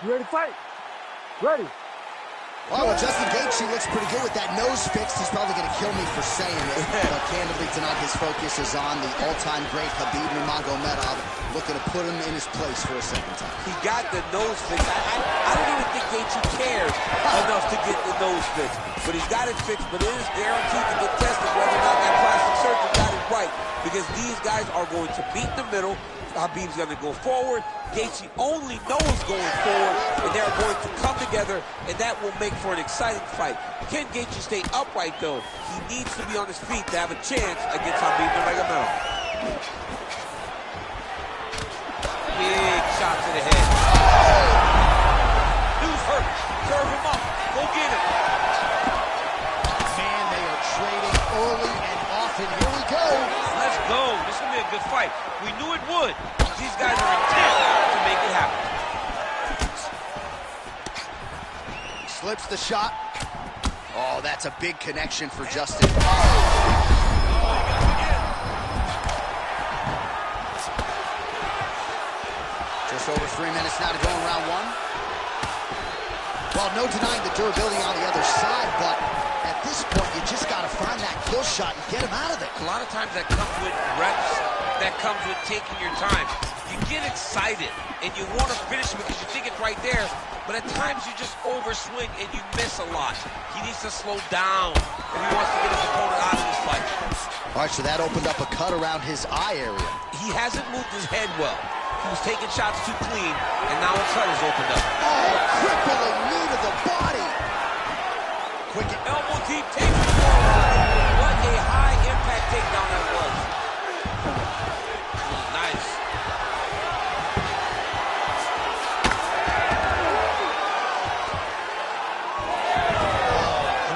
You ready to fight? Ready. Oh, well, Justin Gaethje looks pretty good with that nose fixed. He's probably going to kill me for saying it. But candidly, tonight his focus is on the all-time great Khabib Nurmagomedov, looking to put him in his place for a second time. He got the nose fixed. I don't even think Gaethje cares enough to get the nose fixed. But he's got it fixed, but it is guaranteed to get tested whether or not that plastic surgeon got it right. Because these guys are going to beat the middle. Khabib's going to go forward. Gaethje only knows going forward, and they're going to come together, and that will make for an exciting fight. Can Gaethje stay upright, though? He needs to be on his feet to have a chance against Khabib Nurmagomedov. Big shot to the head. Dude's hurt. Serve him up. Go get him. Man, they are trading early and often. Here we go. Let's go. This is going to be a good fight. We knew it would. These guys are intent to make it happen. Slips the shot. Oh, that's a big connection for Justin. Just over 3 minutes now to go in round one. Well, no denying the durability on the other side, but at this point, you just got to find that kill shot and get him out of there. A lot of times that comes with reps, that comes with taking your time. You get excited, and you want to finish because you think it's right there, but at times you just overswing and you miss a lot. He needs to slow down if he wants to get his opponent out of this fight. All right, so that opened up a cut around his eye area. He hasn't moved his head well. He was taking shots too clean, and now a cut has opened up. Oh, crippling knee to the body. Quick elbow deep, takes it forward. What a high-impact takedown that was. Nice.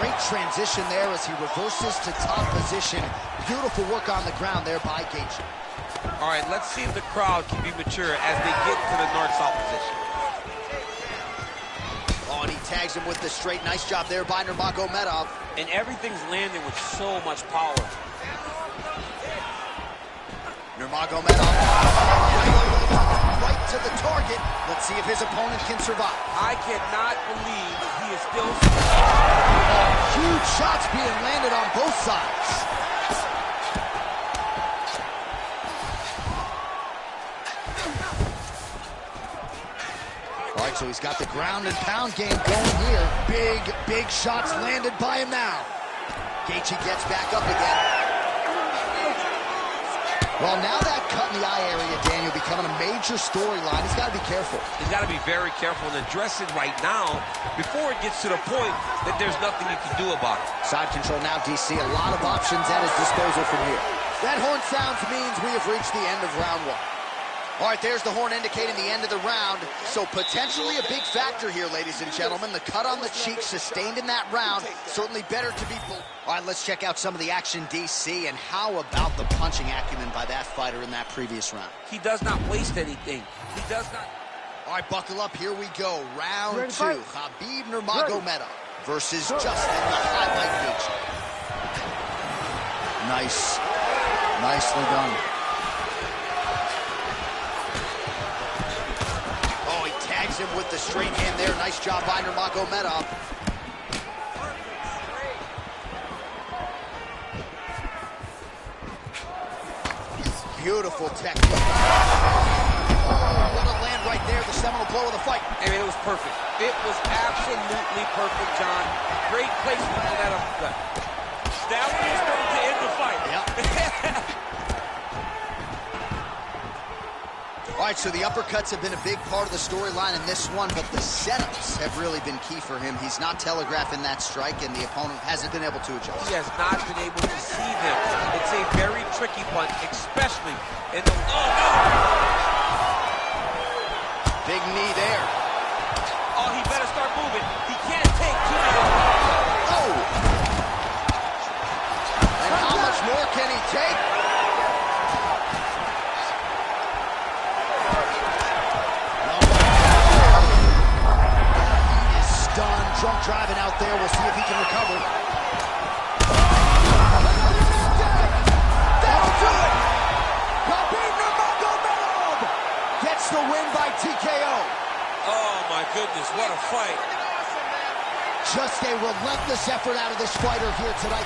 Great transition there as he reverses to top position. Beautiful work on the ground there by Gaethje. All right, let's see if the crowd can be mature as they get to the north-south position. Oh, and he tags him with the straight. Nice job there by Nurmagomedov. And everything's landing with so much power. Nurmagomedov right to the target. Let's see if his opponent can survive. I cannot believe he is still... Huge shots being landed on both sides. All right, so he's got the ground and pound game going here. Big shots landed by him now. Gaethje gets back up again. Well, now that cut in the eye area, Daniel, becoming a major storyline. He's got to be careful. He's got to be very careful and address it right now before it gets to the point that there's nothing you can do about it. Side control now, DC. A lot of options at his disposal from here. That horn sounds means we have reached the end of round one. All right, there's the horn indicating the end of the round. So potentially a big factor here, ladies and gentlemen. The cut on the cheek sustained in that round. Certainly better to be... All right, let's check out some of the action, DC. And how about the punching acumen by that fighter in that previous round? He does not waste anything. He does not... All right, buckle up. Here we go. Round two. Khabib Nurmagomedov versus Justin the Highlight Gaethje. Nicely done. Him with the straight hand there. Nice job by Nurmagomedov. Beautiful technique. Oh, what a land right there. The seminal blow of the fight. I mean, it was perfect. It was absolutely perfect, John. Great placement on that uppercut. That one is going to end the fight. Yep. All right, so the uppercuts have been a big part of the storyline in this one, but the setups have really been key for him. He's not telegraphing that strike, and the opponent hasn't been able to adjust. He has not been able to see them. It's a very tricky punch, especially in the... Oh, no! Big knee there. Oh, he better start moving. He can't take too many. Oh! And how much more can he take? Drunk driving out there. We'll see if he can recover. That'll do it! Khabib Nurmagomedov gets the win by TKO. Oh, my my goodness, what a fight. Just a relentless effort out of this fighter here tonight.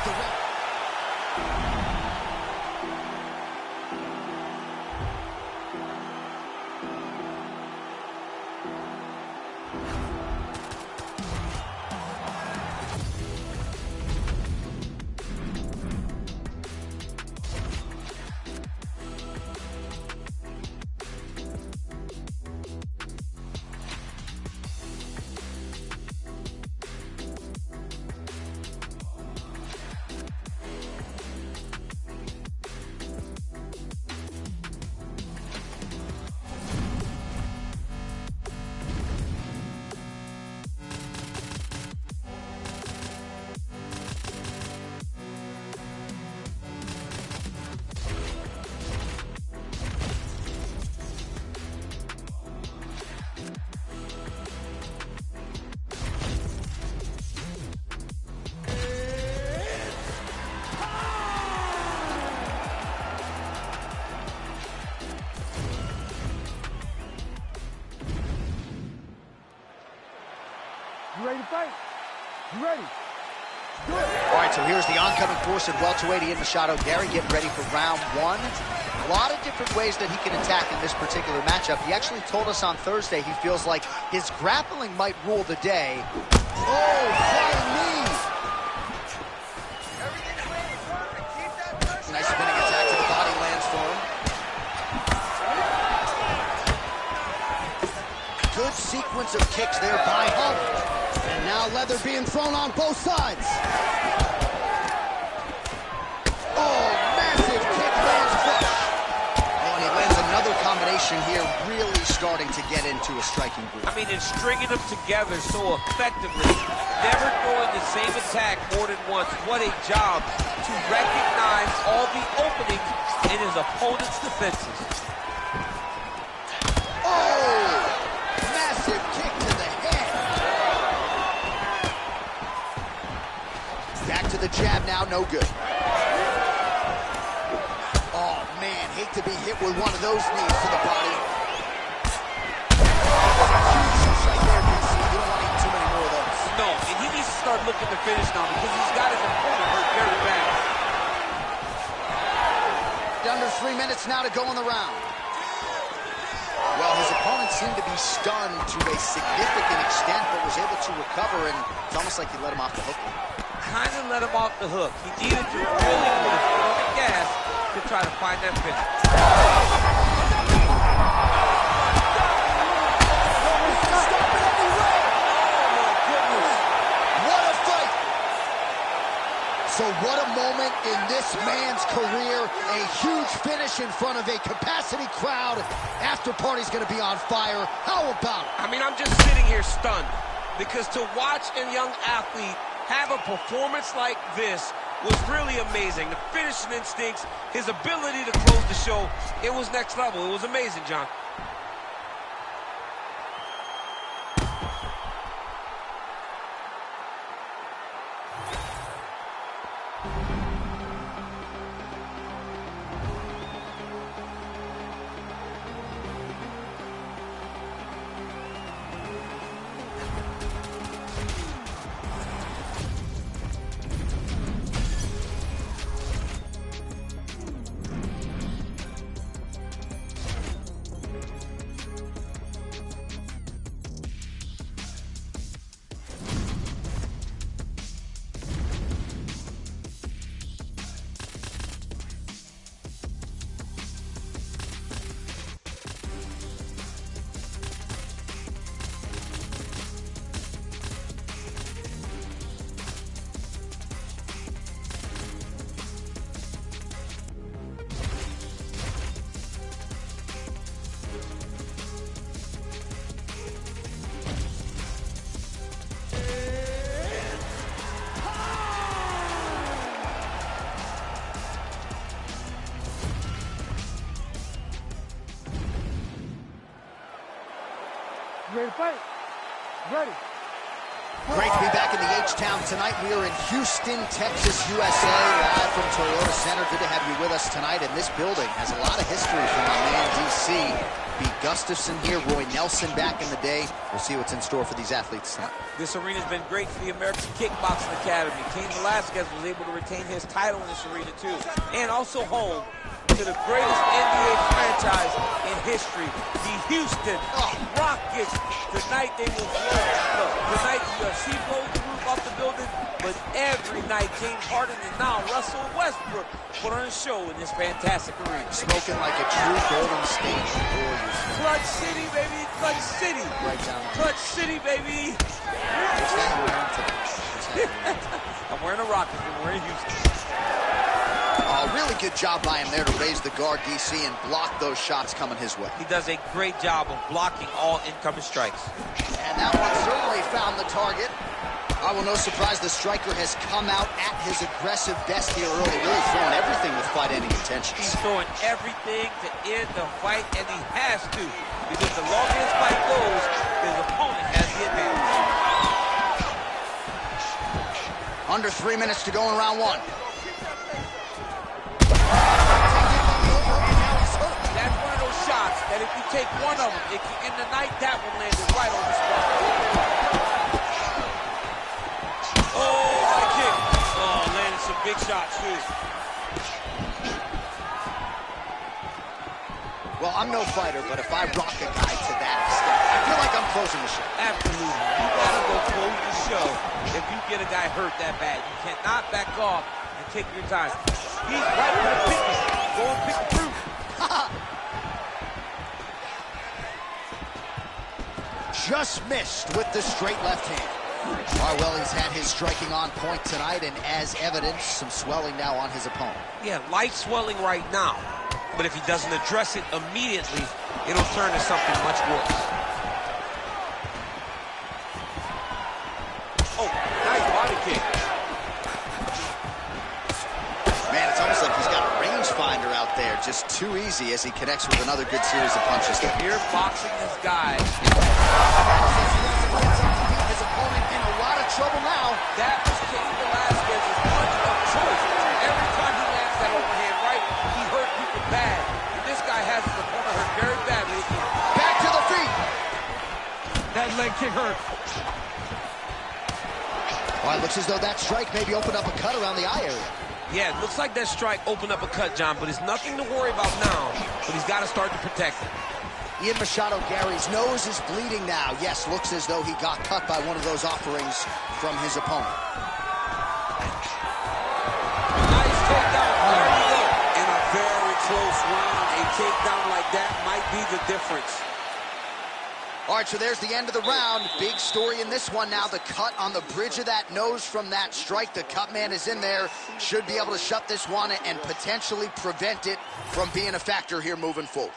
You ready to fight? You ready? Good. All right, so here's the oncoming force at welterweight, Ian Machado. Gary getting ready for round one. A lot of different ways that he can attack in this particular matchup. He actually told us on Thursday he feels like his grappling might rule the day. Oh, flying knee! Nice spinning attack to the body lands for him. Good sequence of kicks there by Hunt. And now leather being thrown on both sides. Oh, massive kick lands flush. Oh, and he lands another combination here, really starting to get into a striking groove. I mean, and stringing them together so effectively, never throwing the same attack more than once. What a job to recognize all the openings in his opponent's defenses. Oh, massive kick to the head. Back to the jab now, no good. Oh, man, hate to be hit with one of those knees to the body. Right there, DC. You don't want to eat too many more of those. No, and he needs to start looking to finish now because he's got his opponent hurt very bad. Under 3 minutes now to go in the round. Well, his opponent seemed to be stunned to a significant extent, but was able to recover, and it's almost like he let him off the hook. Kind of let him off the hook. He needed to really put his foot on the gas to try to find that finish. So what a moment in this man's career. A huge finish in front of a capacity crowd. After party's gonna be on fire. How about it? I mean, I'm just sitting here stunned because to watch a young athlete have a performance like this was really amazing. The finishing instincts, his ability to close the show, it was next level. It was amazing, John. You ready to fight? Ready. Great to be back in the H-Town tonight. We are in Houston, Texas, USA, live from Toyota Center. Good to have you with us tonight. And this building has a lot of history from my man, DC. B. Gustafson here, Roy Nelson back in the day. We'll see what's in store for these athletes tonight. This arena's been great for the American Kickboxing Academy. Cain Velasquez was able to retain his title in this arena, too. And also home to the greatest NBA franchise in history, the Houston Rockets. Tonight they will blow. Tonight UFC blows the roof off the building, but every night James Harden and now Russell Westbrook put on a show in this fantastic arena. Smoking like a true Golden State Warriors. Clutch City, baby, Clutch City. Right down. Clutch City, baby. What's that you wearing today? I'm wearing a Rocket. I'm wearing Houston. Really good job by him there to raise the guard, DC, and block those shots coming his way. He does a great job of blocking all incoming strikes. And that one certainly found the target. Well, no surprise, the striker has come out at his aggressive best here early, really throwing everything with fight-ending intentions. He's throwing everything to end the fight, and he has to, because the longer this fight goes, his opponent has the advantage. Under 3 minutes to go in round one. That's one of those shots that if you take one of them, it can end the night. That one landed right on the spot. Oh, my kick. Oh, landed some big shots, too. Well, I'm no fighter, but if I rock a guy to that extent, I feel like I'm closing the show. Absolutely. You gotta go close the show if you get a guy hurt that bad. You cannot back off and take your time. He's right for the picking. Go and pick the fruit. Just missed with the straight left hand. Well, he's had his striking on point tonight, and as evidence, some swelling now on his opponent. Yeah, light swelling right now, but if he doesn't address it immediately, it'll turn to something much worse. Oh, nice body kick. Man, it's almost like he's got a rangefinder out there, just too easy as he connects with another good series of punches. If you're boxing this guy, his opponent in a lot of trouble now. That was Cain Velasquez's punch of choice. Every time he lands that overhand right, he hurt people bad. And this guy has his opponent hurt very badly. Back to the feet. That leg kick hurt. Well, it looks as though that strike maybe opened up a cut around the eye area. Yeah, it looks like that strike opened up a cut, John, but it's nothing to worry about now. But he's got to start to protect it. Ian Machado Gary's nose is bleeding now. Yes, looks as though he got cut by one of those offerings from his opponent. Nice takedown. There you go. In a very close round, a takedown like that might be the difference. All right, so there's the end of the round. Big story in this one now. The cut on the bridge of that nose from that strike. The cut man is in there. Should be able to shut this one and potentially prevent it from being a factor here moving forward.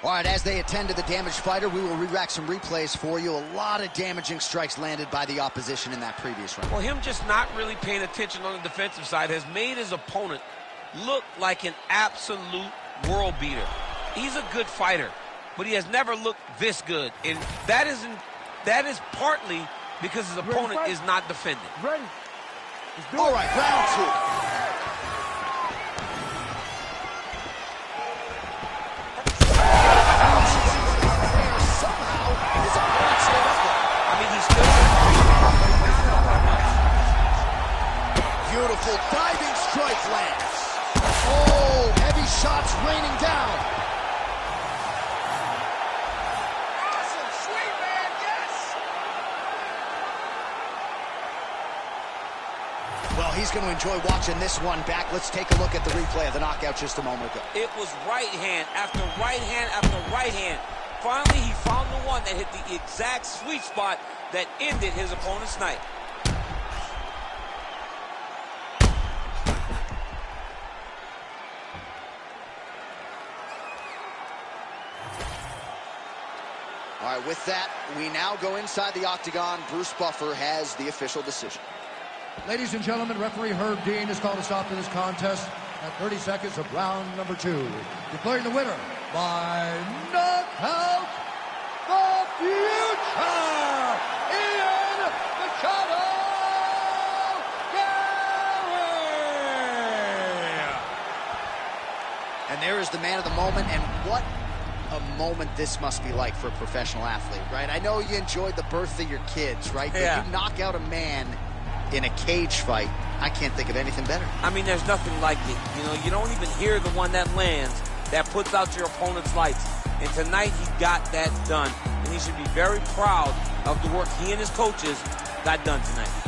All right, as they attend to the damaged fighter, we will re-rack some replays for you. A lot of damaging strikes landed by the opposition in that previous round. Well, him just not really paying attention on the defensive side has made his opponent look like an absolute world beater. He's a good fighter, but he has never looked this good. And that is partly because his opponent is not defending. Ready. Let's do it. All right, round two. Beautiful diving strike lands. Oh, heavy shots raining down. Awesome, sweet man, yes. Well, he's going to enjoy watching this one back. Let's take a look at the replay of the knockout just a moment ago. It was right hand after right hand after right hand. Finally, he found the one that hit the exact sweet spot that ended his opponent's night. All right, with that, we now go inside the octagon. Bruce Buffer has the official decision. Ladies and gentlemen, referee Herb Dean has called a stop to this contest at 30 seconds of round number 2. Declaring the winner by knockout, the future, Ian Machado. there is the man of the moment, and what a moment this must be like for a professional athlete, right? I know you enjoyed the birth of your kids, right? But Yeah. you knock out a man in a cage fight, I can't think of anything better. I mean, there's nothing like it. You know, you don't even hear the one that lands, that puts out your opponent's lights. And tonight, he got that done. And he should be very proud of the work he and his coaches got done tonight.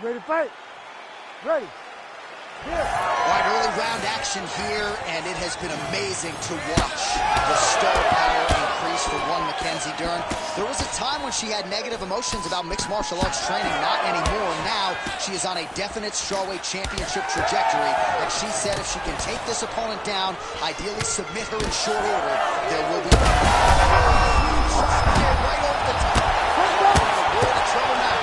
ready to fight? Ready. Here. All right, early round action here, and it has been amazing to watch the star power increase for one Mackenzie Dern. There was a time when she had negative emotions about mixed martial arts training, not anymore. Now she is on a definite strawweight championship trajectory, and she said if she can take this opponent down, ideally submit her in short order, there will be right over the top. In a world of trouble now.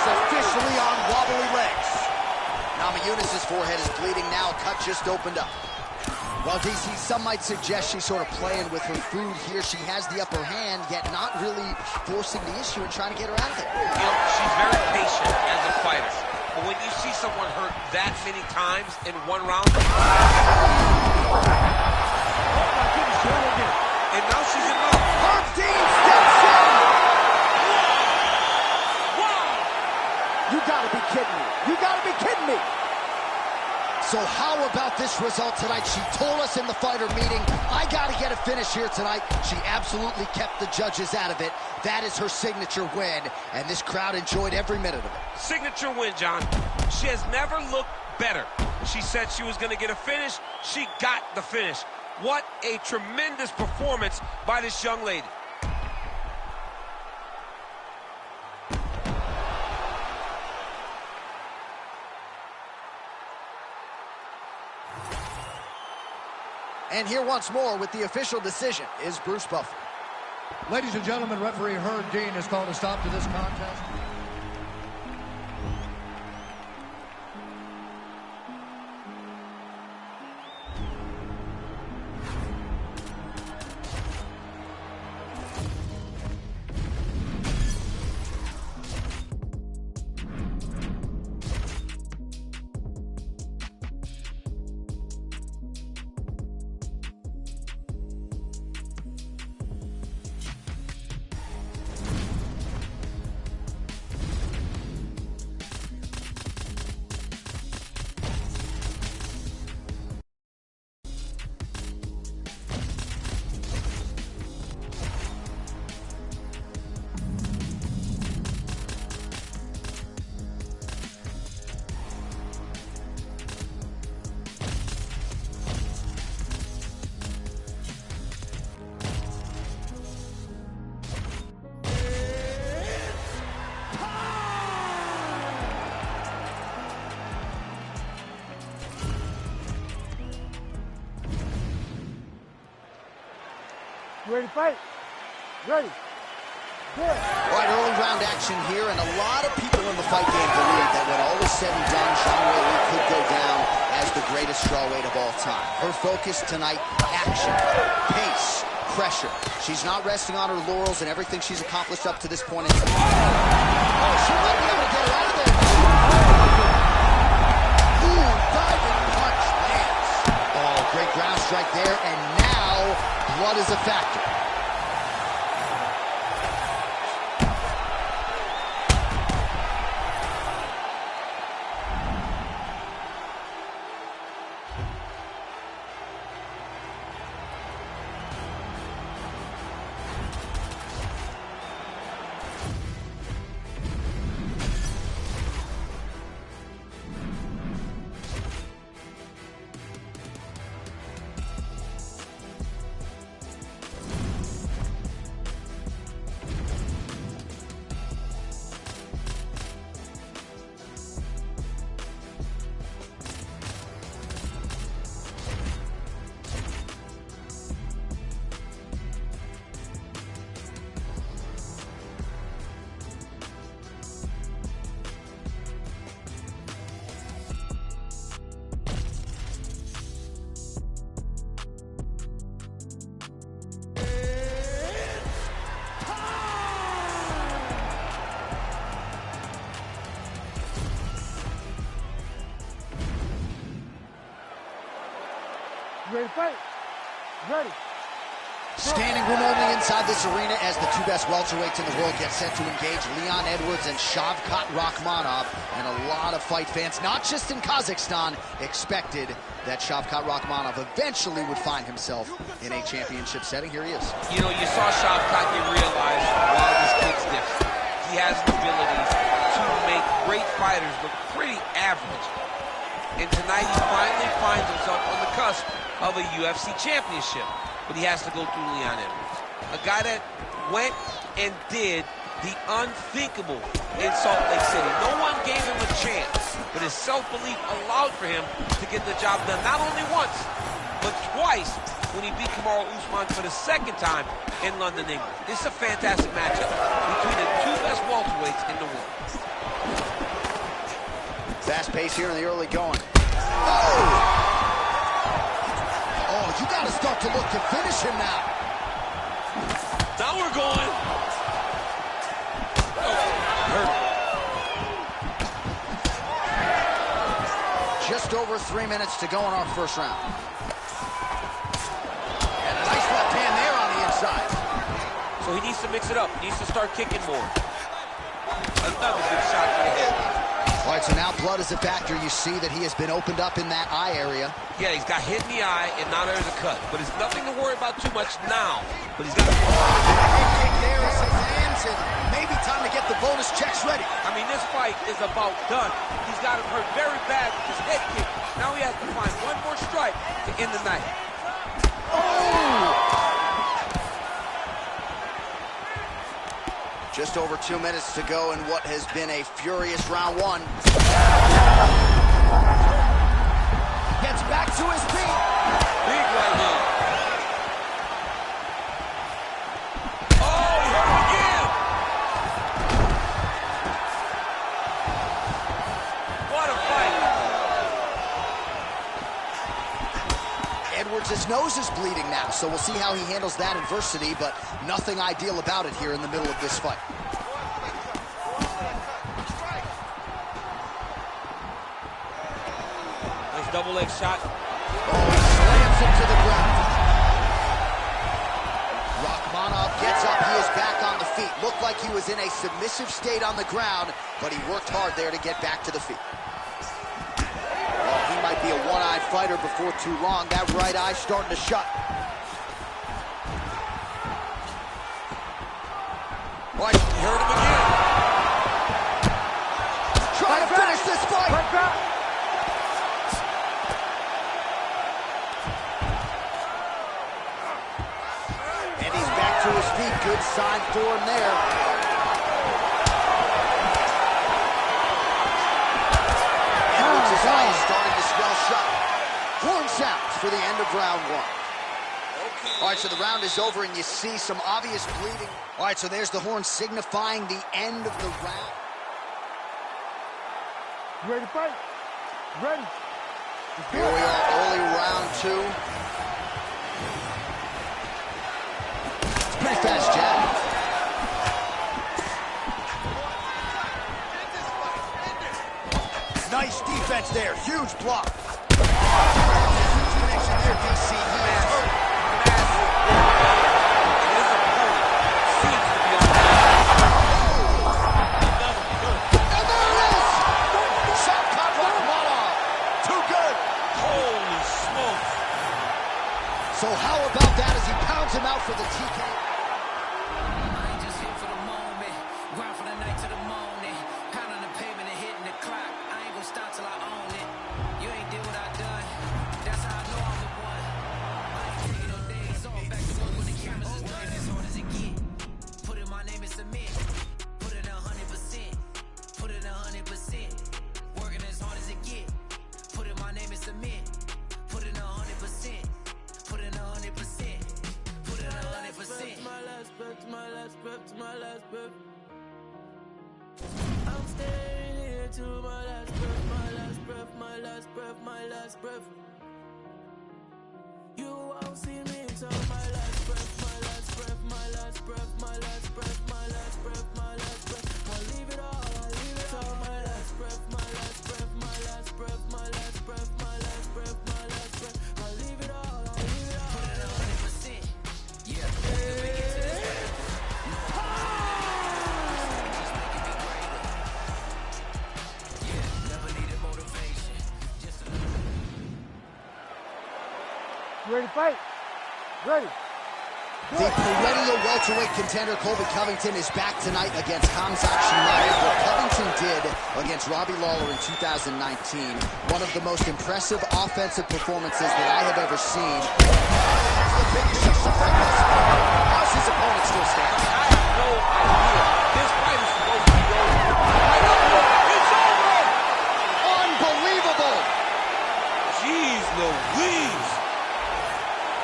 Officially on wobbly legs. Namajunas' forehead is bleeding now. A cut just opened up. Well, DC, some might suggest she's sort of playing with her food here. She has the upper hand, yet not really forcing the issue and trying to get her out of there. You know, she's very patient as a fighter. But when you see someone hurt that many times in one round, and now she's in love. Dean steps in! You gotta be kidding me. You gotta be kidding me. So how about this result tonight? She told us in the fighter meeting, I gotta get a finish here tonight. She absolutely kept the judges out of it. That is her signature win, and this crowd enjoyed every minute of it. Signature win, John. She has never looked better. She said she was gonna get a finish. She got the finish. What a tremendous performance by this young lady. And here once more with the official decision is Bruce Buffer. Ladies and gentlemen, referee Herb Dean has called a stop to this contest. You ready to fight? Ready. Good. All right, early round action here, and a lot of people in the fight game believe that when all is said and done, Zhang Weili could go down as the greatest strawweight of all time. Her focus tonight, action, pace, pressure. She's not resting on her laurels and everything she's accomplished up to this point in time. Oh, she might be able to get her out of there. Ooh, diving punch lands. Oh, great ground strike there, and now blood is a factor. You ready to fight? Ready. Standing room only inside this arena as the two best welterweights in the world get set to engage Leon Edwards and Shavkat Rakhmonov. And a lot of fight fans, not just in Kazakhstan, expected that Shavkat Rakhmonov eventually would find himself in a championship setting. Here he is. You know, you saw Shavkat get realized, wow, this kid's different. He has the ability to make great fighters look pretty average. And tonight he finally finds himself on the cusp of a UFC championship. But he has to go through Leon Edwards, a guy that went and did the unthinkable in Salt Lake City. No one gave him a chance, but his self-belief allowed for him to get the job done, not only once, but twice when he beat Kamaru Usman for the second time in London, England. This is a fantastic matchup between the two best welterweights in the world. Fast pace here in the early going. Oh! Oh, you got to start to look to finish him now. Now we're going. Just over 3 minutes to go in our first round. And a nice left hand there on the inside. So he needs to mix it up. He needs to start kicking more. Another good shot to the head. All right, so now blood is a factor. You see that he has been opened up in that eye area. Yeah, he's got hit in the eye, and now there's a cut. But it's nothing to worry about too much now. But he's got to... There is his hands, and maybe time to get the bonus checks ready. I mean, this fight is about done. He's got him hurt very bad with his head kick. Now he has to find one more strike to end the night. Oh! Just over 2 minutes to go in what has been a furious round one. Gets back to his feet. Big right hand. Oh, he hurt him again. What a fight. Edwards' nose is bleeding now, so we'll see how he handles that adversity, but nothing ideal about it here in the middle of this fight. Nice double leg shot. Oh, he slams him to the ground. Rakhmonov gets up, he is back on the feet. Looked like he was in a submissive state on the ground, but he worked hard there to get back to the feet. He might be a one-eyed fighter before too long. That right eye starting to shut. Right, he hurt him again. Trying to finish this fight. And he's back to his feet. Good sign for him there. His eye is starting to swell shut. Horn sounds for the end of round one. Okay. All right, so the round is over, and you see some obvious bleeding. All right, so there's the horn signifying the end of the round. You ready to fight? You ready? Here we are, early round two. It's a pretty fast jab. Nice defense there, huge block. Connection there, DC. He is hurt. And there it is! Shavkat Rakhmonov. Too good. Holy smokes. So how about that as he pounds him out for the TK? I'm staying here to my last breath, my last breath, my last breath, my last breath. You won't see me till my last breath, my last breath, my last breath, my last breath, my last breath, my last breath. I'll leave it all, I'll leave it all. My last breath, my last breath, my last breath, my last breath, my last breath, my last breath. I'll leave it all, I'll leave it all. Put it 100%, yeah. You ready to fight? Ready. The perennial welterweight contender Colby Covington is back tonight against Khamzat Chimaev. What Covington did against Robbie Lawler in 2019, one of the most impressive offensive performances that I have ever seen. That's the biggest of the fight thus far. How's his opponent still standing? I have no idea. This fight is supposed to be over. It's over! Unbelievable! Jeez Louise!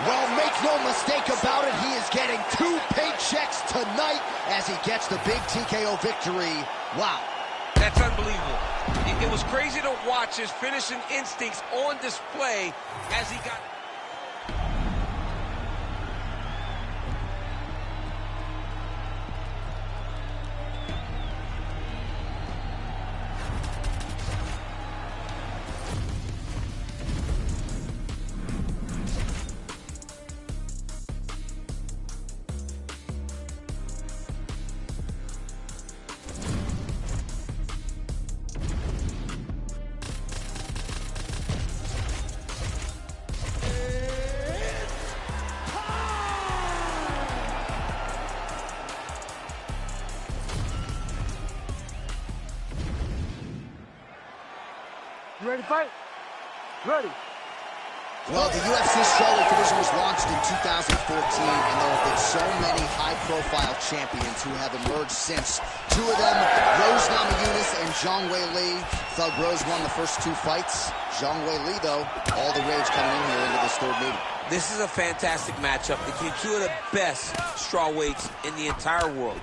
Well, make no mistake about it, he is getting 2 paychecks tonight as he gets the big TKO victory. Wow. That's unbelievable. It was crazy to watch his finishing instincts on display as he got... You ready to fight? Ready. Well, the UFC strawweight division was launched in 2014, and there have been so many high-profile champions who have emerged since. 2 of them, Rose Namajunas and Zhang Weili. Thug Rose won the first 2 fights. Zhang Weili, though, all the rage coming in here into this 3rd meeting. This is a fantastic matchup between 2 of the best strawweights in the entire world.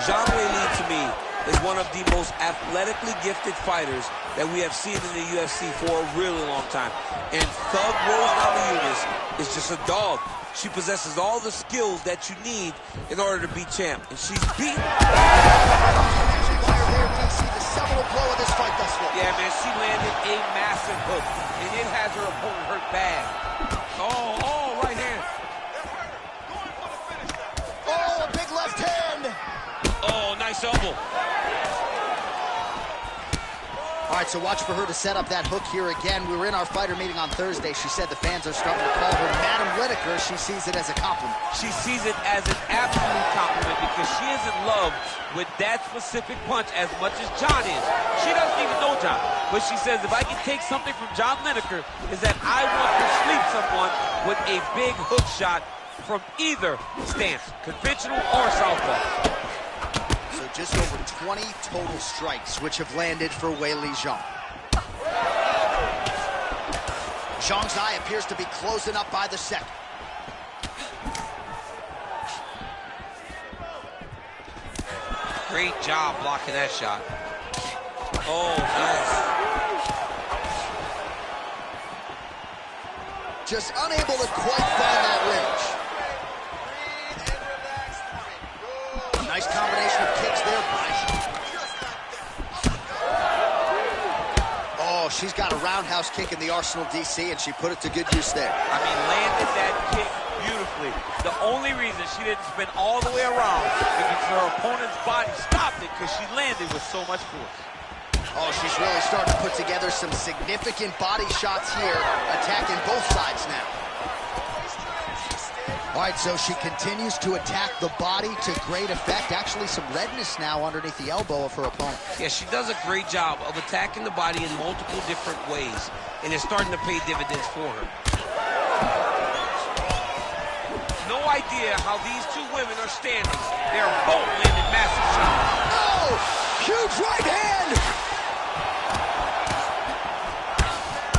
Zhang Weili, to me, is one of the most athletically gifted fighters that we have seen in the UFC for a really long time. And Thug Rose Namajunas is just a dog. She possesses all the skills that you need in order to be champ. And she's beaten. See the seminal blow of this fight thus far. Yeah, man, she landed a massive hook, and it has her opponent hurt bad. Oh, right hand. Oh, a big left hand. Oh, nice elbow. All right, so watch for her to set up that hook here again. We were in our fighter meeting on Thursday. She said the fans are starting to call her Madam Lineker. She sees it as a compliment. She sees it as an absolute compliment because she is in love with that specific punch as much as John is. She doesn't even know John, but she says if I can take something from John Lineker is that I want to sleep someone with a big hook shot from either stance, conventional or southpaw. So just over 20 total strikes, which have landed for Weili Zhang. Zhang's eye appears to be closing up by the second. Great job blocking that shot. Oh, nice. Just unable to quite find that range. Nice combination of kicks there by Zhang. Oh, she's got a roundhouse kick in the Arsenal DC, and she put it to good use there. I mean, landed that kick beautifully. The only reason she didn't spin all the way around is because her opponent's body stopped it because she landed with so much force. Oh, she's really starting to put together some significant body shots here, attacking both sides now. All right, so she continues to attack the body to great effect. Actually, some redness now underneath the elbow of her opponent. Yeah, she does a great job of attacking the body in multiple different ways, and it's starting to pay dividends for her. No idea how these 2 women are standing. They're both landing massive shots. Oh, huge right hand!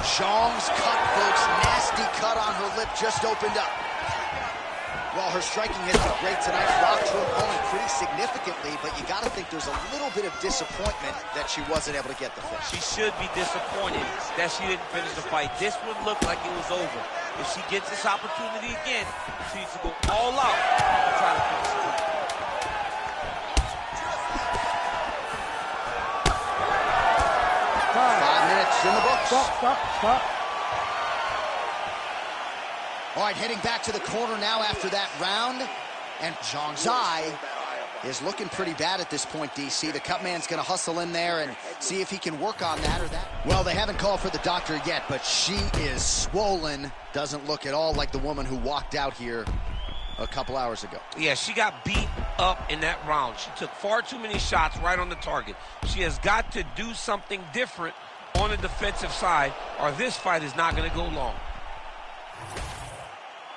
Zhang's cut, folks, nasty cut on her lip just opened up. Well, her striking has been great tonight, rocked her opponent pretty significantly, but you got to think there's a little bit of disappointment that she wasn't able to get the finish. She should be disappointed that she didn't finish the fight. This one looked like it was over. If she gets this opportunity again, she needs to go all out and try to finish it. 5 minutes in the books. Stop. All right, heading back to the corner now after that round. And Zhang's eye is looking pretty bad at this point, DC. The cut man's going to hustle in there and see if he can work on that or that. Well, they haven't called for the doctor yet, but she is swollen. Doesn't look at all like the woman who walked out here a couple hours ago. Yeah, she got beat up in that round. She took far too many shots right on the target. She has got to do something different on the defensive side, or this fight is not going to go long.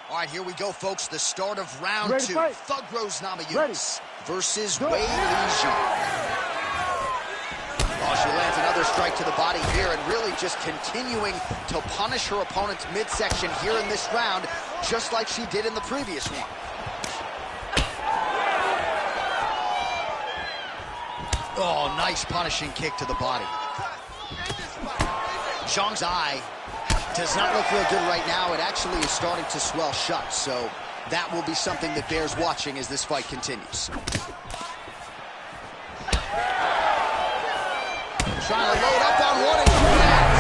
All right, here we go, folks. The start of round Ready, 2. fight. Thug Rose Namajunas Ready. versus Go. Wei Li. Oh, she lands another strike to the body here and really just continuing to punish her opponent's midsection here in this round, just like she did in the previous one. Oh, nice punishing kick to the body. Zhang's eye does not look real good right now. It actually is starting to swell shut, so that will be something that bears watching as this fight continues. Trying to load up on one and she lands.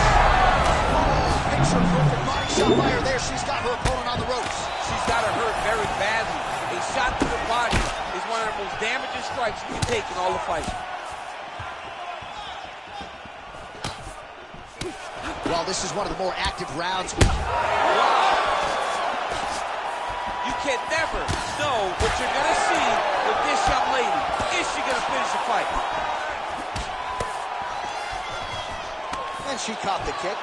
Picture perfect body shot by her there. She's got her opponent on the ropes. She's got her hurt very badly. A shot to the body is one of the most damaging strikes you can take in all the fight. Well, this is one of the more active rounds. You can never know what you're going to see with this young lady. Is she going to finish the fight? And she caught the kick.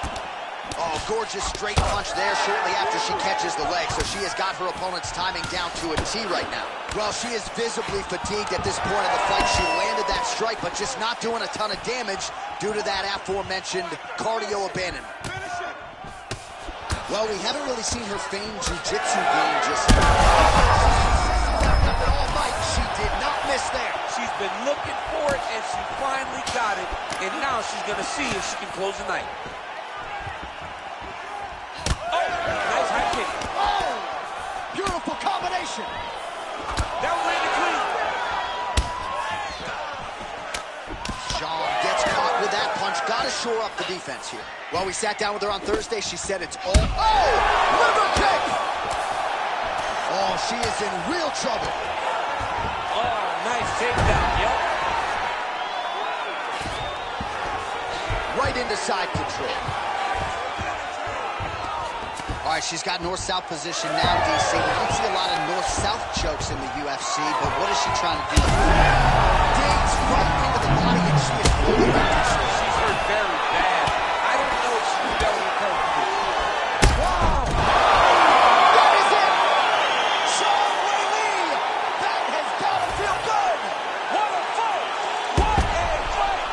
Oh, gorgeous straight punch there shortly after she catches the leg. So she has got her opponent's timing down to a T right now. Well, she is visibly fatigued at this point of the fight. She landed that strike, but just not doing a ton of damage due to that aforementioned cardio abandonment. Well, we haven't really seen her famed jiu-jitsu game just all night. She did not miss there. She's been looking for it, and she finally got it. And now she's going to see if she can close the night. Oh, nice high kick. Oh, beautiful combination. That one landed clean. Shaw gets caught with that punch. Got to shore up the defense here. Well, we sat down with her on Thursday. She said it's all... Oh, liver kick. Oh, she is in real trouble. Oh, nice takedown, yep. Right into side control. All right, she's got north-south position now, DC. We don't see a lot of north-south chokes in the UFC, but what is she trying to do? Digs right into the body, and she is fully reduced. She's hurt very bad. I don't know if she can be able to recover from this. Wow! That is it! Sean Wei-Li! That has got to feel good! What a fight! What a fight!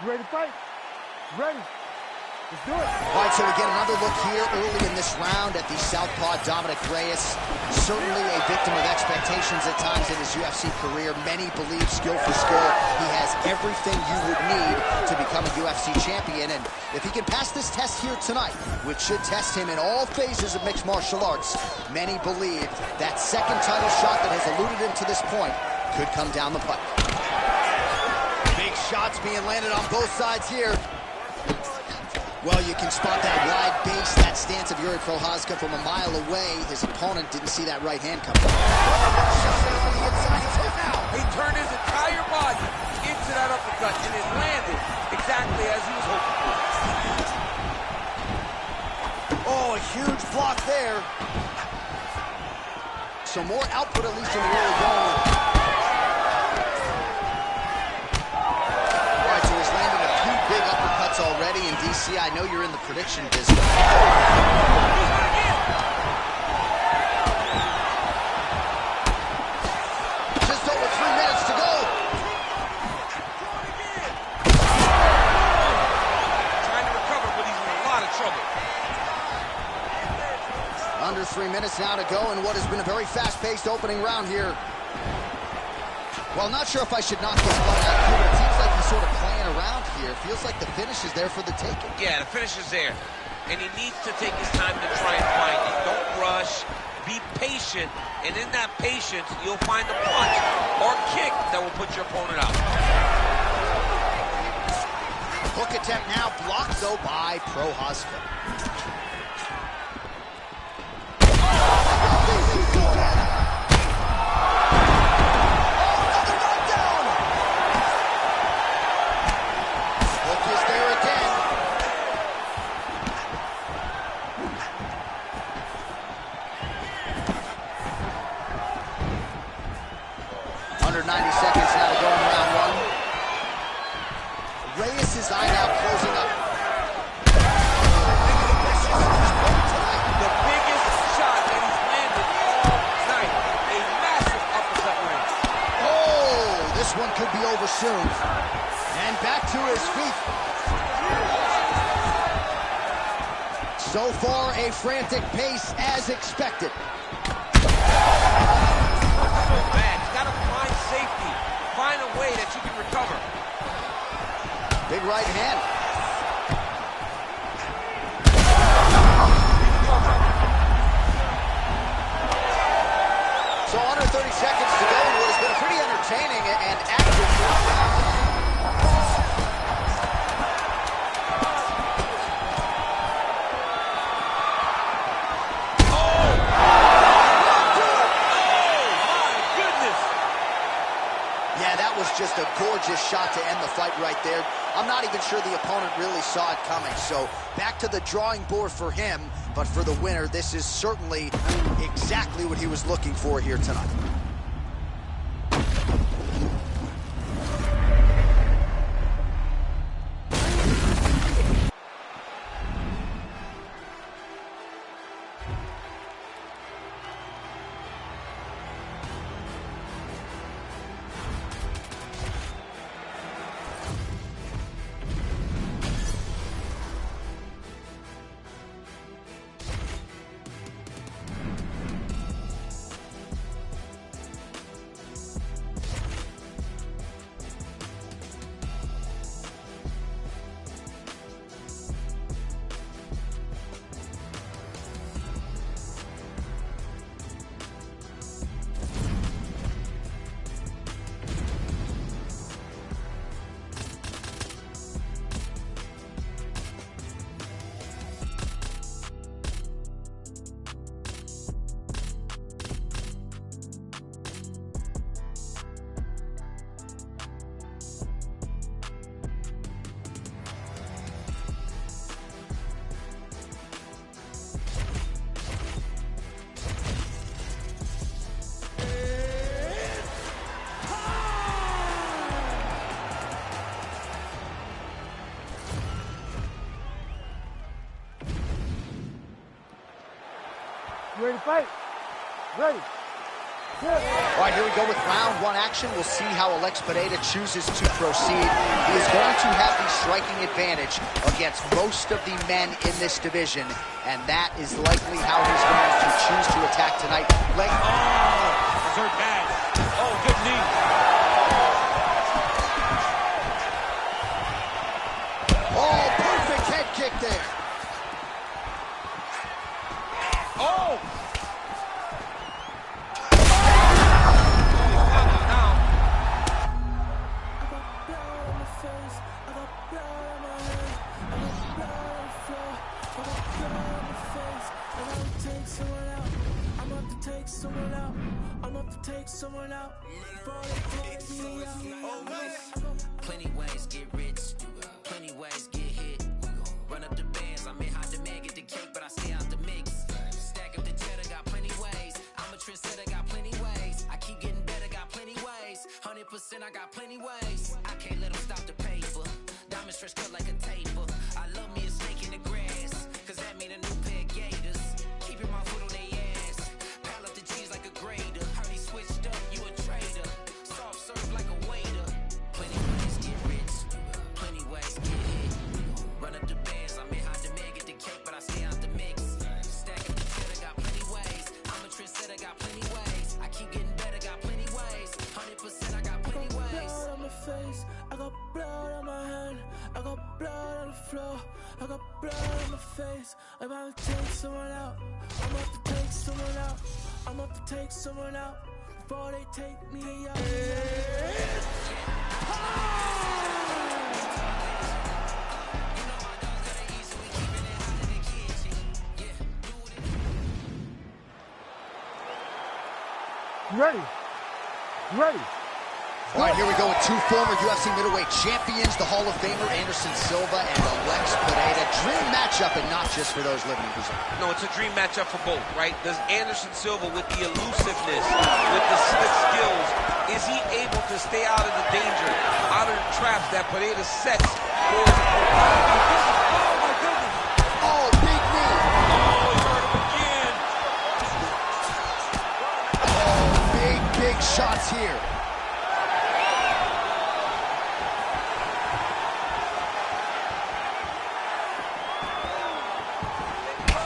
You ready to fight? You ready? Let's do it. All right, so we get another look here early in this round at the southpaw Dominic Reyes. Certainly a victim of expectations at times in his UFC career. Many believe skill for skill, he has everything you would need to become a UFC champion. And if he can pass this test here tonight, which should test him in all phases of mixed martial arts, many believe that second title shot that has eluded him to this point could come down the pipe. Big shots being landed on both sides here. Well, you can spot that wide base, that stance of Yuri Prochazka from a mile away. His opponent didn't see that right hand coming. He turned his entire body into that uppercut, and it landed exactly as he was hoping for. Oh, a huge block there. So more output, at least in the early going. All right, so he's landed a few big uppercuts already in DC. I know you're in the prediction business. Just over 3 minutes to go. Trying to recover, but he's in a lot of trouble. Under 3 minutes now to go in what has been a very fast-paced opening round here. Well, not sure if I should knock this fight out here, but it seems like he's sort of playing around here. Feels like the finish is there for the taking. Yeah, the finish is there. And he needs to take his time to try and find it. Don't rush. Be patient. And in that patience, you'll find a punch or kick that will put your opponent out. Hook attempt now blocked, though, by Prochazka. Under 90 seconds now to go in round one. Reyes' eye now closing up. The biggest shot that he's landed all night. A massive uppercut range. Oh, this one could be over soon. And back to his feet. So far, a frantic pace as expected. Find a way that you can recover. Big right hand. So under 30 seconds to go in what has been a pretty entertaining and active first round. Just a gorgeous shot to end the fight right there. I'm not even sure the opponent really saw it coming. So back to the drawing board for him. But for the winner, this is certainly exactly what he was looking for here tonight. You ready to fight? Ready. All right, here we go with round one action. We'll see how Alex Pereira chooses to proceed. He is going to have the striking advantage against most of the men in this division, and that is likely how he's going to choose to attack tonight. Those hurt bad. Oh, good knee. Oh, perfect head kick there. Oh! Take someone out. Plenty ways get rich, plenty ways get hit. Run up the bands, I'm in high demand, get the cake, but I stay out the mix. Stack up the cheddar, got plenty ways. I'm a trendsetter, got plenty ways. I keep getting better, got plenty ways. 100%, I got plenty ways. I can't let them stop the paper. Diamond stretch cut like a taper. I love me a snake in the grass, cause that mean a new pair of gators. Keeping my foot on their ass. Pile up the cheese like a grater. Heard he switched up, you a traitor. Soft serve like a waiter. Plenty ways get rich, plenty ways get hit. Run up the bands, I'm in high demand, get the cake, but I stay out the mix. Stack up the cheddar, got plenty ways. I'm a trendsetter, got plenty ways. I keep getting better, got plenty ways. 100%, I got plenty ways. Blood on my face, I got blood on my hand, I got blood on the floor, I got blood on my face. I'm about to take someone out. I'm about to take someone out. I'm about to take someone out before they take me out. You ready? You ready? All right, here we go with two former UFC middleweight champions, the Hall of Famer Anderson Silva and Alex Pereira. Dream matchup, and not just for those living in Brazil. No, it's a dream matchup for both, right? Does Anderson Silva, with the elusiveness, with the slick skills, is he able to stay out of the danger, out of the traps that Pereira sets for his opponent? Oh, my goodness! Oh, big knee! Oh, he hurt him again! Oh, big shots here.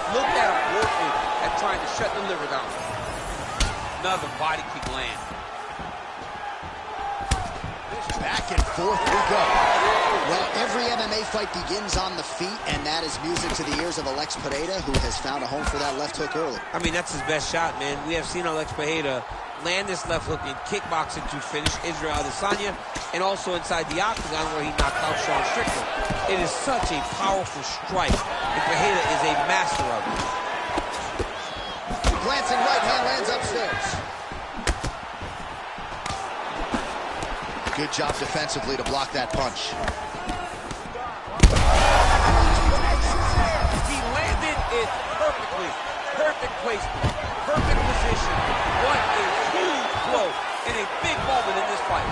Look at him working at trying to shut the liver down. Another body kick land. Back and forth we go. Well, every MMA fight begins on the feet, and that is music to the ears of Alex Pereira, who has found a home for that left hook early. I mean, that's his best shot, man. We have seen Alex Pereira land this left hook in kickboxing to finish Israel Adesanya, and also inside the octagon where he knocked out Sean Strickland. It is such a powerful strike, and Pereira is a master of it. Glancing right hand lands upstairs. Good job defensively to block that punch. He landed it perfectly. Perfect placement. Perfect position. What a huge blow in a big moment in this fight.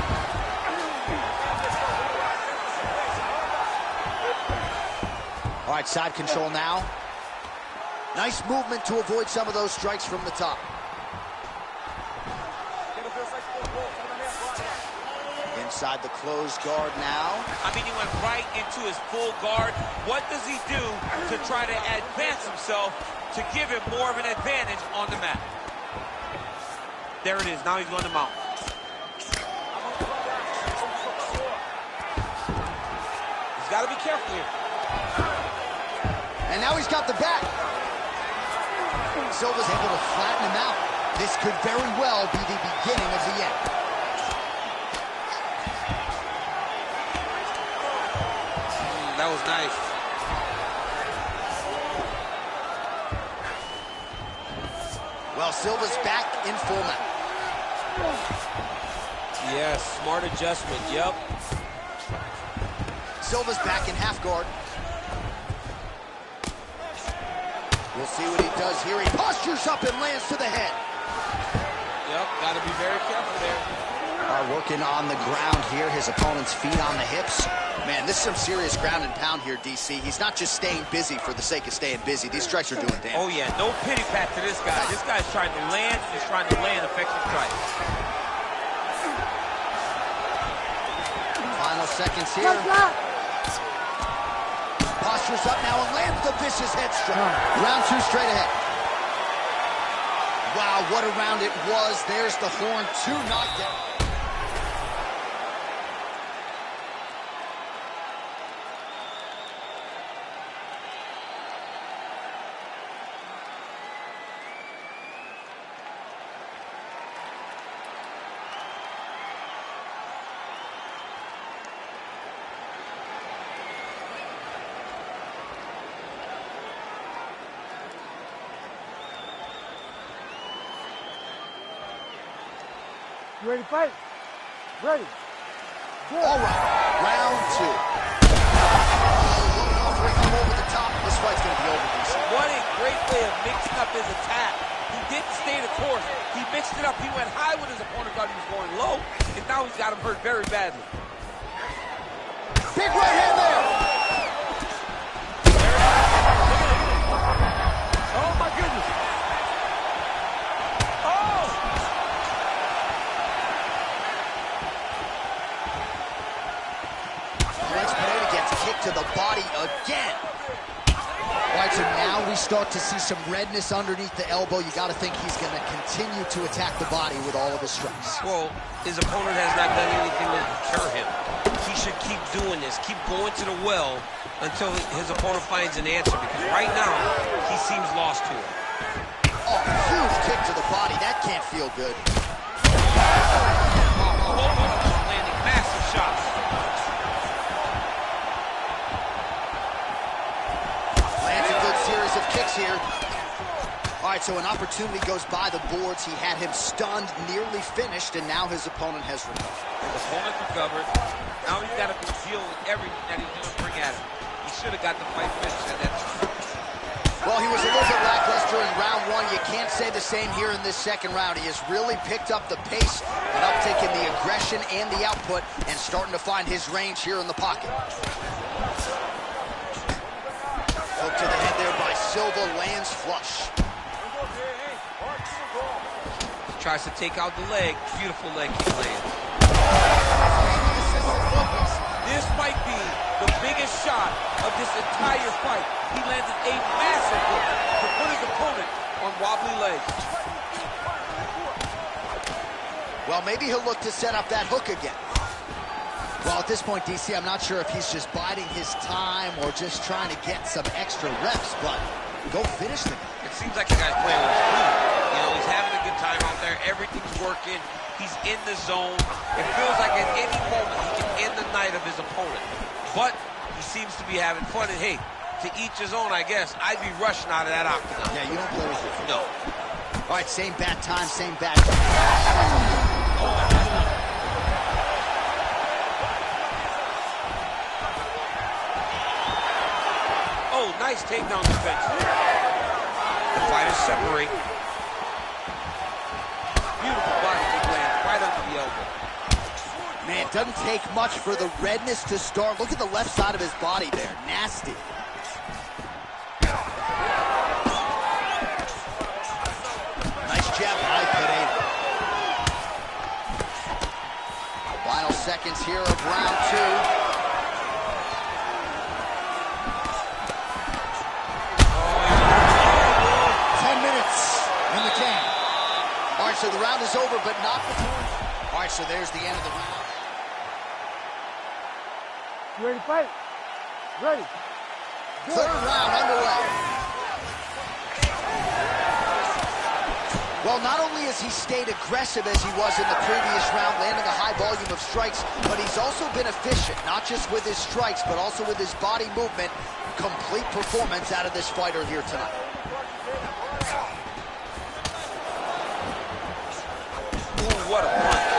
All right, side control now. Nice movement to avoid some of those strikes from the top. Inside the closed guard now. I mean, he went right into his full guard. What does he do to try to advance himself to give him more of an advantage on the mat? There it is. Now he's going to mount. He's got to be careful here. And now he's got the back. Silva's able to flatten him out. This could very well be the beginning of the end. That was nice. Well, Silva's back in full mount. Yes, smart adjustment, yep. Silva's back in half guard. We'll see what he does here. He postures up and lands to the head. Yep, got to be very careful there. Working on the ground here, his opponent's feet on the hips. Man, this is some serious ground and pound here, DC. He's not just staying busy for the sake of staying busy. These strikes are doing damage. Oh, yeah, no pity pat to this guy. This guy's trying to land, he's trying to land effective strikes. Final seconds here. Postures up now and lands the vicious head strike. Round 2 straight ahead. Wow, what a round it was. There's the horn, 2 knockdown. You ready to fight? Ready. Good. All right, round 2. Offering him over the top. This fight's going to be over, DC. What a great way of mixing up his attack. He didn't stay the course. He mixed it up. He went high when his opponent thought he was going low, and now he's got him hurt very badly. Big right hand there. Oh, my goodness. To the body again. All right, so now we start to see some redness underneath the elbow. You got to think he's going to continue to attack the body with all of his strikes. Well, his opponent has not done anything to deter him. He should keep doing this, keep going to the well until his opponent finds an answer, because right now he seems lost to it. Oh, huge kick to the body. That can't feel good. Landing massive shots. Of kicks here. All right, so an opportunity goes by the boards. He had him stunned, nearly finished, and now his opponent has recovered. His opponent recovered. Now he's got to deal with everything that he's going to bring at him. He should have got the fight finished at that time. Well, he was a little bit lackluster in round 1. You can't say the same here in this second round. He has really picked up the pace, an uptick in the aggression and the output, and starting to find his range here in the pocket. Hook to the head there by Silva, lands flush. Tries to take out the leg. Beautiful leg kick lands. This might be the biggest shot of this entire fight. He landed a massive hook to put his opponent on wobbly legs. Well, maybe he'll look to set up that hook again. Well, at this point, DC, I'm not sure if he's just biding his time or just trying to get some extra reps, but go finish the guy. It seems like the guy's playing with his food. You know, he's having a good time out there. Everything's working. He's in the zone. It feels like at any moment he can end the night of his opponent. But he seems to be having fun. And, hey, to each his own, I guess. I'd be rushing out of that octagon. Yeah, you don't play with it. No. All right, same bad time, same bad time. Nice takedown defense. The fighters separate. Beautiful body kick lands right under the elbow. Man, it doesn't take much for the redness to start. Look at the left side of his body there. Nasty. Nice jab by Pereira. Final seconds here of round 2. So the round is over, but not before. All right, so there's the end of the round. You ready to fight? Ready. Good. Third round underway. Well, not only has he stayed aggressive as he was in the previous round, landing a high volume of strikes, but he's also been efficient, not just with his strikes, but also with his body movement. Complete performance out of this fighter here tonight. What a punch.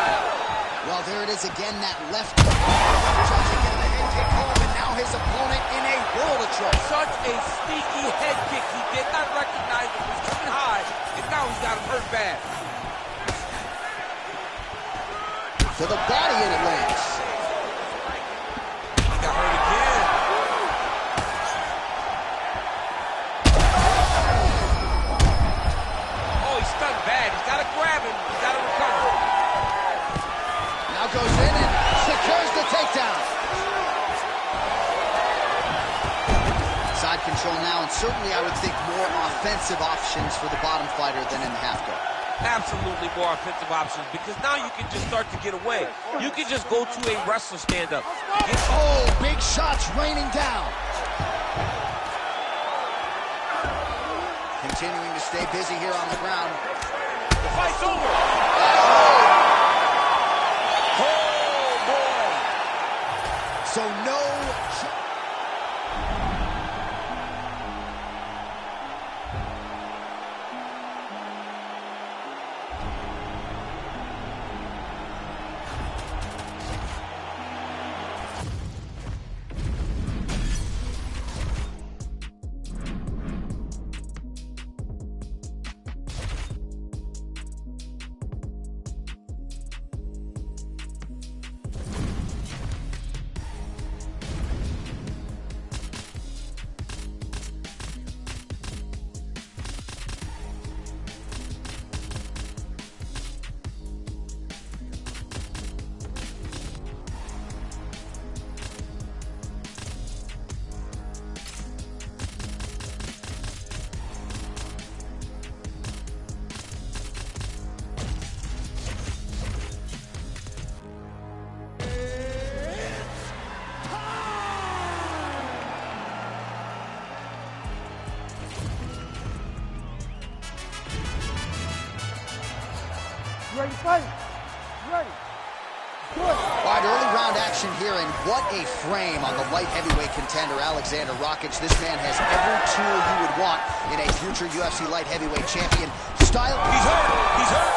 Well, there it is again, that left hook. Tries to get the head kick home, and now his opponent in a world of trouble. Such a sneaky head kick. He did not recognize it was coming high, and now he's got him hurt bad. To the body, and it lands. He got hurt again. Oh, he's stuck bad. He's got to grab him. He's got to recover. Now goes in and secures the takedown. Side control now, and certainly I would think more offensive options for the bottom fighter than in the half guard. Absolutely more offensive options, because now you can just start to get away. You can just go to a wrestler stand-up. Oh, big shots raining down. Continuing to stay busy here on the ground. The fight's over. Oh, boy. So no... Ready to fight? Ready. Good. All right, early round action here, and what a frame on the light heavyweight contender, Alexander Rakic. This man has every tool you would want in a future UFC light heavyweight champion. Style. He's hurt. He's hurt.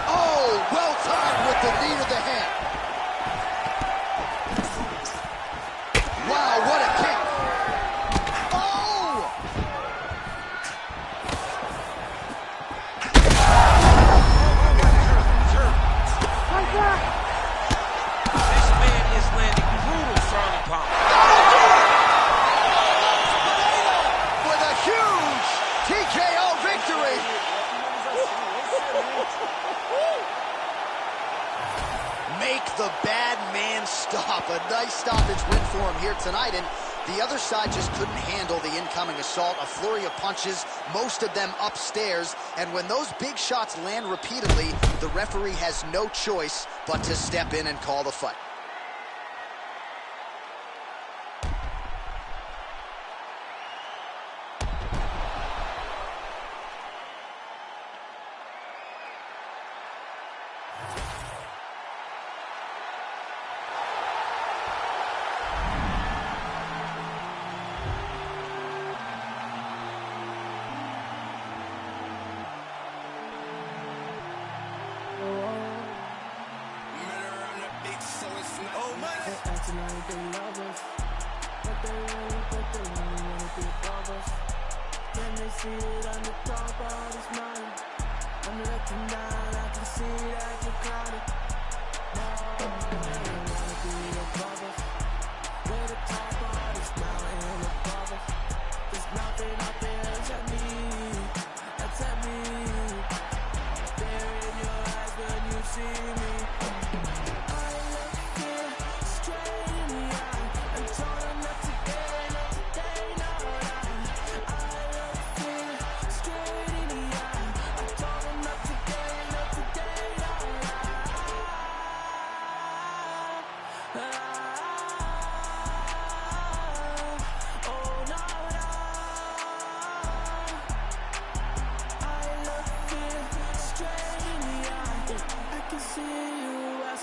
Oh, well timed with the knee to the head. Wow, what a kick. Oh! This man is landing brutal strong and power. With a huge TKO victory. Make the bad man stop. A nice stoppage win for him here tonight, and the other side just couldn't handle the incoming assault. A flurry of punches, most of them upstairs, and when those big shots land repeatedly, the referee has no choice but to step in and call the fight. Acting like they love us, but they really wanna be above us. When they see it on the top of his mind, I'm looking down, I can see that you're clouded. No, they wanna be above us. We're the top of this mountain above us. There's nothing up there except me, except me. Stare in your eyes when you see me.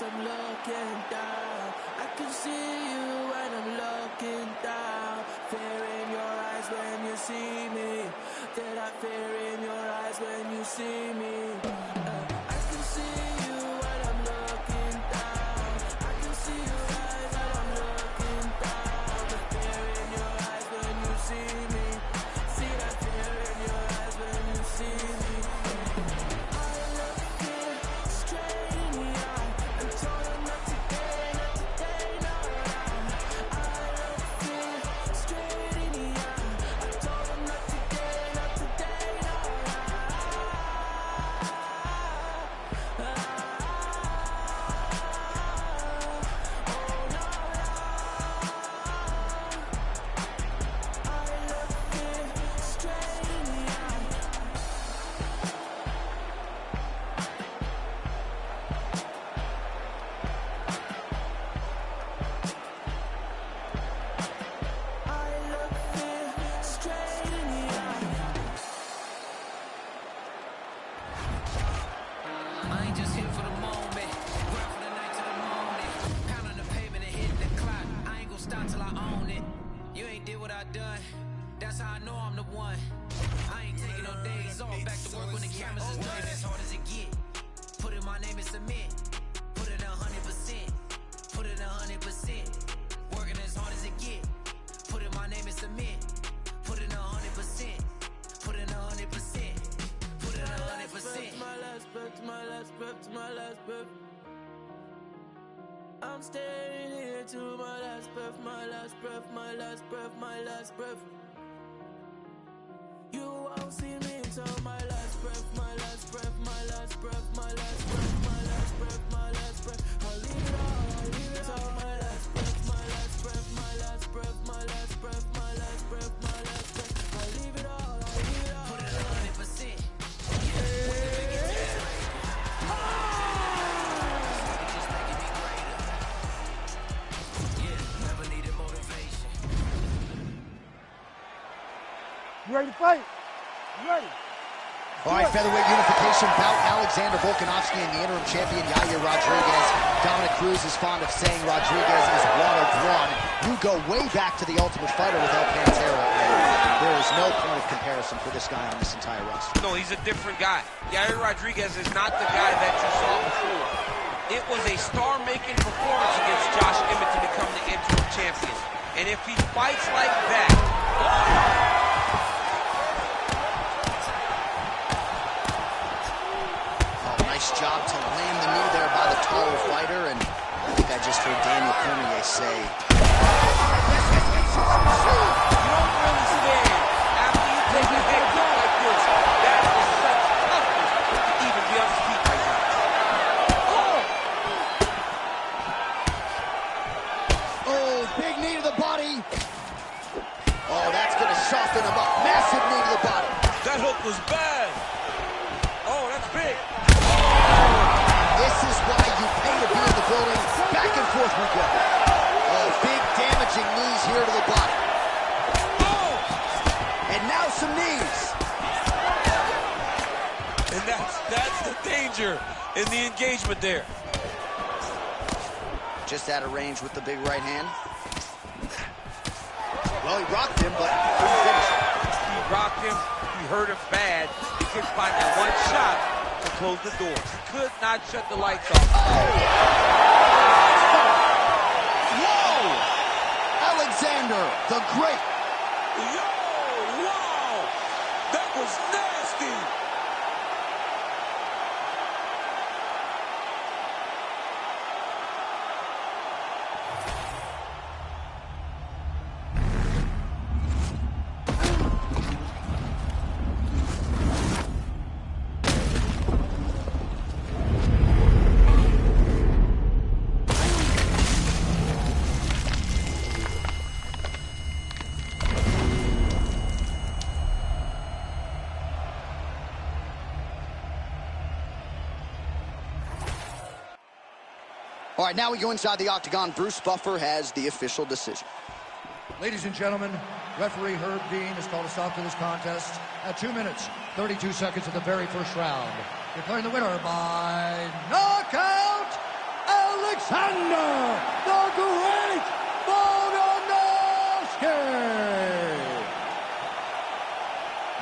I'm looking down, I can see you when I'm looking down. Fear in your eyes when you see me. There that fear in your eyes when you see me. I can see you when I'm looking down. I can see your eyes when I'm looking down. The fear in your eyes when you see me. See that fear in your eyes when you see me. I look here, I done. That's how I know I'm the one. I ain't taking no days off. Back to work when the cameras is done. As hard as it get. Put in my name and submit. Put it 100%. Put it 100%. Working as hard as it get. Put in my name and submit. Put it 100%. Put it 100%. Put it 100%. My last breath, to my last breath, to my last breath. I'm staying here to my last breath, my last breath, my last breath, my last breath. You won't see me until my last breath, my last breath, my last breath, my last breath, my last breath, my last breath. I'll leave it all, I'll leave it all. My last breath, my last breath, my last breath, my last breath, my last breath, my last breath. I'll leave it all, I'll leave it all. Put it 100%. You ready to fight? You ready? All right, featherweight unification bout. Alexander Volkanovski and the interim champion Yair Rodriguez. Dominic Cruz is fond of saying Rodriguez is one of one. You go way back to the Ultimate Fighter with El Pantera. There is no point of comparison for this guy on this entire roster. No, he's a different guy. Yair Rodriguez is not the guy that you saw before. It was a star-making performance against Josh Emmett to become the interim champion. And if he fights like that... Nice job to land the knee there by the taller fighter, and I think I just heard Daniel Cormier say, You don't really stand after you take a head kick like this. That is such toughness to even be on his feet right now. oh, big knee to the body. Oh, that's going to soften him up. Massive knee to the body. That hook was bad. Oh, that's big. This is why you pay to be in the building. Back and forth we go. Oh, big damaging knees here to the body. Oh! And now some knees. And that's the danger in the engagement there. Just out of range with the big right hand. Well, he rocked him, but couldn't finish it. He rocked him. He hurt him bad. He couldn't find that one shot to close the door. He could not shut the lights off. Whoa! Alexander the Great. Yo! Wow! That was nasty! All right, now we go inside the octagon. Bruce Buffer has the official decision. Ladies and gentlemen, referee Herb Dean has called a stop to this contest at 2 minutes, 32 seconds of the very first round. Declaring the winner by knockout, Alexander the Great Volkanovski!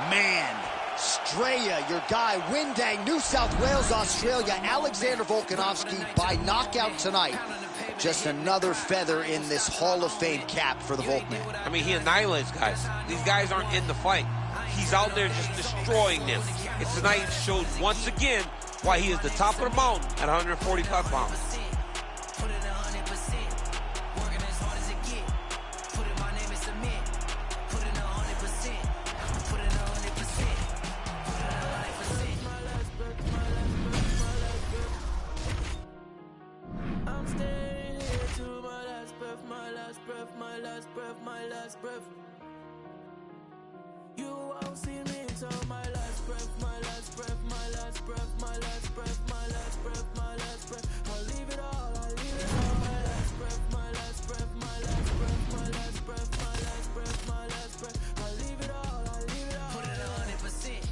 Man, Straya, your guy, Windang, New South Wales, Australia, Alexander Volkanovski by knockout tonight. Just another feather in this Hall of Fame cap for the Volkman. I mean, he annihilates guys. These guys aren't in the fight. He's out there just destroying them. And tonight shows once again why he is the top of the mountain at 145 pounds. I'm staying here to my last breath, my last breath, my last breath, my last breath. You won't see me until my last breath, my last breath, my last breath, my last breath, my last breath, my last breath. I'll leave it all, I'll leave it all. My last breath, my last breath, my last breath, my last breath, my last breath, my last breath. I'll leave it all, I'll leave it all. Put it 100%.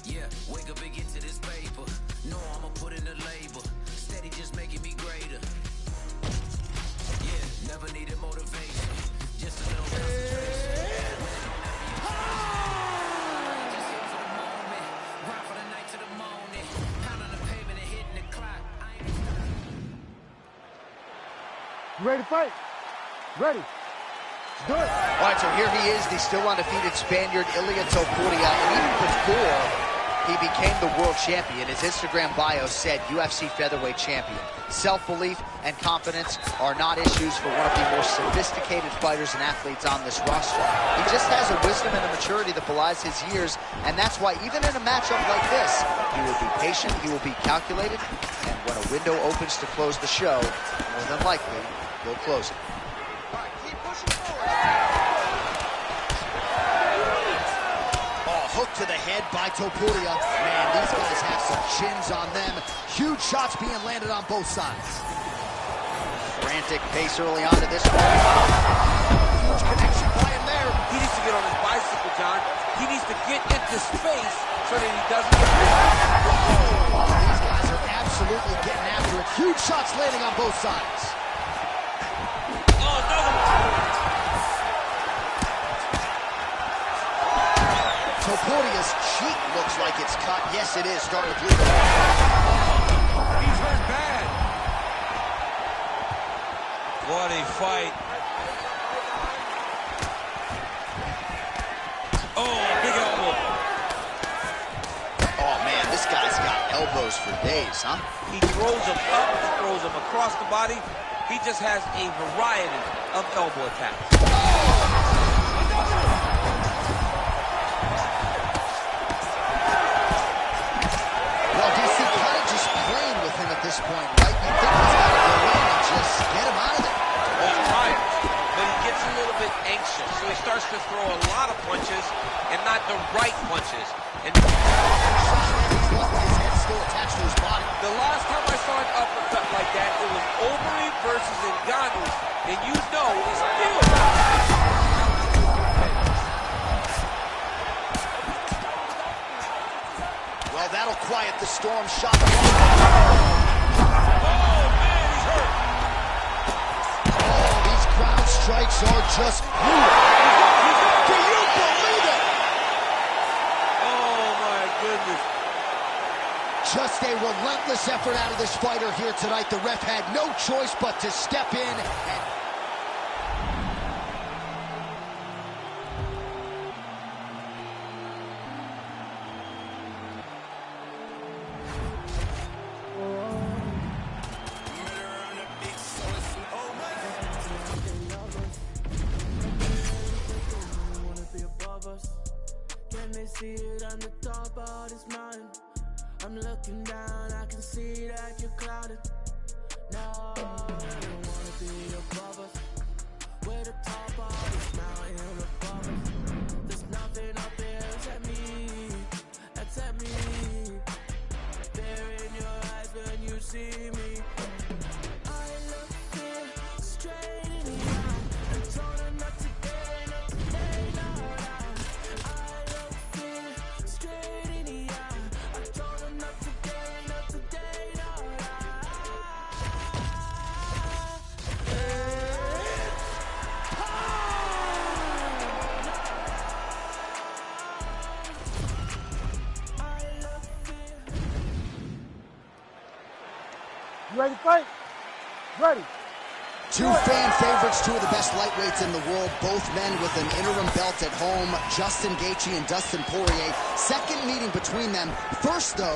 Yeah, wake up and get to this paper. No, I'ma put in the labor. Steady just making me greater. Yeah, never needed motivation. Just a little concentration. You ready to fight? Ready. Do it. All right, so here he is, the still undefeated Spaniard, Ilia Topuria, and even before he became the world champion, his Instagram bio said UFC featherweight champion. Self-belief and confidence are not issues for one of the more sophisticated fighters and athletes on this roster. He just has a wisdom and a maturity that belies his years, and that's why even in a matchup like this, he will be patient, he will be calculated, and when a window opens to close the show, more than likely, he'll close it. Hook to the head by Topuria. Man, these guys have some chins on them. Huge shots being landed on both sides. Frantic pace early on to this one. Huge connection by him there. He needs to get on his bicycle, John. He needs to get into space so that he doesn't get hit. These guys are absolutely getting after it. Huge shots landing on both sides. Oh, another one. Topuria's cheek looks like it's cut. Yes, it is. Starting to bleed. He's hurt bad. What a fight. Oh, big elbow. Oh, man, this guy's got elbows for days, huh? He throws them up, he throws them across the body. He just has a variety of elbow attacks. At this point, right? You think he's got to go in and just get him out of there. He's tired, but he gets a little bit anxious, so he starts to throw a lot of punches and not the right punches. And his head's still attached to his body. The last time I saw an uppercut like that, it was Overeem versus Ngannou, and you know it's still. Well, that'll quiet the storm. Shot. Strikes are just brutal. Can you believe it? Oh, my goodness. Just a relentless effort out of this fighter here tonight. The ref had no choice but to step in and... See it on the top of this mountain. I'm looking down, I can see that you're clouded. No, I don't wanna be above us. We're the top of this mountain above us. There's nothing up there except me, except me. There in your eyes when you see me. I look here straight in the eye and told her not to get up today, no. You ready to fight? Ready. Two fan favorites, two of the best lightweights in the world, both men with an interim belt at home, Justin Gaethje and Dustin Poirier. Second meeting between them. First, though,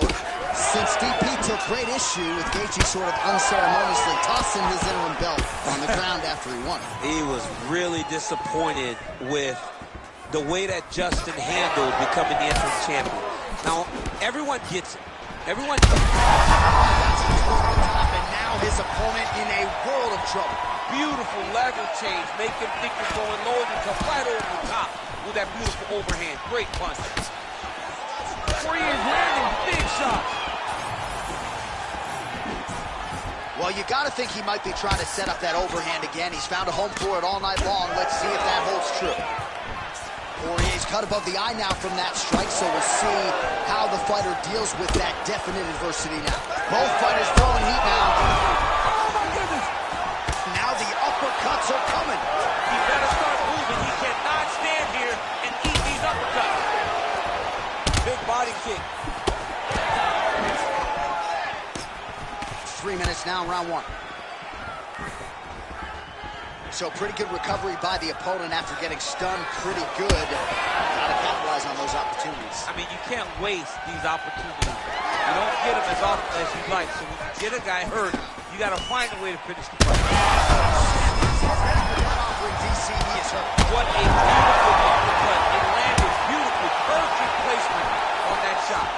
since DP took great issue with Gaethje sort of unceremoniously tossing his interim belt on the ground after he won it. He was really disappointed with the way that Justin handled becoming the interim champion. Now, everyone gets it. Everyone gets it. And now his opponent in a world of trouble. Beautiful level change. Make him think you're going low and you come right over the top with that beautiful overhand. Great punch. Poirier's landing big shots. Well, you got to think he might be trying to set up that overhand again. He's found a home for it all night long. Let's see if that holds true. Poirier's cut above the eye now from that strike, so we'll see how the fighter deals with that definite adversity now. Both fighters throwing heat now. Oh, my goodness. Now the uppercuts are coming. He better start moving. He cannot stand here and eat these uppercuts. Big body kick. 3 minutes now in round one. So pretty good recovery by the opponent after getting stunned pretty good. Gotta capitalize on those opportunities. I mean, you can't waste these opportunities. You don't get them as often as you'd like. So when you get a guy hurt, you gotta find a way to finish the fight. DC, he is hurt. What a beautiful uppercut. It landed beautifully. Perfect placement on that shot.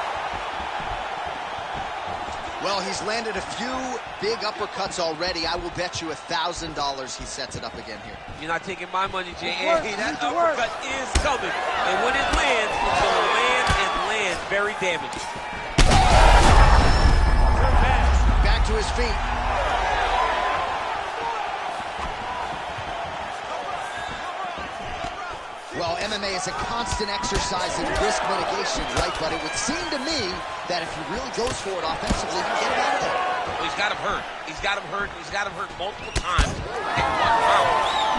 Well, he's landed a few big uppercuts already. I will bet you $1,000 he sets it up again here. You're not taking my money, Jay. Work, That it work. uppercut is coming. And when it lands, it's going to land and land very damaging. Back to his feet. Well, MMA is a constant exercise in risk mitigation, right? But it would seem to me that if he really goes for it offensively, he can get it out of there. Well, he's got him hurt. He's got him hurt. He's got him hurt multiple times in one round.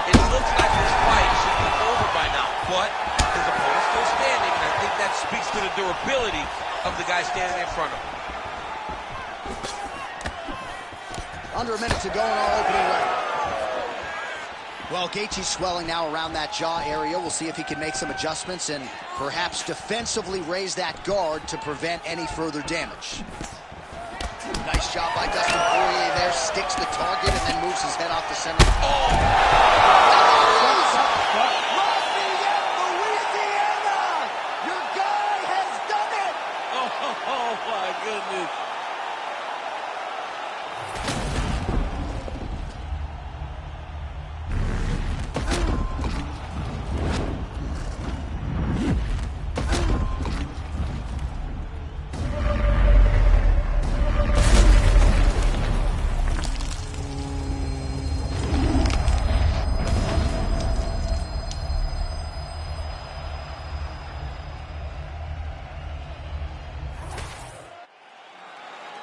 It looks like this fight should be over by now, but his opponent's still standing, and I think that speaks to the durability of the guy standing in front of him. Under a minute to go in our opening round. Well, Gaethje's swelling now around that jaw area. We'll see if he can make some adjustments and perhaps defensively raise that guard to prevent any further damage. Nice job by Dustin Poirier there. Sticks the target and then moves his head off the center. Louisiana! Your guy has done it! Oh my goodness.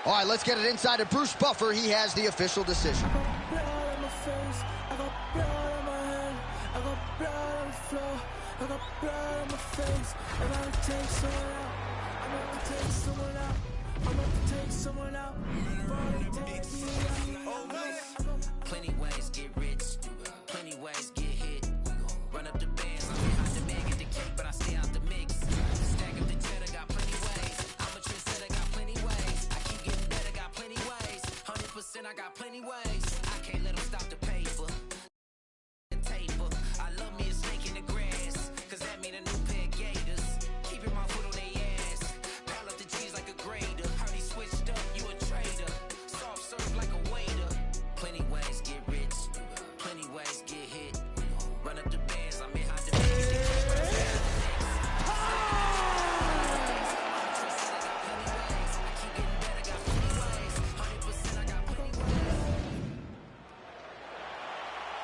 All right, let's get it inside of Bruce Buffer. He has the official decision. Blood on my face, I got blood on my hand, I got blood on the floor, I got blood on my face. I'm gonna take someone out, I'm gonna take someone out, I'm gonna take someone out. Plenty ways get rich, plenty ways get hit. Run up the bands, I'm behind the man, get the cake, but I stay out the mix. Stack up the cheddar, got plenty ways. I'm a trendsetter, got plenty ways. I keep getting better, got plenty ways. 100%, I got plenty ways. I can't let them stop the paper. Taper. I love me a snake in the grass, cause that mean a new pair of gators. Keeping my foot on their ass. Pile up the cheese like a grater. Heard he switched up, you a traitor. Soft serve like a waiter. Plenty ways get rich, plenty ways get hit. Run up the bands, I'm in hot demand.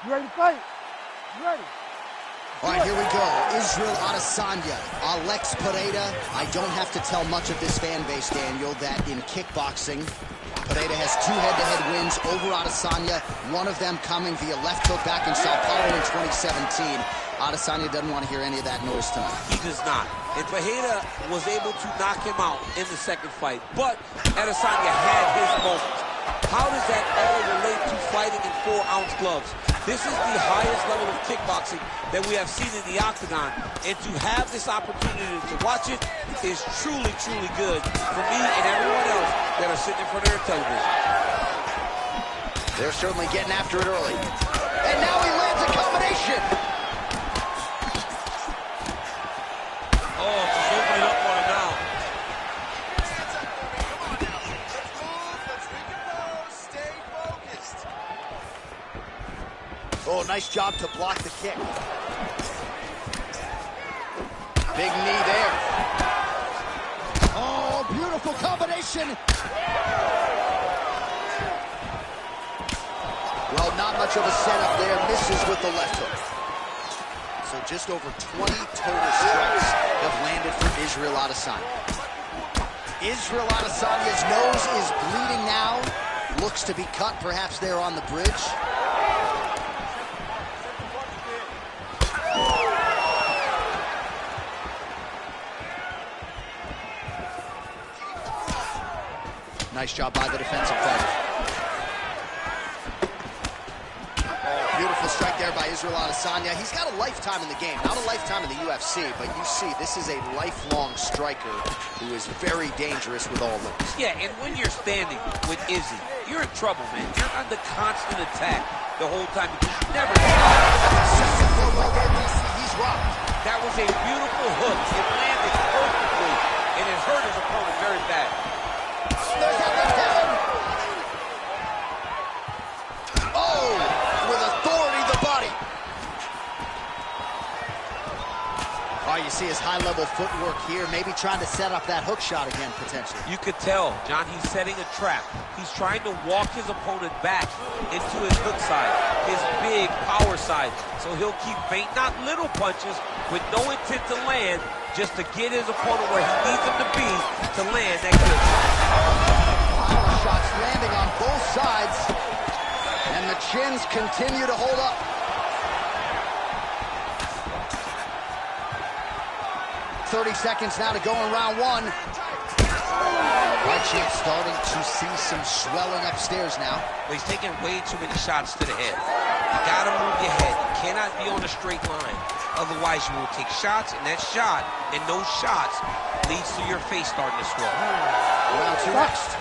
You ready to fight? You ready? All right, here we go. Israel Adesanya, Alex Pereira. I don't have to tell much of this fan base, Daniel, that in kickboxing, Pereira has 2 head-to-head wins over Adesanya, one of them coming via left hook back in Sao Paulo in 2017. Adesanya doesn't want to hear any of that noise tonight. He does not. And Pereira was able to knock him out in the second fight, but Adesanya had his moments. How does that all relate to fighting in 4-ounce gloves? This is the highest level of kickboxing that we have seen in the octagon, and to have this opportunity to watch it is truly, truly good for me and everyone else that are sitting in front of their television. They're certainly getting after it early. And now he lands a combination. Oh, just opening up on it now. Oh, nice job to block the kick. Big knee there. Oh, beautiful combination. Well, not much of a setup there. Misses with the left hook. So just over 20 total strikes have landed for Israel Adesanya. Israel Adesanya's nose is bleeding now. Looks to be cut, perhaps there on the bridge. Nice job by the defensive fighter. Oh, beautiful Beautiful strike there by Israel Adesanya. He's got a lifetime in the game, not a lifetime in the UFC, but you see, this is a lifelong striker who is very dangerous with all limbs. Yeah, and when you're standing with Izzy, you're in trouble, man. You're under constant attack the whole time because you never He's rocked. That was a beautiful hook. It landed perfectly, and it hurt his opponent very bad. There's that left hand. Oh, with authority, the body. Oh, you see his high-level footwork here, maybe trying to set up that hook shot again, potentially. You could tell, John, he's setting a trap. He's trying to walk his opponent back into his hook side, his big power side. So he'll keep feint, not little punches, with no intent to land, just to get his opponent where he needs him to be to land that good shot. Power shots landing on both sides, and the chins continue to hold up. 30 seconds now to go in round one. Right champ starting to see some swelling upstairs now. Well, he's taking way too many shots to the head. You gotta move your head. You cannot be on a straight line. Otherwise, you will take shots, and that shot and those shots leads to your face starting to swell. Round two next.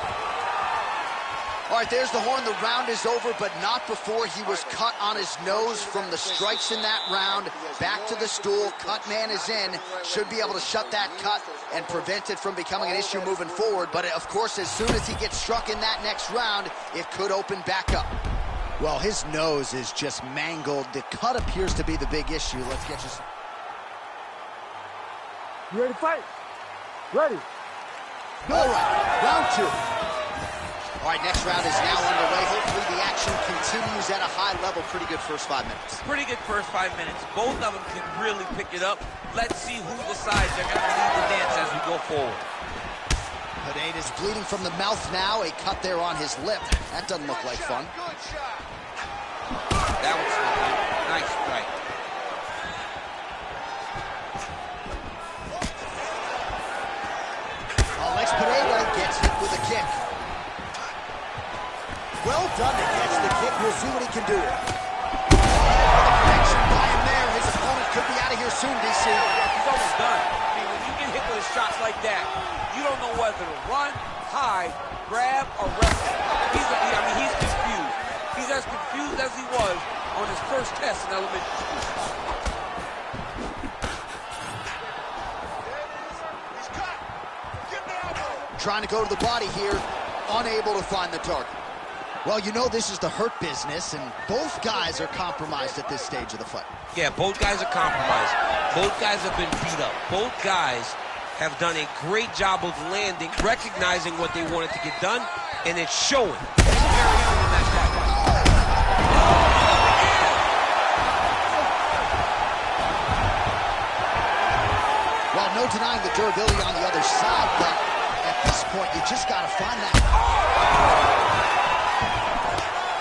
All right, there's the horn. The round is over, but not before he was cut on his nose from the strikes in that round. Back to the stool. Cut man is in. Should be able to shut that cut and prevent it from becoming an issue moving forward. But, of course, as soon as he gets struck in that next round, it could open back up. Well, his nose is just mangled. The cut appears to be the big issue. Let's get you some. You ready to fight? Ready. All right, round two. All right, next round is now underway. Hopefully the action continues at a high level. Pretty good first 5 minutes. Pretty good first 5 minutes. Both of them can really pick it up. Let's see who decides they're going to lead the dance as we go forward. Pineda's bleeding from the mouth now. A cut there on his lip. That doesn't look like fun. That was good. Nice strike. Alex Pineda gets hit with a kick. Well done to catch the kick. We'll see what he can do. Connection by him there. His opponent could be out of here soon, DC. He's almost done. I mean, when you get hit with shots like that, you don't know whether to run, hide, grab, or wrestle. He's confused. He's as confused as he was on his first test in elementary school. Trying to go to the body here, unable to find the target. Well, you know this is the hurt business, and both guys are compromised at this stage of the fight. Yeah, both guys are compromised. Both guys have been beat up. Both guys have done a great job of landing, recognizing what they wanted to get done, and it's showing. It's very early in that fight. Well, no denying the durability on the other side, but at this point, you just got to find that.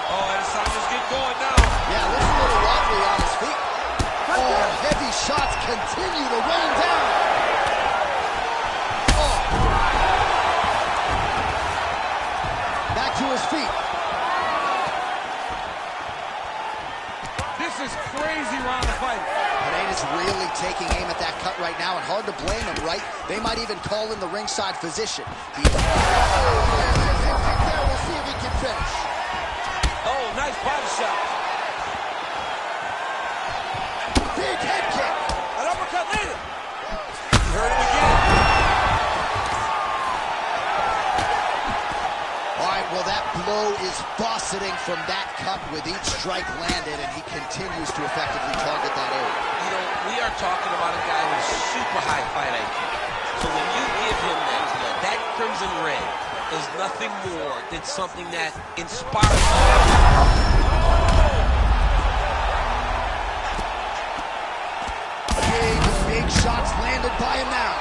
Adesanya's getting going now. Yeah, looks a little wobbly on his feet. Oh, heavy shots continue to rain down. Oh. Back to his feet. This is crazy round of fight. Pineda's really taking aim at that cut right now, and hard to blame him, right? They might even call in the ringside physician. We'll see if he can finish. Oh, nice body shot. Big head kick. An uppercut landed. You heard him again. All right, well, that blow is buffeting from that cut with each strike landed, and he continues to effectively target that area. You know, we are talking about a guy with super high fight IQ. So when you give him that crimson red is nothing more than something that inspires Big shots landed by him now.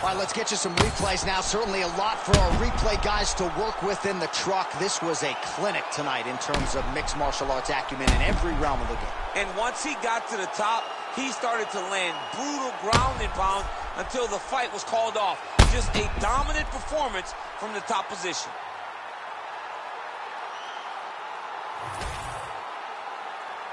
All right, let's get you some replays now. Certainly a lot for our replay guys to work with in the truck. This was a clinic tonight in terms of mixed martial arts acumen in every realm of the game. And once he got to the top, he started to land brutal ground and pound until the fight was called off. Just a dominant performance from the top position.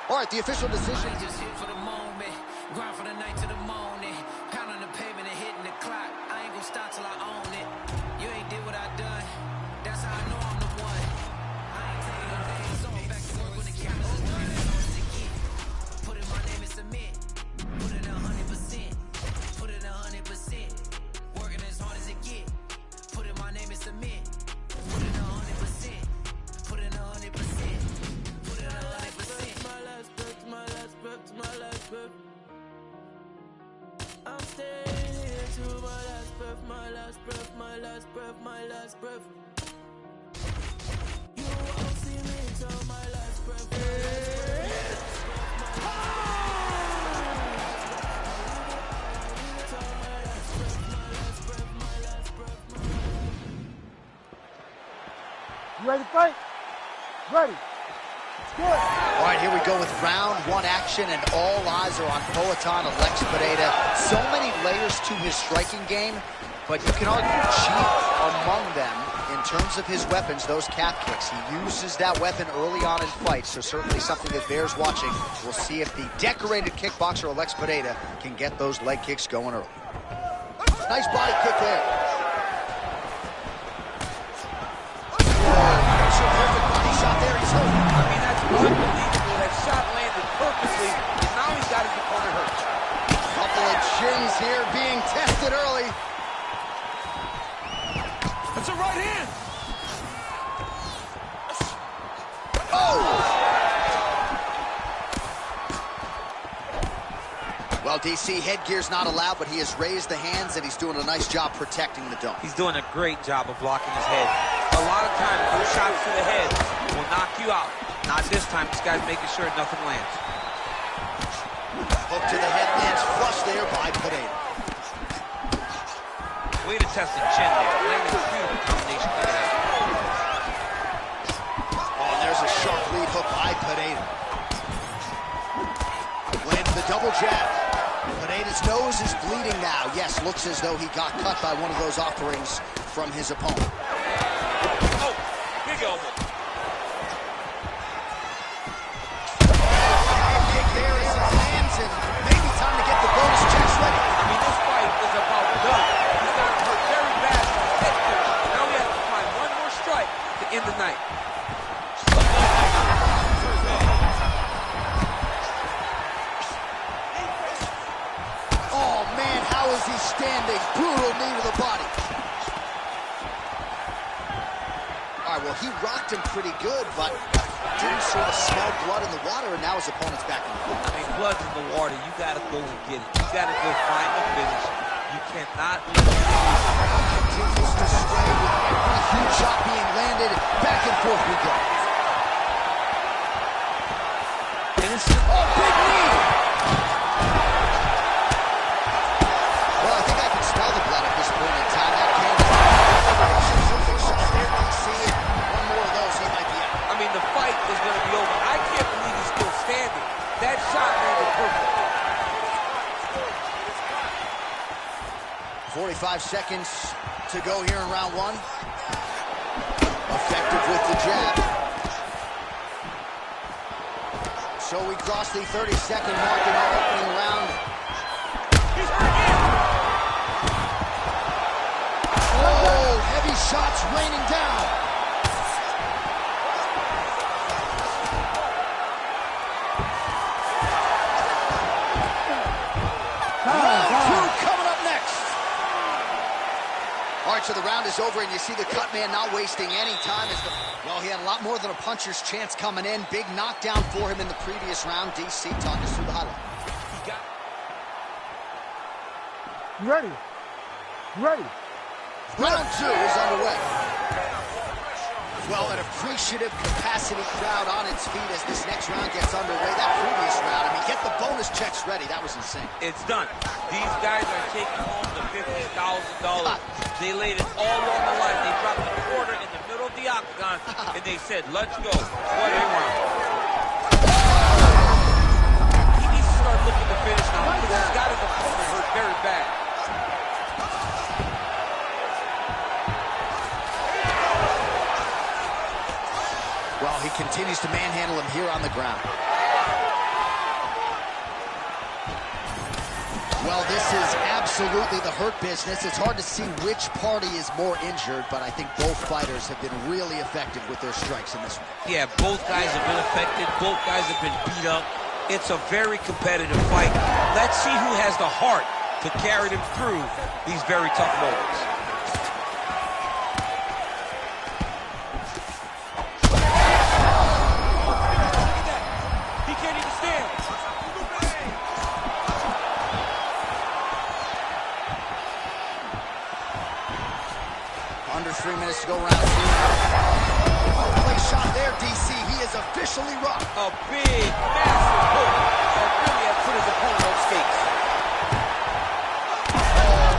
All right, the official decision. Just hit for the moment, grind for the night to the morning, pound on the pavement and hitting the clock. I ain't gonna stop till I own it. You ain't did what I done. That's how I know I'm the one. I ain't taking no days off. Back to work when the cameras is done. As hard as it get. Put in my name and submit. Put it 100%. Put it 100%. Working as hard as it get. Put in my name and submit. Put it 100%. Put it 100%. Put it 100%. My last breath. I'm staying here to my last breath, my last breath, my last breath, my last breath. You won't see me till my last breath, my last breath. You ready to fight? Ready. Good. All right, here we go with round one action, and all eyes are on Poatan Alex Pereira. So many layers to his striking game, but you can argue chief among them in terms of his weapons, those calf kicks. He uses that weapon early on in fights, so certainly something that bears watching. We'll see if the decorated kickboxer Alex Pereira can get those leg kicks going early. Nice body kick there. Perfect body shot there. He's hurt. I mean, that's unbelievable. That shot landed perfectly, and now he's got his opponent hurt. Couple of chins here being tested early. That's a right hand. Oh! Well, DC, headgear's not allowed, but he has raised the hands, and he's doing a nice job protecting the dome. He's doing a great job of blocking his head. A lot of times, those shots to the head will knock you out. Not this time. This guy's making sure nothing lands. Hook to the head lands flush there by Pereira. Way to test the chin there. Landing a beautiful combination to the head. Oh, and there's a sharp lead hook by Pereira. Lands the double jab. Pereira's nose is bleeding now. Yes, looks as though he got cut by one of those offerings from his opponent. Oh, big elbow. Kick there as he lands, and maybe time to get the bonus checks ready. I mean, this fight is about done. He's got hurt very bad from his head kick. Now he has to find one more strike to end the night. Oh, man, how is he standing? Brutal knee to the body. All right, well, he rocked him pretty good, but didn't sort of smell blood in the water, and now his opponent's back in the fight. I mean, blood's in the water. You got to go and get it. You got to go find the finish. You cannot lose. Continues to sway with every huge shot being landed. Back and forth we go. And it's, oh, big knee! Well, I think I can smell the blood at this point in time. That can't shot there, DC. One more of those, he might be out. I mean, the fight is going to be over. I can't believe he's still standing. That shot landed perfect. 45 seconds to go here in round one. Effective with the jab. So we cross the 30-second mark in our opening round. Oh, heavy shots raining down. Round two coming up next. All right, so the round is over, and you see the cut man not wasting any time. Well, he had a lot more than a puncher's chance coming in. Big knockdown for him in the previous round. DC, talk us through the highlight. You ready? You ready? Round two is underway. Well, an appreciative capacity crowd on its feet as this next round gets underway. That previous round, I mean, get the bonus checks ready. That was insane. It's done. These guys are taking home the $50,000. They laid it all on the line. They dropped a quarter in the middle of the octagon, and they said, let's go. What a round. He needs to start looking to finish now. continues to manhandle him here on the ground. Well, this is absolutely the hurt business. It's hard to see which party is more injured, but I think both fighters have been really effective with their strikes in this one. Yeah, both guys have been affected. Both guys have been beat up. It's a very competitive fight. Let's see who has the heart to carry them through these very tough moments. He can't even stand. Under 3 minutes to go round two. Oh, play shot there, DC. He is officially rocked. A big, massive hook that really has put his opponent on skates. Oh,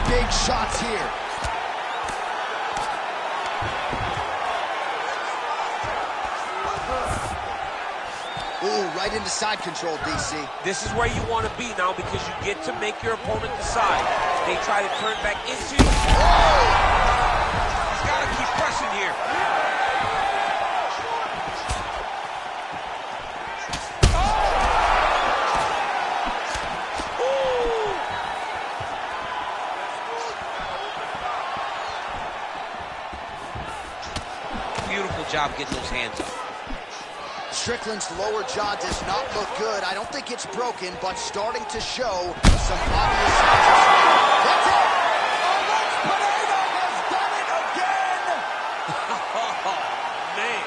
big shots here. Ooh, right into side control, DC. This is where you want to be now because you get to make your opponent decide. They try to turn back into you. Oh! He's got to keep pressing here. Beautiful job getting those hands up. Strickland's lower jaw does not look good. I don't think it's broken, but starting to show some obvious signs of swelling. That's it! Alex Pereira has done it again! Oh, man.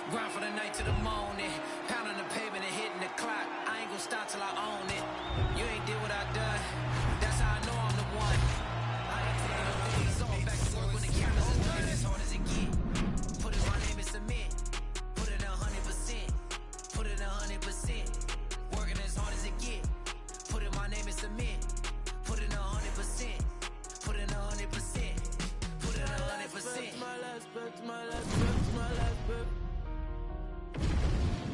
Grind for the night to the morning, pounding the pavement and hitting the clock. I ain't gonna stop till I own it. You ain't did what I done. That's how I know I'm the one. I ain't taking no days off. Back to work when the cameras is done. As hard as it get. Put in my name and submit. Put it 100%. Put it 100%. Working as hard as it get. Put in my name and submit. Put it 100%. Put it 100%. Put it 100%. My last breath, my last breath, my last breath.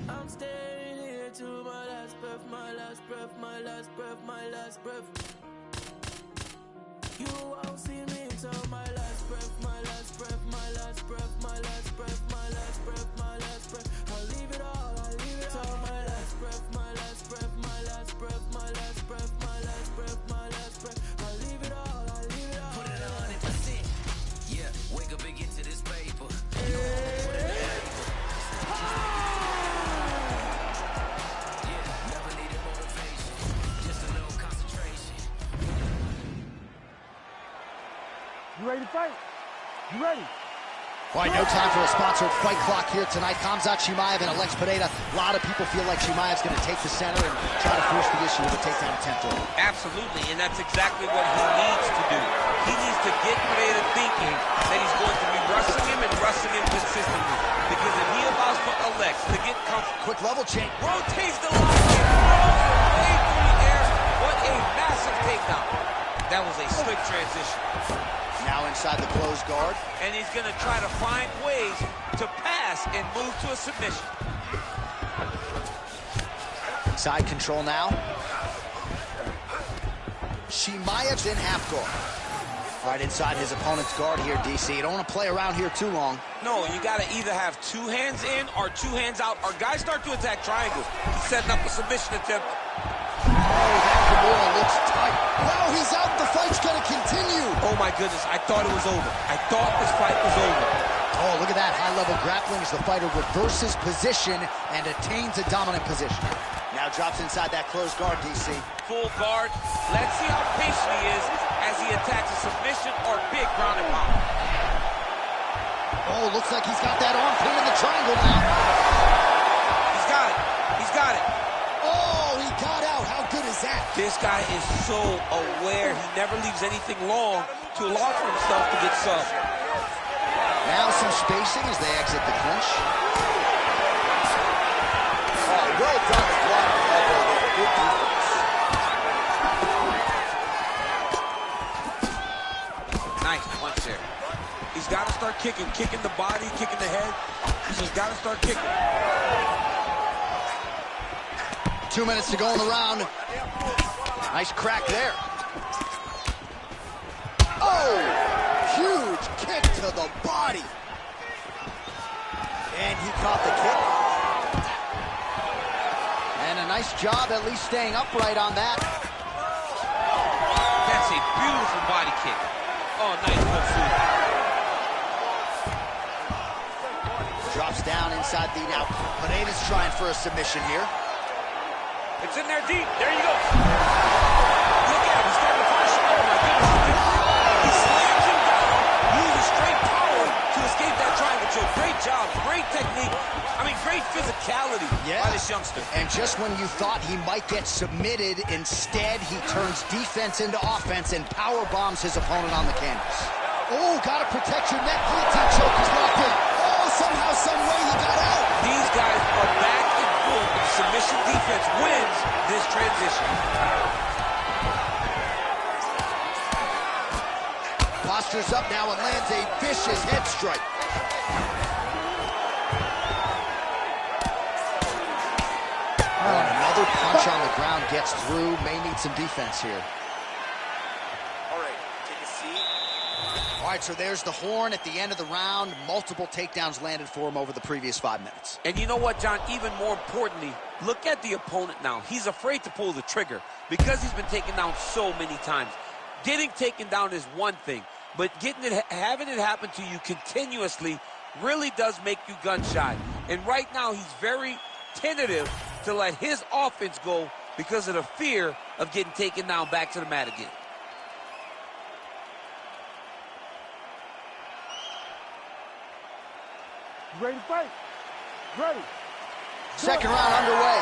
I'm staying here to my last breath, my last breath, my last breath, my last breath. You won't see me until my last breath, my last breath, my last breath, my last breath, my last breath, my last breath. I'll leave it all, I'll leave it all. My last breath, my last breath, my last breath, my last breath, my last breath, my last breath. I'll leave it all, I'll leave it all. Put it 100%. Yeah, wake up and get to this paper. You ready to fight? You ready? All right, no time for a sponsored fight clock here tonight. Khamzat Chimaev and Alex Pereira. A lot of people feel like Chimaev's going to take the center and try to force the issue with a takedown attempt. Absolutely, and that's exactly what he needs to do. He needs to get Pereira thinking that he's going to be rushing him and rushing him consistently. Because if he allows for Alex to get comfortable, Quick level change. rotates the line, throws him way through the air. What a massive takedown. That was a slick transition. Now inside the closed guard. And he's going to try to find ways to pass and move to a submission. Side control now. Chimaev's in half guard. Right inside his opponent's guard here, DC. You don't want to play around here too long. No, you got to either have two hands in or two hands out, or guys start to attack triangles. He's setting up a submission attempt. Oh, that Kimura looks tight. Now he's out. The fight's going to continue. Oh, my goodness. I thought it was over. I thought this fight was over. Oh, look at that high-level grappling as the fighter reverses position and attains a dominant position. Now drops inside that closed guard, DC. Full guard. Let's see how patient he is as he attacks a submission or big ground and pound. Oh, looks like he's got that arm pin in the triangle now. He's got it. He's got it. Oh, he got out. How good is that? This guy is so aware. He never leaves anything long to allow for himself to get subbed. Now some spacing as they exit the clinch. Oh, well done. Block elbow there. Good defense. got to start kicking the body, kicking the head. He's just got to start kicking. 2 minutes to go in the round. Nice crack there. Oh, huge kick to the body. And he caught the kick. And a nice job at least staying upright on that. That's a beautiful body kick. Oh, nice hook sweep. Drops down inside the now. Pineda's trying for a submission here. It's in there deep. There you go. Look at him. He's starting to flash. Oh, my goodness. He slams him down. Uses straight power to escape that triangle choke. Great job. Great technique. I mean, great physicality by this youngster. And just when you thought he might get submitted, instead he turns defense into offense and power bombs his opponent on the canvas. Oh, gotta protect your neck. Guillotine choke is locked in. Oh, somehow, some way he got out. These guys are back and forth. Submission defense wins this transition. Postures up now and lands a vicious head strike. Another punch on the ground gets through. May need some defense here. All right, take a seat. All right, so there's the horn at the end of the round. Multiple takedowns landed for him over the previous 5 minutes. And you know what, John? Even more importantly, look at the opponent now. He's afraid to pull the trigger because he's been taken down so many times. Getting taken down is one thing, but having it happen to you continuously really does make you gun shy. And right now, he's very tentative to let his offense go because of the fear of getting taken down back to the mat again. You ready to fight? Ready. Second round underway.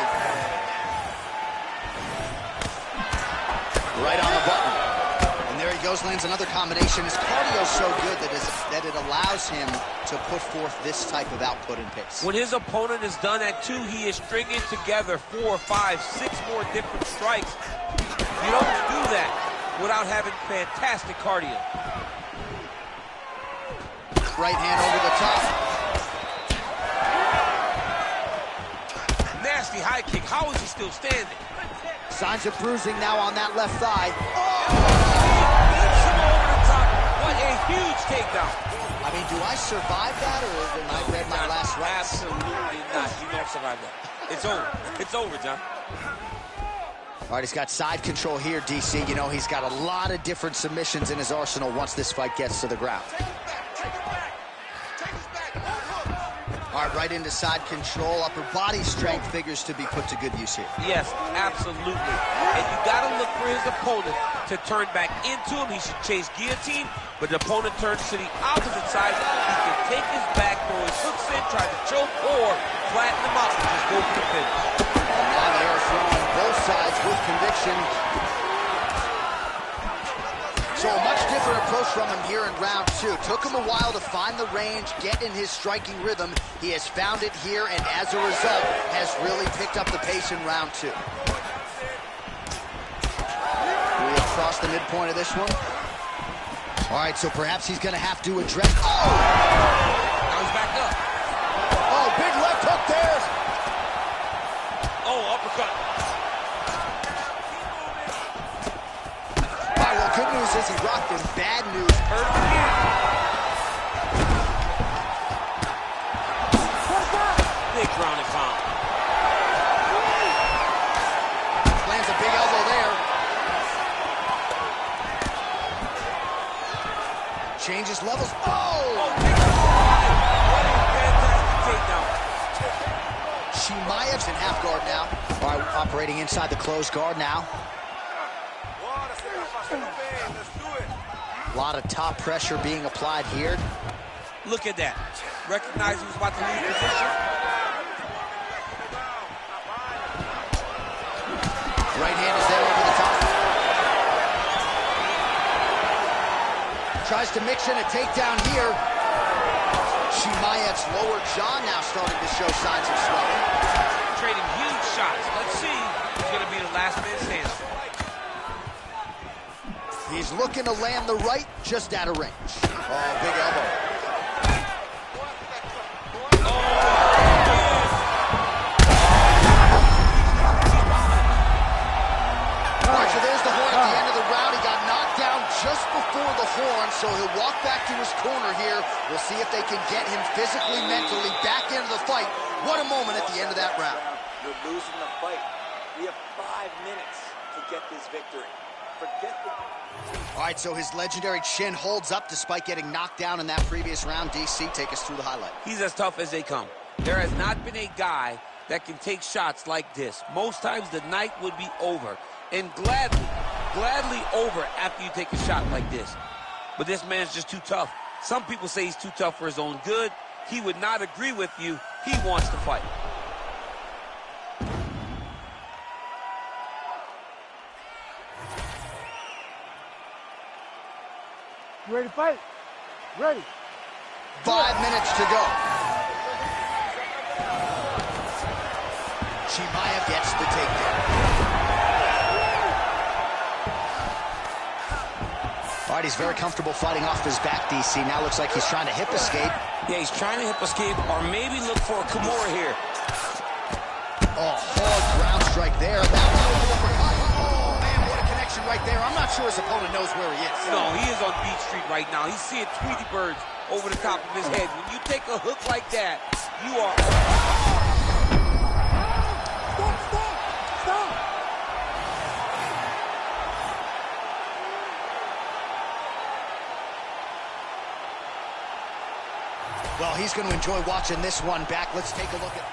Right on the button. And there he goes, lands another combination. His cardio is so good that it allows him to put forth this type of output and pace. When his opponent is done at 2, he is stringing together 4, 5, 6 more different strikes. You don't do that without having fantastic cardio. Right hand over the top. Nasty high kick. How is he still standing? Signs of bruising now on that left thigh. Hits him over the top. What a huge takedown. I mean, do I survive that, or am I read my last rights? Absolutely not. You don't survive that. It's over. It's over, John. All right, he's got side control here, DC. You know, he's got a lot of different submissions in his arsenal once this fight gets to the ground. All right, right into side control. Upper body strength figures to be put to good use here. Yes, absolutely. And you got to look for his opponent to turn back into him. He should chase guillotine, but the opponent turns to the opposite side. He can take his back, throw his hooks in, try to choke, or flatten him out and just go for the finish. And now they are throwing both sides with conviction. So a much different approach from him here in round 2. Took him a while to find the range, get in his striking rhythm. He has found it here, and as a result, has really picked up the pace in round 2. We have crossed the midpoint of this one. All right, so perhaps he's going to have to address... Oh! Now he's back up. Oh, big left hook there. Oh, uppercut. All right, well, good news is he rocked him. Bad news, hurt him again. Big ground and pound. Lands a big elbow there. Changes levels. Oh! What a fantastic takedown. Chimaev's in half guard now. All right, operating inside the closed guard now. A lot of top pressure being applied here. Look at that. Recognize he was about to lose position. Right hand is there over the top. Tries to mix in a takedown here. Chimaev's lower jaw now starting to show signs of swelling. Trading huge shots. Let's see who's going to be the last man standing. He's looking to land the right just out of range. Oh, big elbow. can get him physically, mentally back into the fight. What a moment at the end of that round. You're losing the fight. We have 5 minutes to get this victory. Forget the... All right, so his legendary chin holds up despite getting knocked down in that previous round. DC, take us through the highlight. He's as tough as they come. There has not been a guy that can take shots like this. Most times the night would be over, and gladly over after you take a shot like this. But this man's just too tough. Some people say he's too tough for his own good. He would not agree with you. He wants to fight. You ready to fight? Ready. 5 minutes to go. Chimaev gets the takedown. All right, he's very comfortable fighting off his back, DC. Now looks like he's trying to hip escape. Yeah, he's trying to hip escape or maybe look for a Kimura here. Oh, hard ground strike there. Oh, man, what a connection right there. I'm not sure his opponent knows where he is. No, he is on Beach Street right now. He's seeing Tweety birds over the top of his head. When you take a hook like that, you are... Stop. Well, he's going to enjoy watching this one back. Let's take a look at...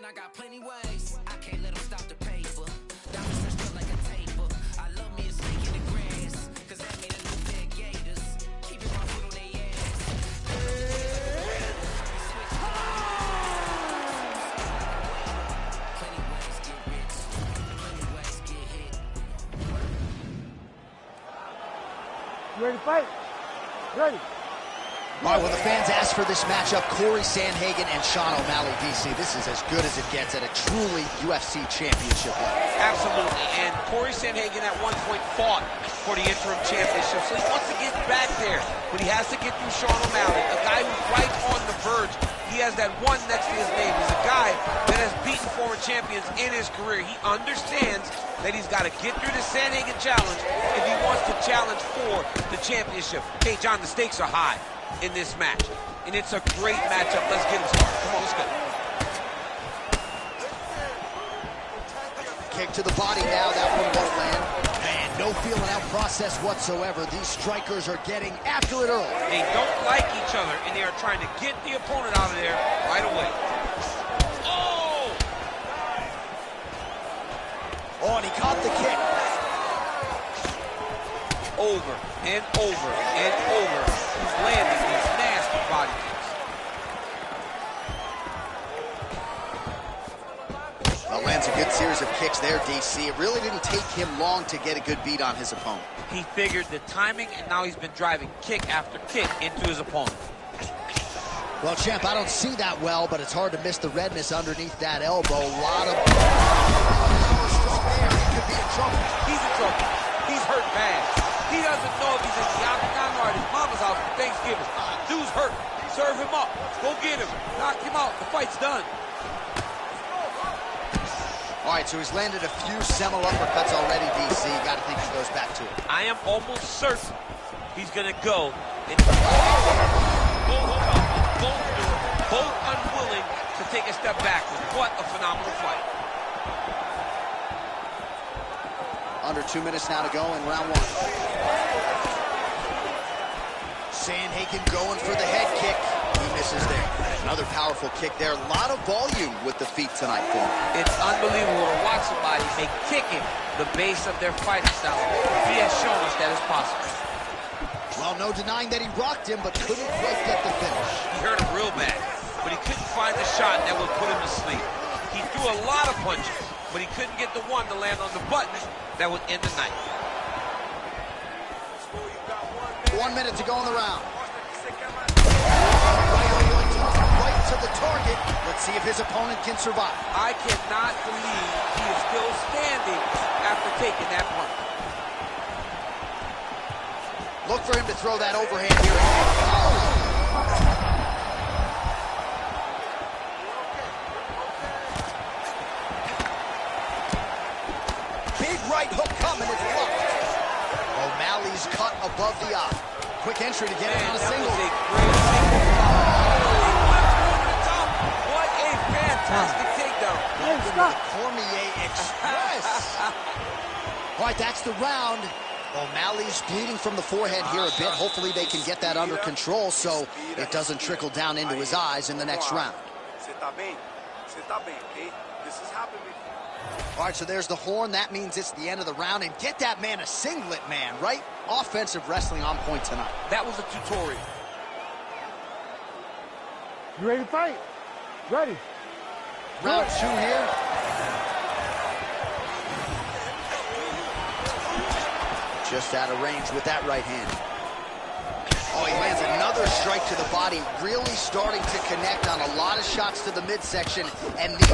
I got plenty ways. I can't let them stop the paper. Diamonds are still like a taper. I love me a snake in the grass, cause that made a new pair of gators. Keeping my foot on their ass. Plenty ways get rich. Plenty ways get hit. You ready to fight? Ready. All right, well, the fans asked for this matchup. Corey Sandhagen and Sean O'Malley, DC. This is as good as it gets at a truly UFC championship level. Absolutely, and Corey Sandhagen at one point fought for the interim championship, so he wants to get back there, but he has to get through Sean O'Malley, a guy who's right on the verge. He has that one next to his name. He's a guy that has beaten former champions in his career. He understands that he's got to get through the Sandhagen challenge if he wants to challenge for the championship. Hey, John, the stakes are high in this match, and it's a great matchup. Let's get him started. Come on, let's go. Kick to the body now. That one won't land. Man, no feeling out process whatsoever. These strikers are getting after it early. They don't like each other, and they are trying to get the opponent out of there right away. Oh! Oh, and he caught the kick. Over and over and over. He's landing these nasty body kicks. Well, lands a good series of kicks there, DC. It really didn't take him long to get a good beat on his opponent. He figured the timing, and now he's been driving kick after kick into his opponent. Well, champ, I don't see that well, but it's hard to miss the redness underneath that elbow. A lot of strong there. He could be in trouble. He's in trouble. He's hurt bad. He doesn't know if he's in the octagon or at his mama's house for Thanksgiving. Dude's hurt. Serve him up. Go get him. Knock him out. The fight's done. All right, so he's landed a few seminal uppercuts already, DC. You got to think he goes back to it. I am almost certain he's going to go. And both unwilling to take a step backwards. What a phenomenal fight. Under 2 minutes now to go in round one. Sandhagen going for the head kick. He misses there. Another powerful kick there. A lot of volume with the feet tonight for him. It's unbelievable to watch somebody make kicking the base of their fighting style. He has shown us that is possible. Well, no denying that he rocked him, but couldn't quite get the finish. He hurt him real bad, but he couldn't find the shot that would put him to sleep. He threw a lot of punches, but he couldn't get the one to land on the button that would end the night. 1 minute to go in the round. see if his opponent can survive. I cannot believe he is still standing after taking that punch. Look for him to throw that overhand here. Oh! Big right hook coming, it's blocked. O'Malley's cut above the eye. Quick entry to get in on a single. That was a great single. He went over the top. What a fantastic takedown. Cormier Express. All right, that's the round. O'Malley's bleeding from the forehead here a bit. Hopefully they can get that under control so it doesn't trickle down into his eyes in the next round. This has happened before. All right, so there's the horn. That means it's the end of the round. And get that man a singlet, man, right? Offensive wrestling on point tonight. That was a tutorial. You ready to fight? Ready. Round 2 here. Just out of range with that right hand. Oh, he lands another strike to the body, really starting to connect on a lot of shots to the midsection. And the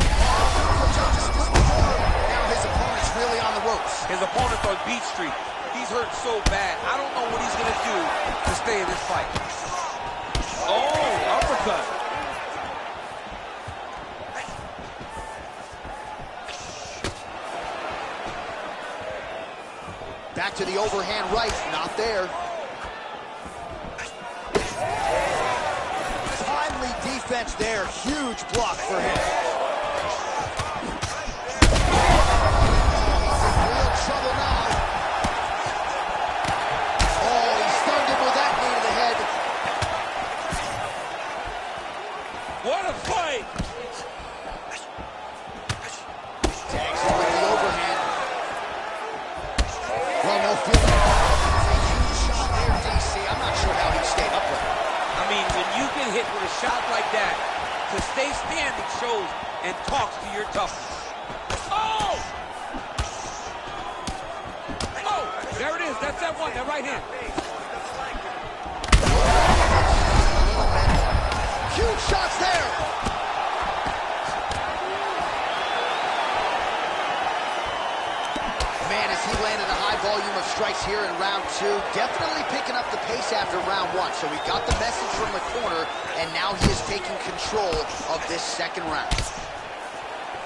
now his opponent's really on the ropes. His opponent's on Beat Street. He's hurt so bad. I don't know what he's going to do to stay in this fight. Oh, uppercut. Back to the overhand right, not there. Timely defense there, huge block for him. He's in real trouble now. Oh, he stunned him with that knee to the head. What a fight! Tags him with the overhand. Well, no feeling. It's a huge shot there, DC. I'm not sure how he stayed upright. I mean, when you get hit with a shot like that, to stay standing shows and talks to your toughness. Oh! Oh! There it is. That's that one. That right hand. Huge shots there. Man, as he landed a high volume of strikes here in round 2, definitely picking up the pace after round 1. So we got the message from the corner, and now he is taking control of this second round.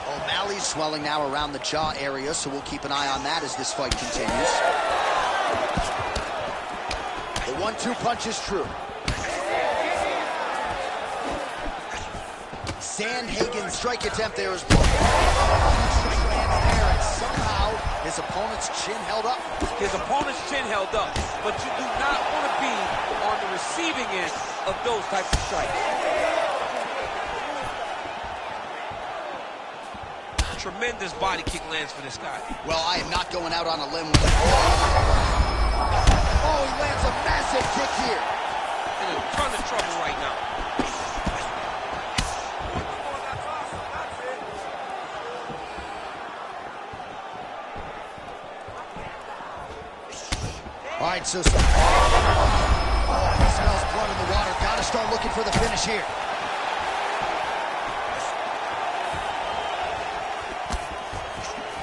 O'Malley's swelling now around the jaw area, so we'll keep an eye on that as this fight continues. The 1-2 punch is true. Sandhagen's strike attempt there is blocked. Strike landed there, and somehow his opponent's chin held up. His opponent's chin held up, but you do not want to be on the receiving end of those types of strikes. Tremendous body kick lands for this guy. Well, I am not going out on a limb with that. Oh, he lands a massive kick here. In a ton of trouble right now. All right, so... Oh, he smells blood in the water. Got to start looking for the finish here.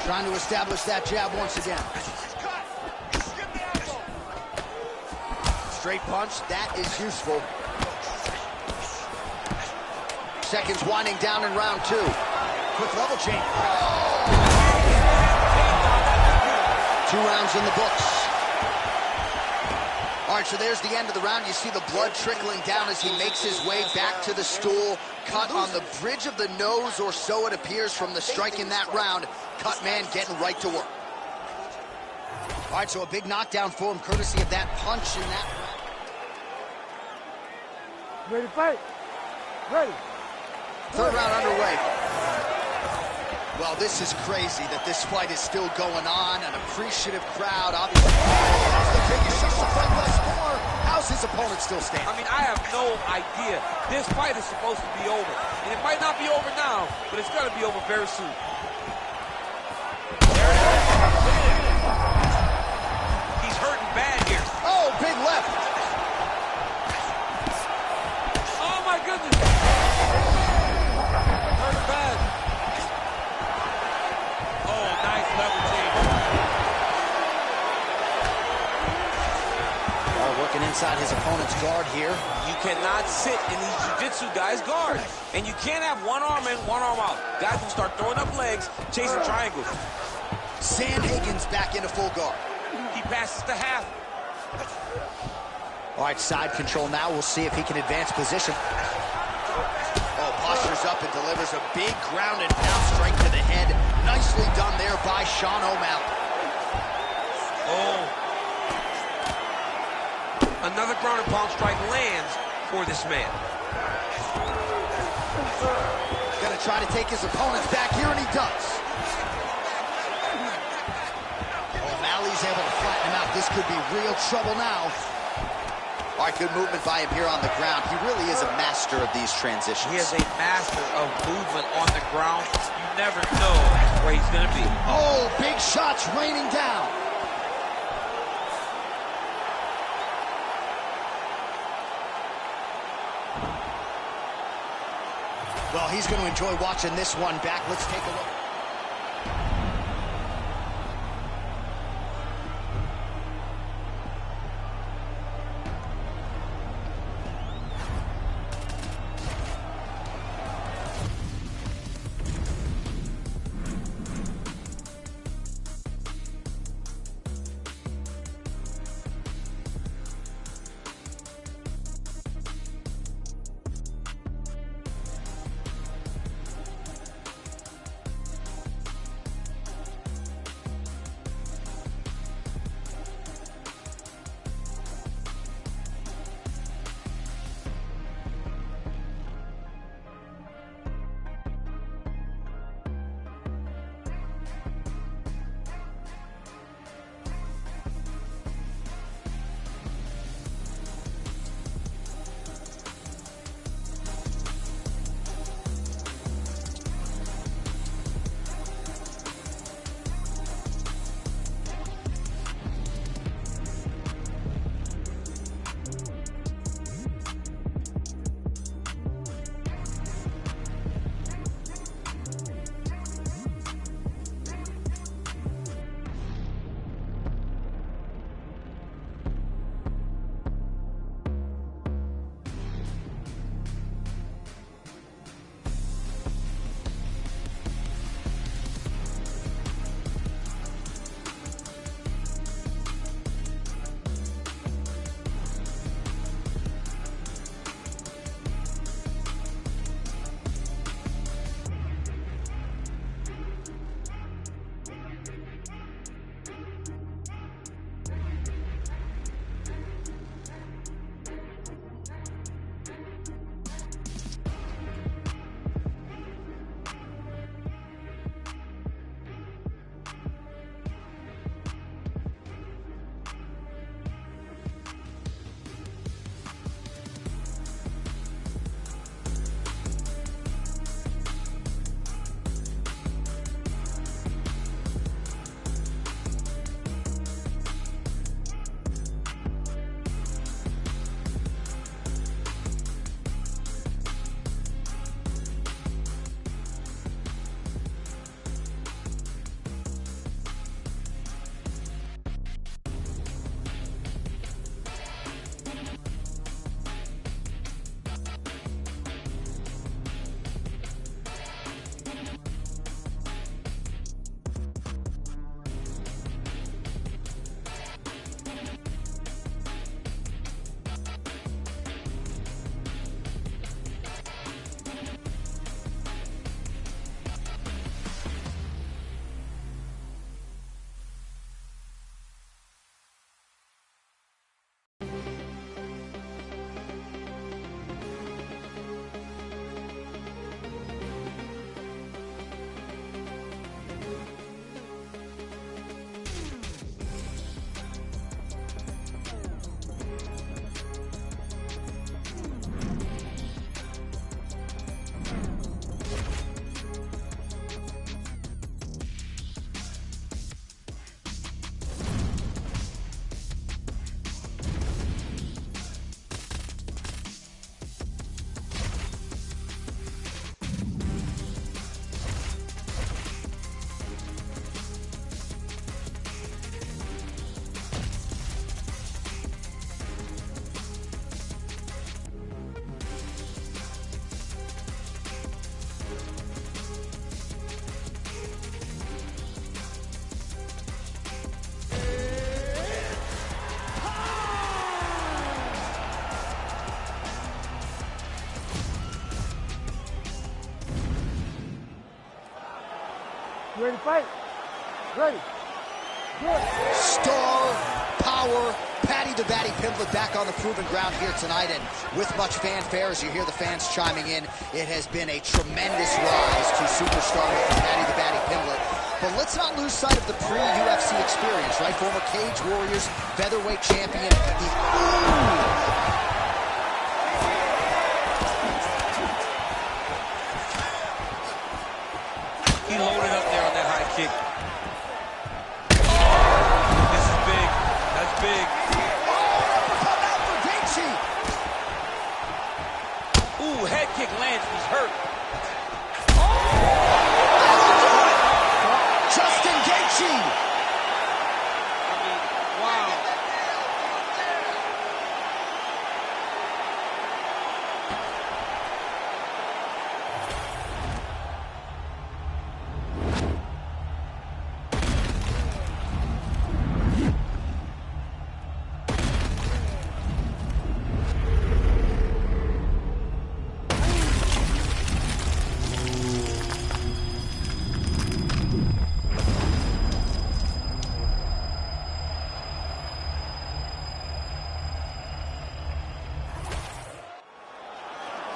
Trying to establish that jab once again. Straight punch, that is useful. Seconds winding down in round 2. Quick level change. Oh. 2 rounds in the books. All right, so there's the end of the round. You see the blood trickling down as he makes his way back to the stool. Cut on the bridge of the nose, or so it appears from the strike in that round. Cut man getting right to work. All right, so a big knockdown for him, courtesy of that punch in that round. Ready to fight? Ready. Third round underway. Well, this is crazy that this fight is still going on. An appreciative crowd, obviously. That's the biggest shot the fight was for. How's his opponent still standing? I mean, I have no idea. This fight is supposed to be over. And it might not be over now, but it's going to be over very soon. There it is. He's hurting bad here. Oh, big left. Oh, my goodness. guard here. You cannot sit in these jiu-jitsu guys' guards. And you can't have one arm in, one arm out. Guys will start throwing up legs, chasing triangles. Sandhagen's back into full guard. He passes to half. All right, side control now. We'll see if he can advance position. Oh, postures up and delivers a big ground and pound strike to the head. Nicely done there by Sean O'Malley. Oh. Another ground and pound strike lands for this man. Gonna try to take his opponents back here, and he does. O'Malley's able to flatten him out. This could be real trouble now. All right, good movement by him here on the ground. He really is a master of these transitions. He is a master of movement on the ground. You never know where he's going to be. Oh, big shots raining down. Well, he's going to enjoy watching this one back. Let's take a look. You ready to fight? Ready. Good. Star power. Paddy the Batty Pimblett back on the proven ground here tonight, and with much fanfare as you hear the fans chiming in, it has been a tremendous rise to superstar from Paddy the Batty Pimblett. But let's not lose sight of the pre-UFC experience, right? Former Cage Warriors, featherweight champion. He loaded up there on that high kick. This is big. That's big. Ooh, head kick lands. He's hurt. Justin Gaethje. I mean, wow.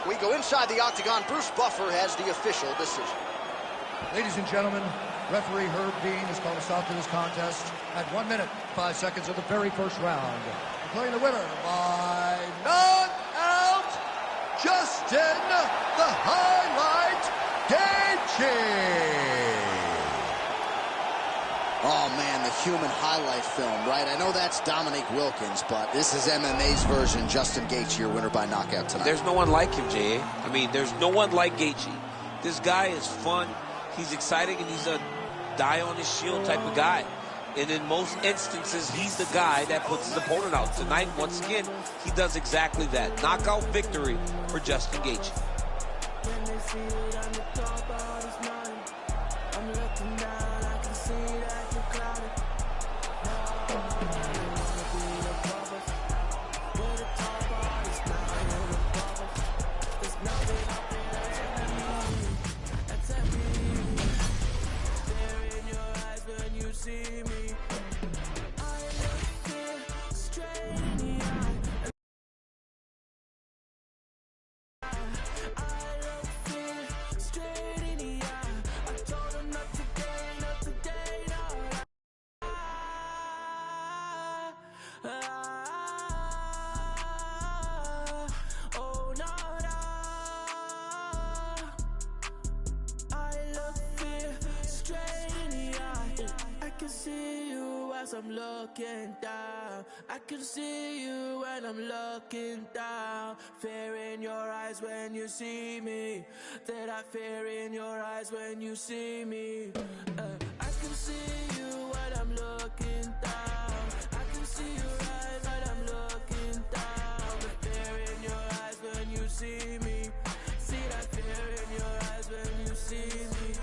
We go inside the octagon. Bruce Buffer has the official decision. Ladies and gentlemen, referee Herb Dean has called a stop to this contest at 1 minute, 5 seconds of the very first round. Declaring the winner by knockout, Justin the Highlight Gaethje. Oh, man, the human highlight film, right? I know that's Dominique Wilkins, but this is MMA's version. Justin Gaethje, your winner by knockout tonight. There's no one like him, J.A. I mean, there's no one like Gaethje. This guy is fun. He's exciting, and he's a die on his shield type of guy. And in most instances, he's the guy that puts his opponent out. Tonight, once again, he does exactly that. Knockout victory for Justin Gaethje. I'm looking down. I can see you when I'm looking down. Fear in your eyes when you see me. That I fear in your eyes when you see me. I can see you when I'm looking down. I can see your eyes when I'm looking down. The fear in your eyes when you see me. See that fear in your eyes when you see me.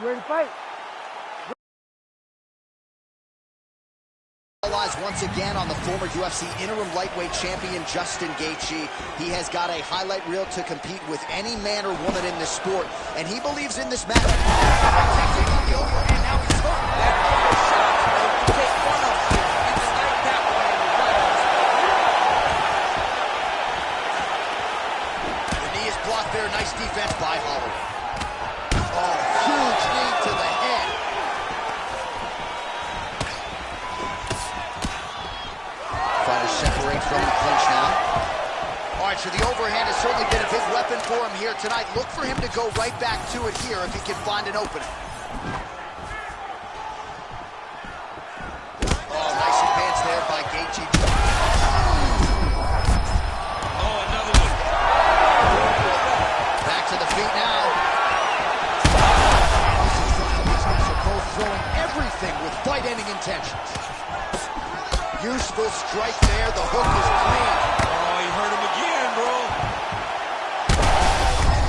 You ready to fight? All eyes once again on the former UFC interim lightweight champion Justin Gaethje. He has got a highlight reel to compete with any man or woman in this sport, and he believes in this match. Taking on the overhand, now he's hooked. Take one of them and tonight that one right on. The knee is blocked there. Nice defense by Holloway. Oh, huge knee to the head. Fighter separates from the clinch now. All right, so the overhand has certainly been a big weapon for him here tonight. Look for him to go right back to it here if he can find an opening. Oh, nice advance there by Gaethje. Oh, another one. Back to the feet now. These guys are both throwing everything with fight-ending intentions. Useful strike there. The hook is clean. Oh, he hurt him again, bro.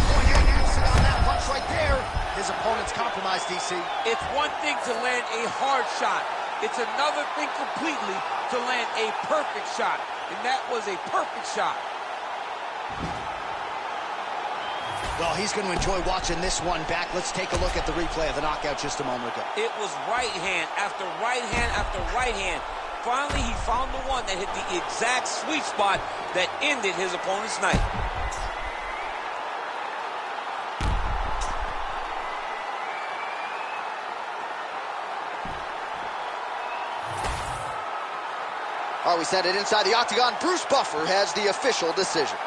Oh, getting absent on that punch right there. His opponent's compromised, DC. It's one thing to land a hard shot. It's another thing completely to land a perfect shot. And that was a perfect shot. Well, he's going to enjoy watching this one back. Let's take a look at the replay of the knockout just a moment ago. It was right hand after right hand after right hand. Finally, he found the one that hit the exact sweet spot that ended his opponent's night. All right, we set it inside the octagon. Bruce Buffer has the official decision.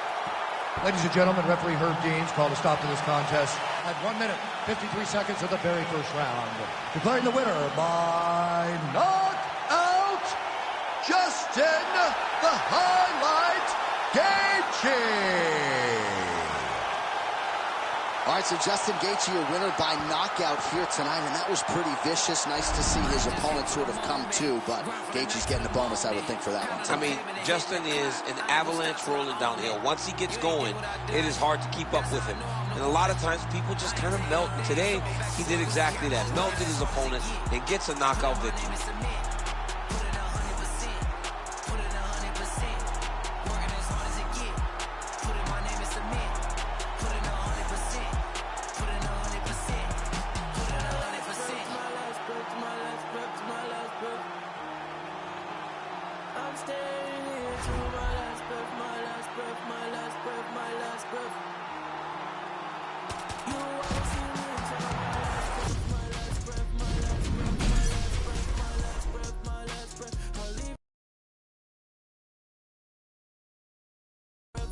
Ladies and gentlemen, referee Herb Dean's called a stop to this contest at 1 minute, 53 seconds of the very first round. Declaring the winner by knockout, Justin the Highlight Gaethje. All right, so Justin Gaethje, your winner by knockout here tonight, and that was pretty vicious. Nice to see his opponent sort of come to, but Gaethje's getting a bonus, I would think, for that one. I mean, Justin is an avalanche rolling downhill. Once he gets going, it is hard to keep up with him. And a lot of times, people just kind of melt. And today, he did exactly that. Melted his opponent and gets a knockout victory. I'm staying here to my last breath, my last breath, my last breath, my last breath. You won't see me until my last breath, my last breath, my last breath, my last breath, my last breath, my last breath. I'll leave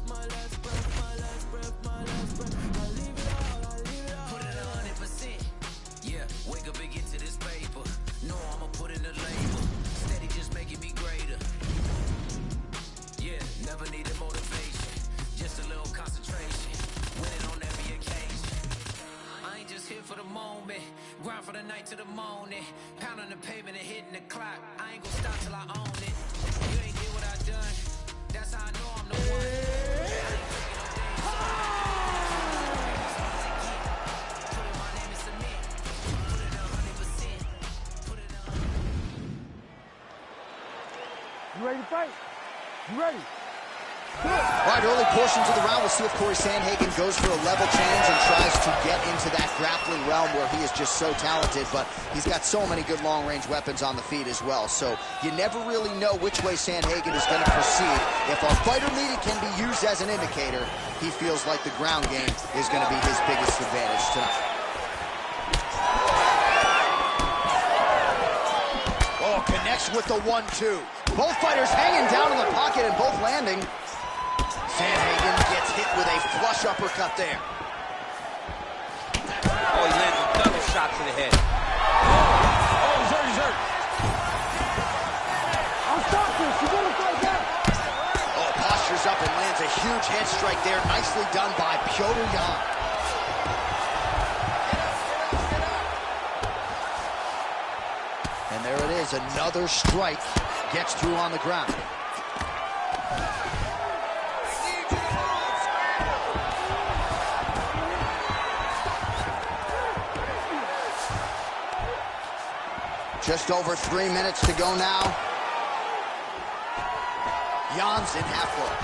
my last breath, my last breath, my last breath. I'll leave it all, I'll leave it all. Put it 100%. Yeah, wake up and get to this paper. No, I'ma put in the labor. Steady just making me greater. Yeah, never needed motivation. Just a little concentration. Winning on every occasion. I ain't just here for the moment. Grind for the night to the morning. Pounding the pavement and hitting the clock. I ain't gonna stop till I own it. You ain't get what I done. That's how I know I'm the one. I ain't taking no days off. Putting my name in cement. Put it 100%. Put it 100%. You ready to fight? You ready? All right, early portions of the round, we'll see if Corey Sandhagen goes for a level change and tries to get into that grappling realm where he is just so talented, but he's got so many good long-range weapons on the feet as well. So you never really know which way Sandhagen is going to proceed. If our fighter meeting can be used as an indicator, he feels like the ground game is going to be his biggest advantage tonight. Oh, connects with the 1-2. Both fighters hanging down in the pocket and both landing. Sandhagen gets hit with a flush uppercut there. Oh, he lands another shot to the head. Oh, he's hurt, he's hurt. I'll stop this. You gotta fight back. Oh, postures up and lands a huge head strike there. Nicely done by Piotr Jan. And there it is, another strike gets through on the ground. Just over 3 minutes to go now. Jan's in half guard.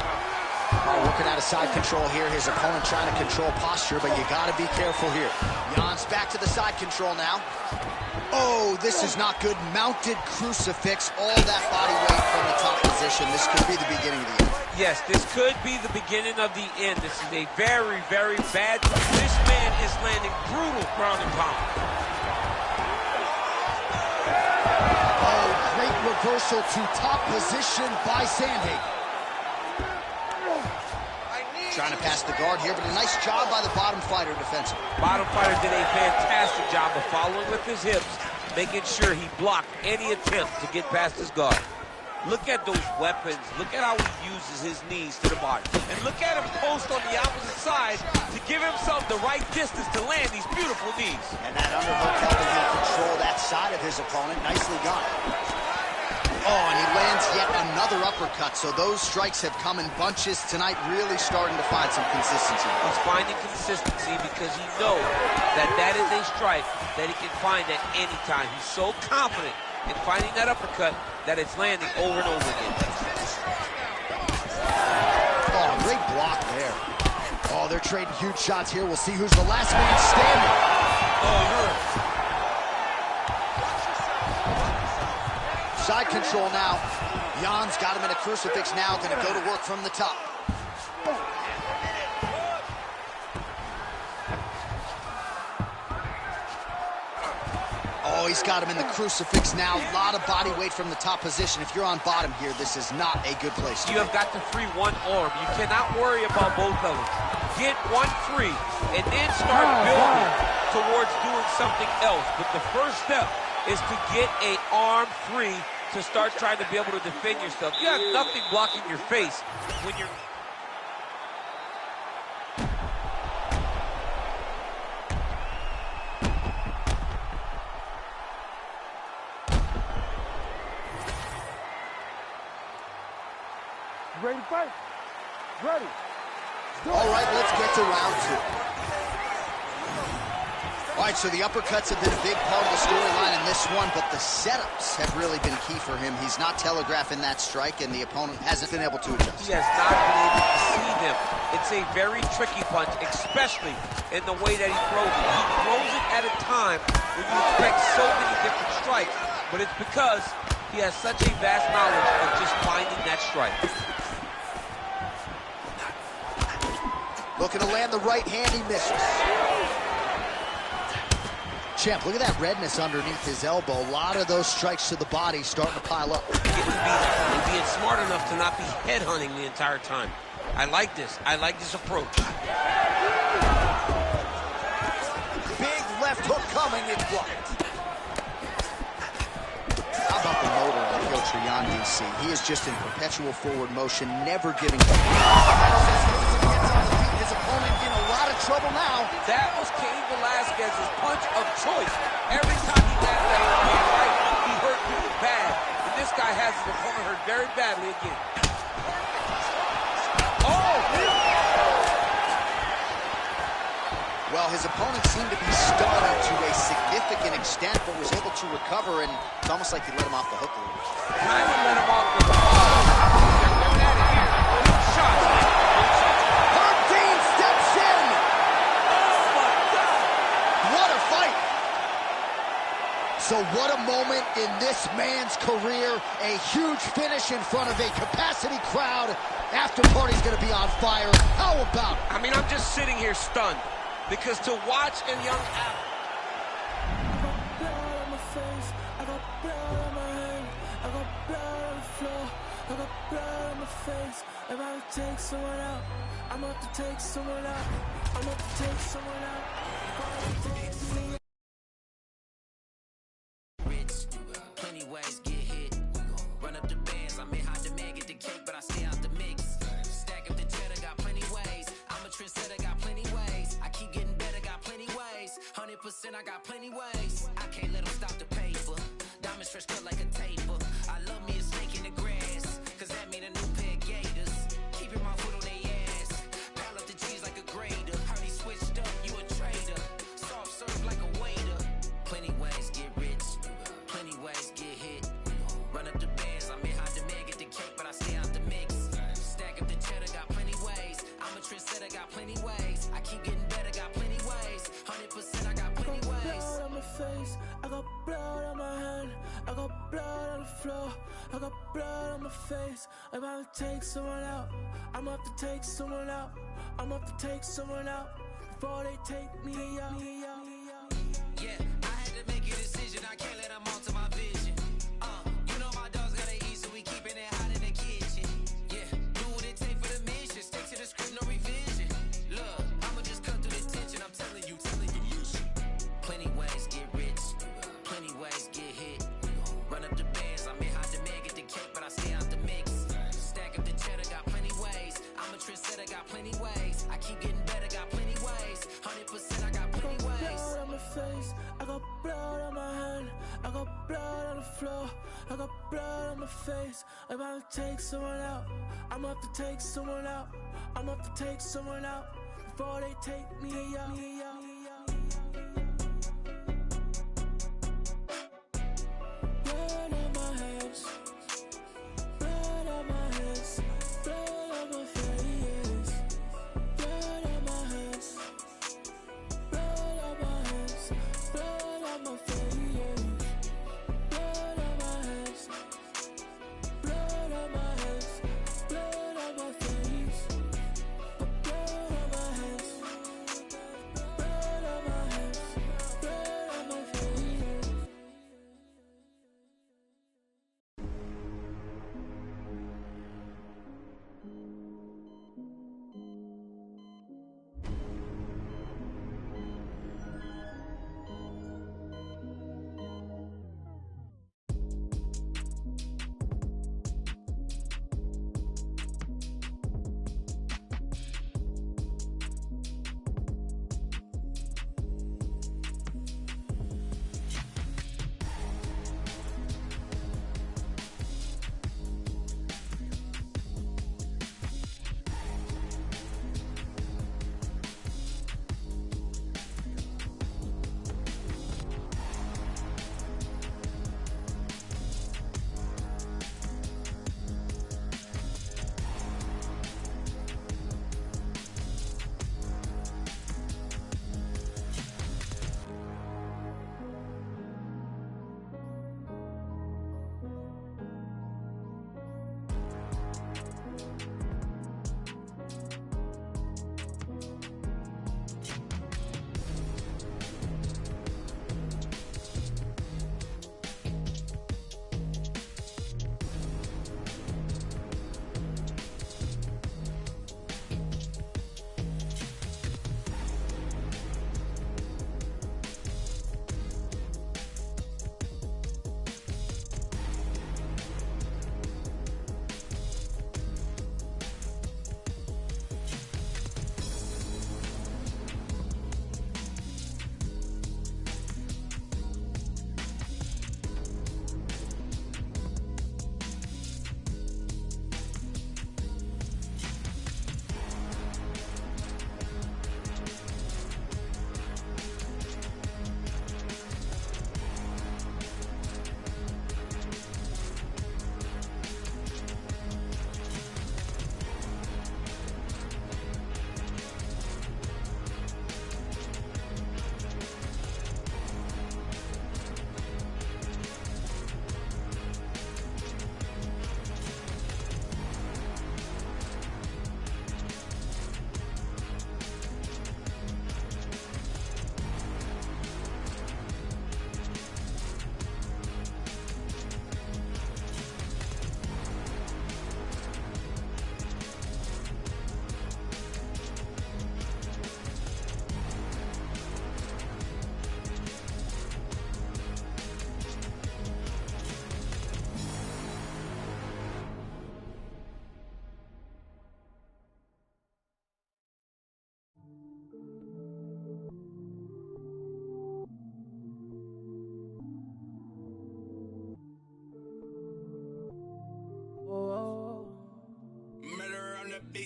Working out of side control here. His opponent trying to control posture, but you got to be careful here. Jan's back to the side control now. Oh, this is not good. Mounted crucifix, all that body weight from the top position. This could be the beginning of the end. Yes, this could be the beginning of the end. This is a very, very bad. This man is landing brutal ground and pound. Oh, great reversal to top position by Sandhagen. Trying to pass the guard here, but a nice job by the bottom fighter defensively. Bottom fighter did a fantastic job of following with his hips, making sure he blocked any attempt to get past his guard. Look at those weapons. Look at how he uses his knees to the body. And look at him post on the opposite side to give himself the right distance to land these beautiful knees. And that underhook helping him control that side of his opponent. Nicely done. Oh, and he lands yet another uppercut. So those strikes have come in bunches tonight, really starting to find some consistency. He's finding consistency because he knows that that is a strike that he can find at any time. He's so confident in finding that uppercut that it's landing over and over again. Oh, great block there. Oh, they're trading huge shots here. We'll see who's the last man standing. Oh, hurt. Side control now. Jan's got him in a crucifix now. Going to go to work from the top. Oh, he's got him in the crucifix now. A lot of body weight from the top position. If you're on bottom here, this is not a good place to be. You have got to free one arm. You cannot worry about both of them. Get one free and then start building towards doing something else. But the first step is to get an arm free to start trying to be able to defend yourself. You have nothing blocking your face when you're... You ready to fight? Ready. All right, let's get to round two. All right, so the uppercuts have been a big part of the storyline in this one, but the setups have really been key for him. He's not telegraphing that strike, and the opponent hasn't been able to adjust. He has not been able to see them. It's a very tricky punch, especially in the way that he throws it. He throws it at a time when you expect so many different strikes, but it's because he has such a vast knowledge of just finding that strike. Looking to land the right hand, he misses. Champ, look at that redness underneath his elbow. A lot of those strikes to the body starting to pile up. Getting beat and being smart enough to not be headhunting the entire time. I like this. I like this approach. Big left hook coming, it's blocked. How about the motor on Piotr Jan, DC? He is just in perpetual forward motion, never giving up. His opponent in a lot of trouble now. That was Cain Velasquez's punch of choice. Every time he landed that right, he hurt people bad. And this guy has his opponent hurt very badly again. Oh! Well, his opponent seemed to be stunned to a significant extent, but was able to recover, and it's almost like he let him off the hook a little bit. Kind of let him off the hook. They're at it here. Shots. So what a moment in this man's career. A huge finish in front of a capacity crowd. After party's gonna be on fire. How about it? I mean, I'm just sitting here stunned because to watch a young athlete. Blood on my face, I got blood on my hand, I got blood on the floor, I got blood on my face. I'm about to take someone out, I'm about to take someone out, I'm about to take someone out. Plenty ways get hit. Run up the bands, I'm in high demand, get the cake, but I stay out the mix. Stack up the cheddar, got plenty ways. I'm a trendsetter, got plenty ways. I keep getting better, got plenty ways. 100%, I got plenty ways. I can't let them stop the paper. Diamond stretch cut like a taper. I love me a snake in the grass, cause that mean a new pair of gators. Keeping my foot on their ass. Pile up the cheese like a grater. Heard he switched up, you a traitor. Soft serve like a waiter. Plenty ways get rich. Plenty ways ways. I keep getting better, got plenty ways. 100% I got plenty ways. Blood on my face, I got blood on my hand, I got blood on the floor, I got blood on my face. I'm about to take someone out, I'm about to take someone out, I'm about to take someone out before they take me out. Yeah, I had to make a decision, I can't let them alter my vision. You know my dogs gotta eat, so we keeping it hot in the kitchen. Yeah, do what it take for the mission, stick to the script, no revision. Look, I'ma just cut through the tension, I'm telling you, listen. Plenty ways get rich, plenty ways get hit. Run up the bands, I'm in high demand, get the cake, but I stay out the mix. Stack up the cheddar, got plenty ways. I'm a trendsetter, got plenty ways. I keep getting better, got plenty ways. 100% I got plenty ways. Blood on my face, I got blood on my hand, I got blood on the floor, I got blood on my face. I'm about to take someone out, I'm about to take someone out, I'm about to take someone out before they take me out. Blood on my hands, blood on my hands, blood on my face, blood on my hands, blood on my hands, blood on my face, blood on my hands, blood on my hands, blood on my face, blood on my hands, blood on my hands, blood on my face.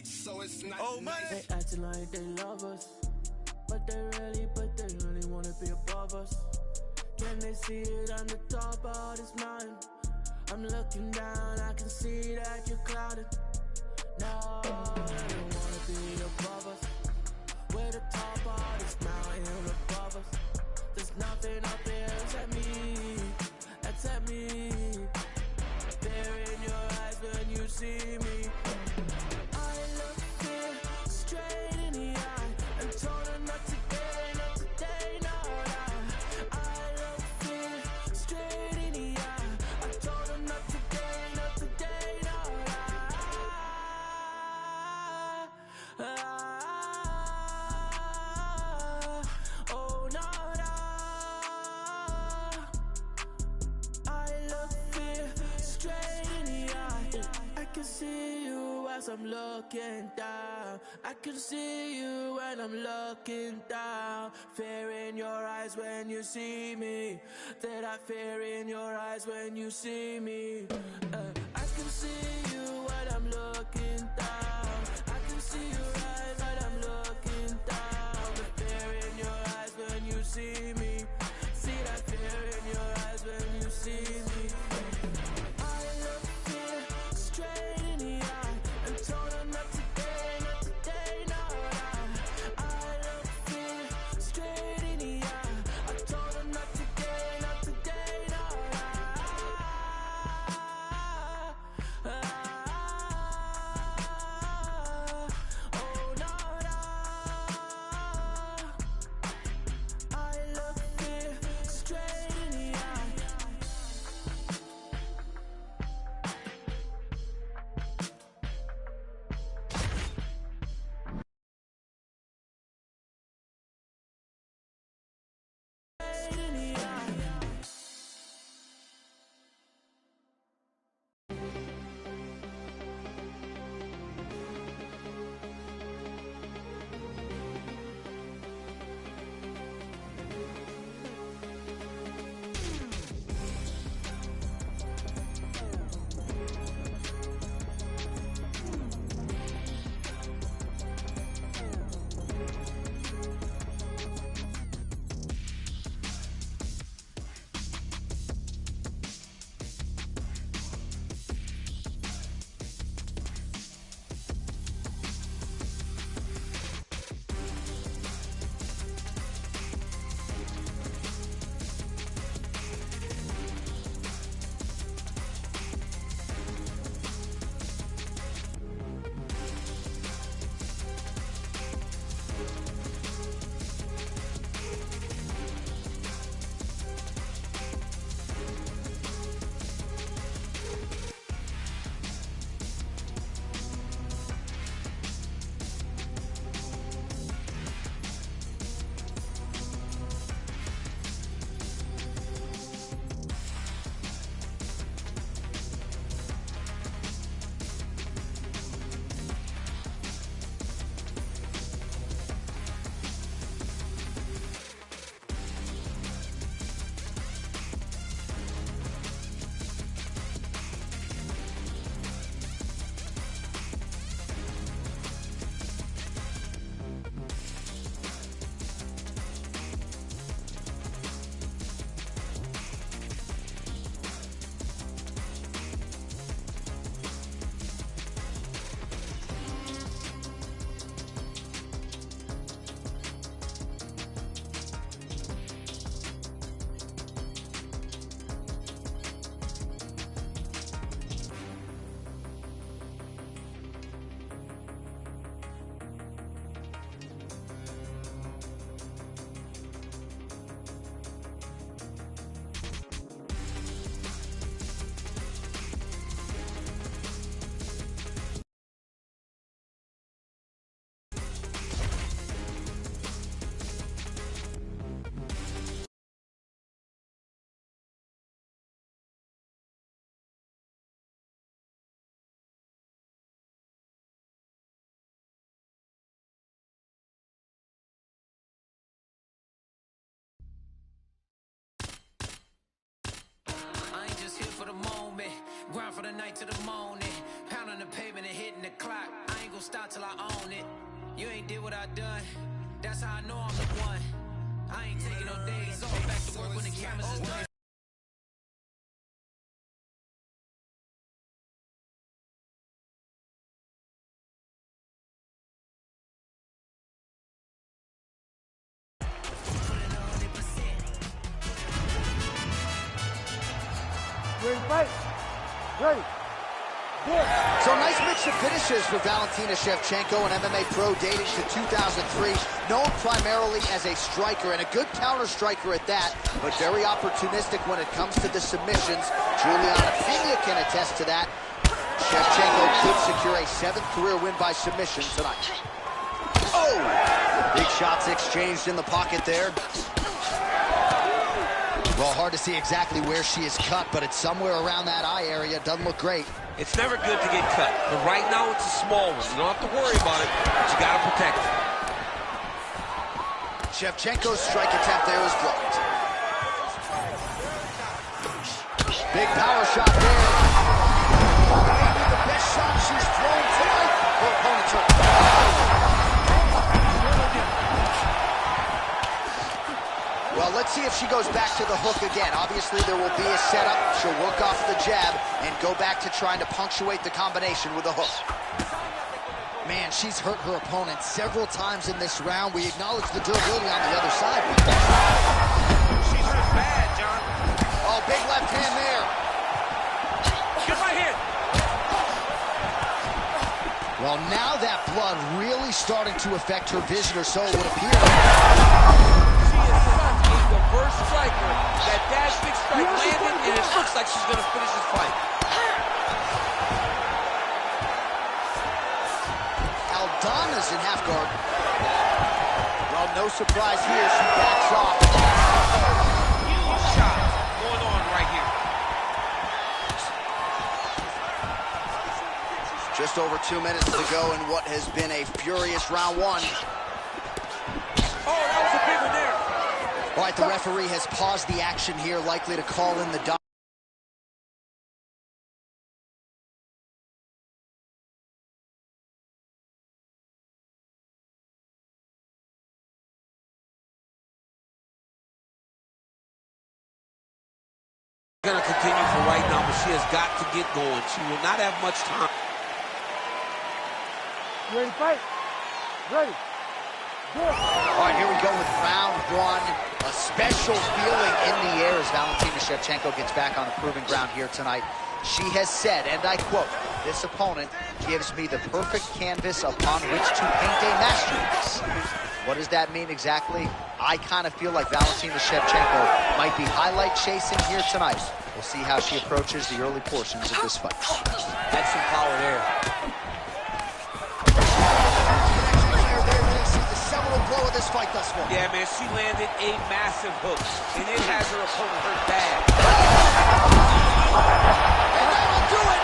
So it's not They acting like they love us, but they really wanna be above us. Can they see it on the top of this mountain? I'm looking down, I can see that you're clouded. No, they don't wanna be above us. nothing up there except me, except me. There in your eyes when you see me. I look her straight in the eye and told her not today, not today, no. I look her straight in the eye. I told her not today, not today, no. Oh no, I look her straight in the eye. I can see you as I'm looking down. I can see you when I'm looking down. Fear in your eyes when you see me. That fear in your eyes when you see me. I can see you when I'm looking down. I can see your eyes when I'm looking down. The fear in your eyes when you see me. See that fear in your eyes when you see me. I look her straight in the eye and told her not today, not today, no. I look her straight in the eye. I told her not today, not today, no. Oh no, I look her straight in the eye. Grind for the night to the morning. Pound on the pavement and hitting the clock. I ain't gon' stop till I own it. You ain't did what I done. That's how I know I'm the one. I ain't taking no days off. Back to work when the cameras is done. Put in 100%. ready to fight? Ready. Good. So nice mix of finishes for Valentina Shevchenko, an MMA pro dating to 2003, known primarily as a striker and a good counter striker at that, but very opportunistic when it comes to the submissions. Juliana Pena can attest to that. Shevchenko could secure a 7th career win by submission tonight. Oh! Big shots exchanged in the pocket there. Well, hard to see exactly where she is cut, but it's somewhere around that eye area. Doesn't look great. It's never good to get cut, but right now it's a small one. You don't have to worry about it, but you got to protect it. Shevchenko's strike attempt there is blocked. Big power shot there. Maybe the best shot she's thrown tonight. Her opponent's hurt. Well, let's see if she goes back to the hook again. Obviously, there will be a setup. She'll work off the jab and go back to trying to punctuate the combination with a hook. Man, she's hurt her opponent several times in this round. We acknowledge the durability on the other side. She's hurt bad, John. Oh, big left hand there. Get my hand. Well, now that blood really starting to affect her vision, or so it would appear. First striker, that big strike landed, and it looks like she's going to finish this fight. Aldana's in half guard. Well, no surprise here. She backs off. Huge shot going on right here. Just over 2 minutes to go in what has been a furious round one. Oh, that was a big one there. All right, the referee has paused the action here, likely to call in the doctor. Going to continue for right now, but she has got to get going. She will not have much time. You ready to fight? Ready. Good. All right, here we go with round one. A special feeling in the air as Valentina Shevchenko gets back on the proving ground here tonight. She has said, and I quote, "This opponent gives me the perfect canvas upon which to paint a masterpiece." What does that mean exactly? I kind of feel like Valentina Shevchenko might be highlight chasing here tonight. We'll see how she approaches the early portions of this fight. That's some power there. Blow of this fight thus far. Yeah, man, she landed a massive hook, and it has her opponent hurt bad. And that'll do it.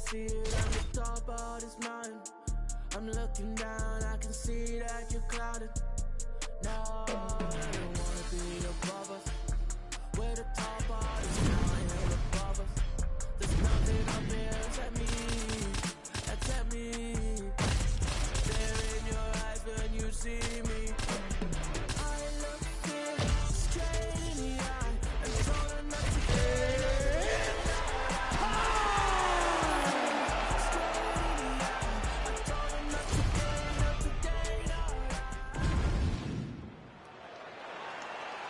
See it on the top of this mountain. I'm looking down, I can see that you're clouded. No, I don't wanna be above us. We're the top of this mountain above us. There's nothing up here except me. Stare in your eyes when you see me. I look it straight in the eye and told her not to get.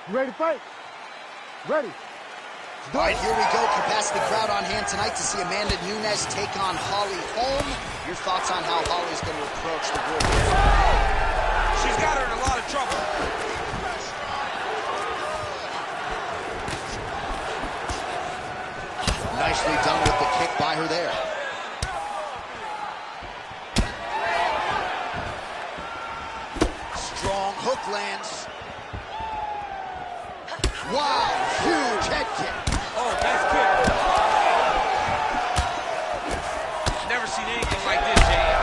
You ready to fight? Ready. All right, here we go. Capacity crowd on hand tonight to see Amanda Nunes take on Holly Holm. Your thoughts on how Holly's going to approach the world? She's got her in a lot of trouble. Nicely done with the kick by her there. Strong hook lands. Wow, huge head kick. Oh, nice kick. Never seen anything like this, Jay.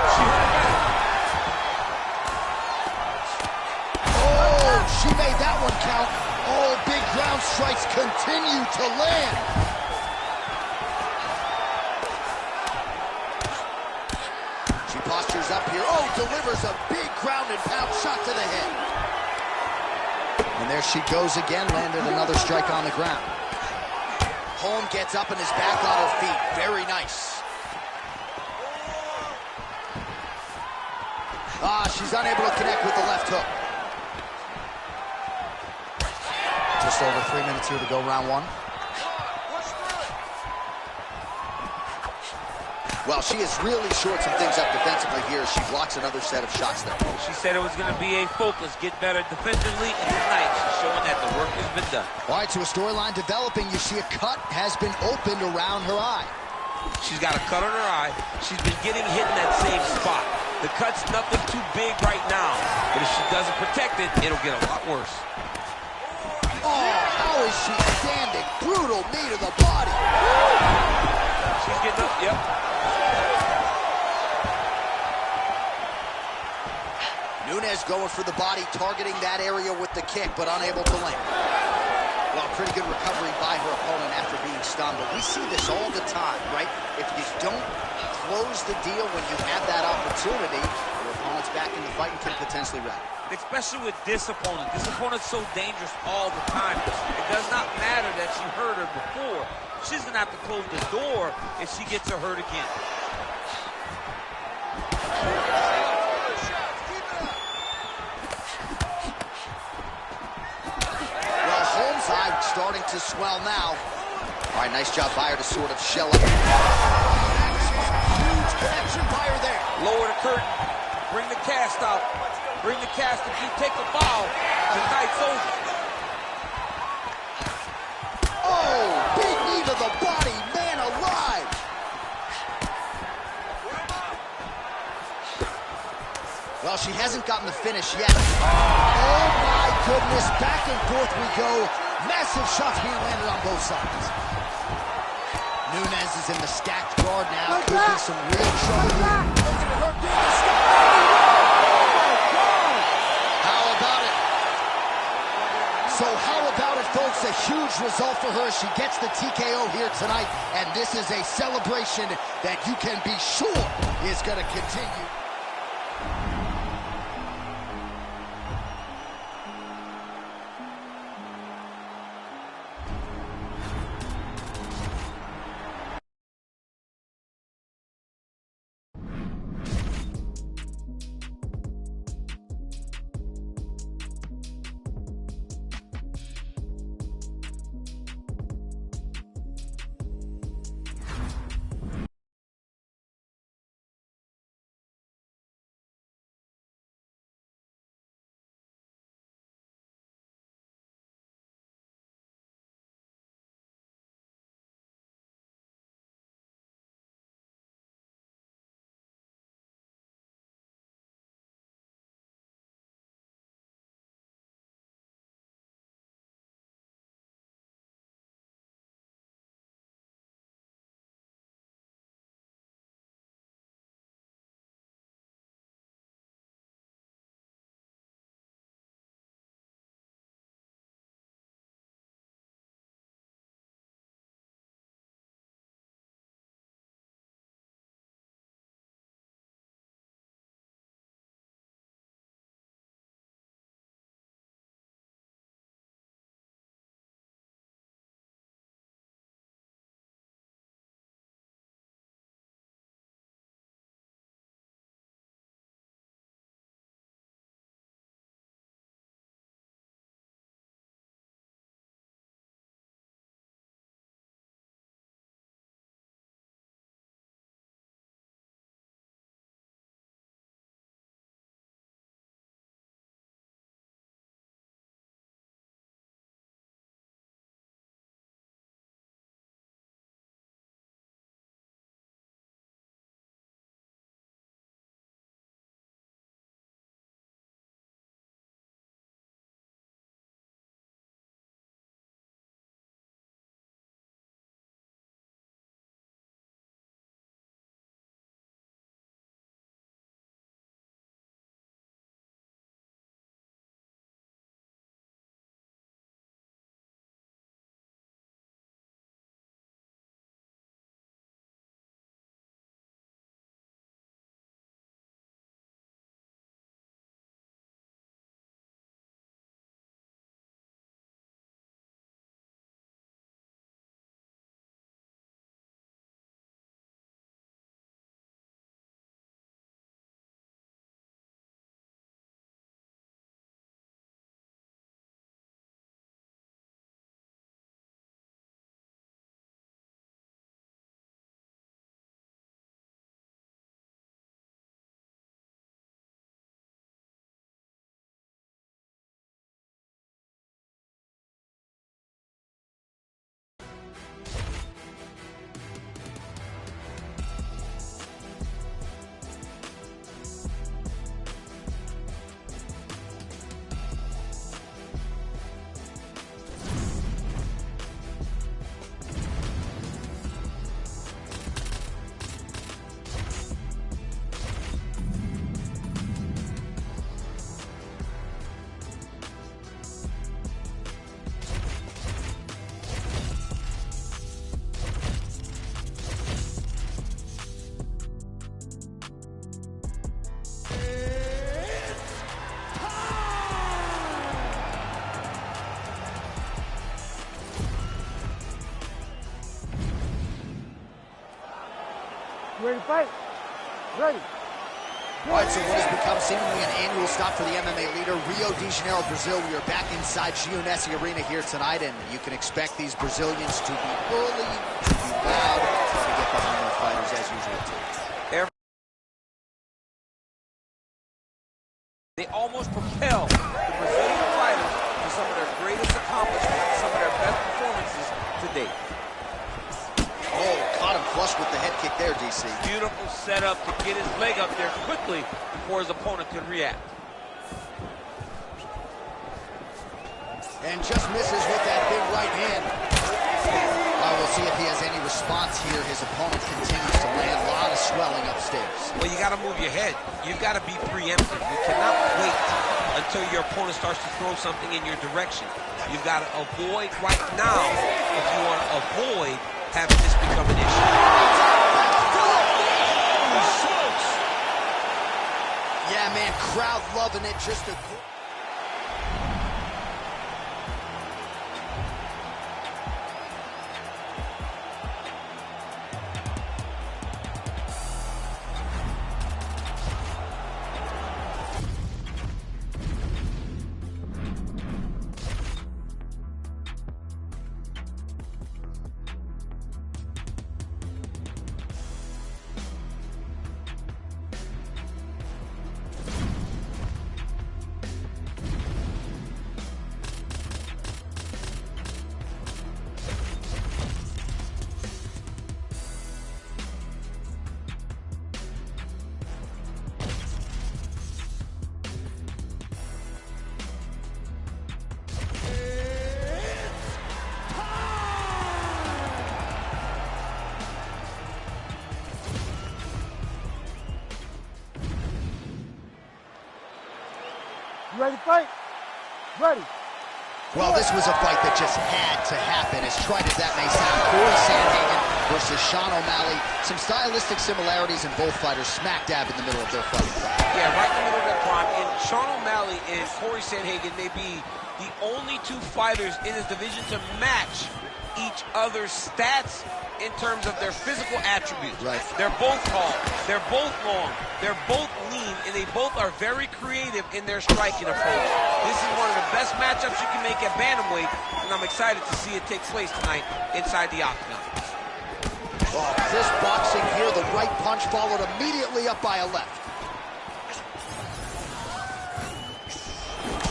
Oh, she made that one count. All big ground strikes continue to land. She postures up here. Oh, delivers a big ground and pound shot to the head. And there she goes again, landed another strike on the ground. Holm gets up and is back on her feet. Very nice. She's unable to connect with the left hook. Just over 3 minutes here to go, round one. Well, she has really shored some things up defensively here. She blocks another set of shots there. She said it was going to be a focus, get better defensively, and tonight she's showing that the work has been done. All right, so a storyline developing. You see a cut has been opened around her eye. She's got a cut on her eye. She's been getting hit in that same spot. The cut's nothing too big right now, but if she doesn't protect it, it'll get a lot worse. Oh, how is she standing? Brutal knee to the body. She's getting up, yep. Nunes going for the body, targeting that area with the kick, but unable to land. Well, pretty good recovery by her opponent after being stunned, but we see this all the time, right? If you don't close the deal when you have that opportunity, your opponent's back in the fight and can potentially wrap. Especially with this opponent. This opponent's so dangerous all the time. It does not matter that she hurt her before. She's going to have to close the door if she gets her hurt again. Starting to swell now. All right, nice job by her to sort of shell up. Huge connection by her there. Lower the curtain. Bring the cast out. Bring the cast. If you take a foul, tonight's over. Oh, big knee to the body. Man alive. Well, she hasn't gotten the finish yet. Oh, my goodness. Back and forth we go. Massive shots being landed on both sides. Nunes is in the stacked guard now. Could be some real trouble here. How about it? So how about it, folks? A huge result for her. She gets the TKO here tonight, and this is a celebration that you can be sure is going to continue. ready to fight? Ready. All right, so what has become seemingly an annual stop for the MMA leader, Rio de Janeiro, Brazil. We are back inside Giunesse Arena here tonight, and you can expect these Brazilians to be early, to be loud, to get behind their fighters as usual, too. They almost propel the Brazilian fighters to some of their greatest accomplishments, some of their best performances to date. Oh, caught him flush with the head kick there, DC. Beautiful setup to get his leg up there quickly before his opponent could react. And just misses with that big right hand. We'll see if he has any response here. His opponent continues to land a lot of swelling upstairs. Well, you got to move your head. You've got to be preemptive. You cannot wait until your opponent starts to throw something in your direction. You've got to avoid right now if you want to avoid having this become an issue. Yeah, man, crowd loving it. Just a... You ready to fight? Ready. Well, this was a fight that just had to happen, as trite as that may sound. Corey Sandhagen versus Sean O'Malley. Some stylistic similarities in both fighters smack dab in the middle of their fighting prime. Yeah, right in the middle of their prime. And Sean O'Malley and Corey Sandhagen may be the only two fighters in his division to match each other's stats in terms of their physical attributes. Right. They're both tall, they're both long, they're both lean, and they both are very creative in their striking approach. This is one of the best matchups you can make at bantamweight, and I'm excited to see it take place tonight inside the octagon. Oh, this boxing here, the right punch followed immediately up by a left.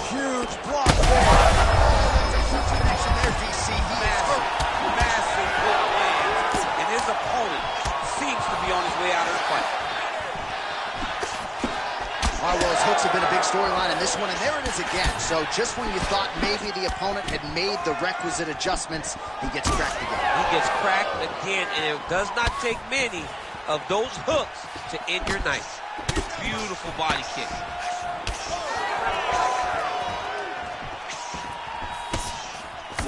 Huge block there. Oh, that's a huge connection there, DC. Massive hook lands, and his opponent seems to be on his way out of the fight. All right, well, his hooks have been a big storyline in this one, and there it is again. So just when you thought maybe the opponent had made the requisite adjustments, he gets cracked again. He gets cracked again, and it does not take many of those hooks to end your night. Beautiful body kick.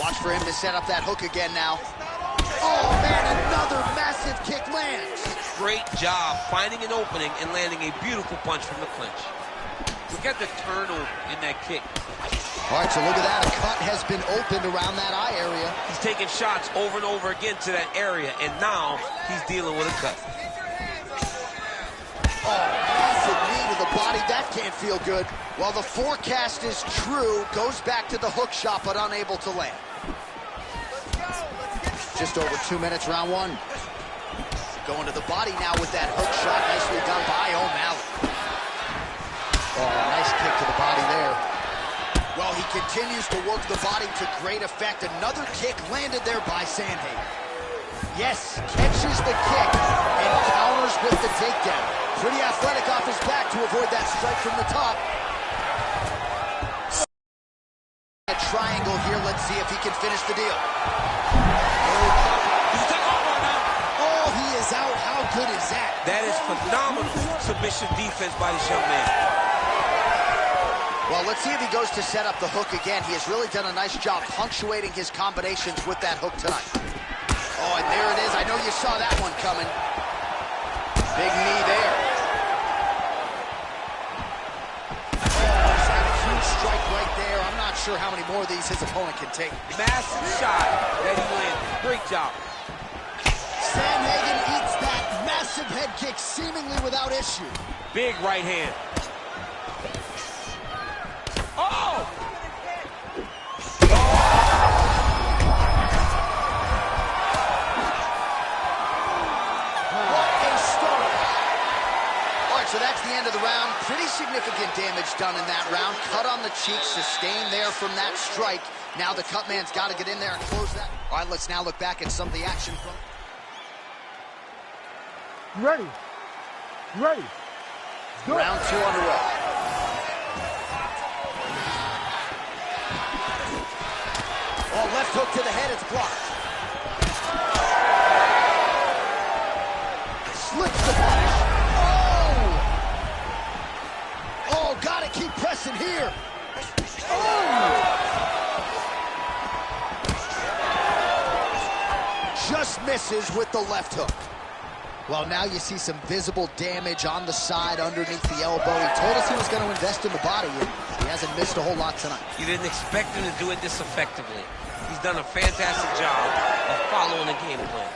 Watch for him to set up that hook again now. Oh, man, another massive kick lands. Great job finding an opening and landing a beautiful punch from the clinch. Look at the turnover in that kick. All right, so look at that. A cut has been opened around that eye area. He's taking shots over and over again to that area, and now he's dealing with a cut. Oh, massive knee to the body. That can't feel good. Well, the forecast is true. Goes back to the hook shot, but unable to land. Just over 2 minutes, round one. Going to the body now with that hook shot. Nicely done by O'Malley. Oh, nice kick to the body there. Well, he continues to work the body to great effect. Another kick landed there by Sandhagen. Yes, catches the kick and counters with the takedown. Pretty athletic off his back to avoid that strike from the top. A triangle here. Let's see if he can finish the deal. Oh, he is out. How good is that? That is phenomenal submission defense by this young man. Well, let's see if he goes to set up the hook again. He has really done a nice job punctuating his combinations with that hook tonight. Oh, and there it is. I know you saw that one coming. Big knee there. A huge strike right there. I'm not sure how many more of these his opponent can take. Massive shot that he landed. Great job. Sandhagen eats that massive Massive head kick, seemingly without issue. Big right hand. Oh! What a start. All right, so that's the end of the round. Pretty significant damage done in that round. Cut on the cheek, sustained there from that strike. Now the cut man's got to get in there and close that. All right, let's now look back at some of the action from... You ready? You ready? Good. Round 2 underway. Oh, left hook to the head, it's blocked. Slips the punish. Oh! Oh, gotta keep pressing here. Oh! Just misses with the left hook. Well, now you see some visible damage on the side underneath the elbow. He told us he was going to invest in the body, and he hasn't missed a whole lot tonight. You didn't expect him to do it this effectively. He's done a fantastic job of following the game plan.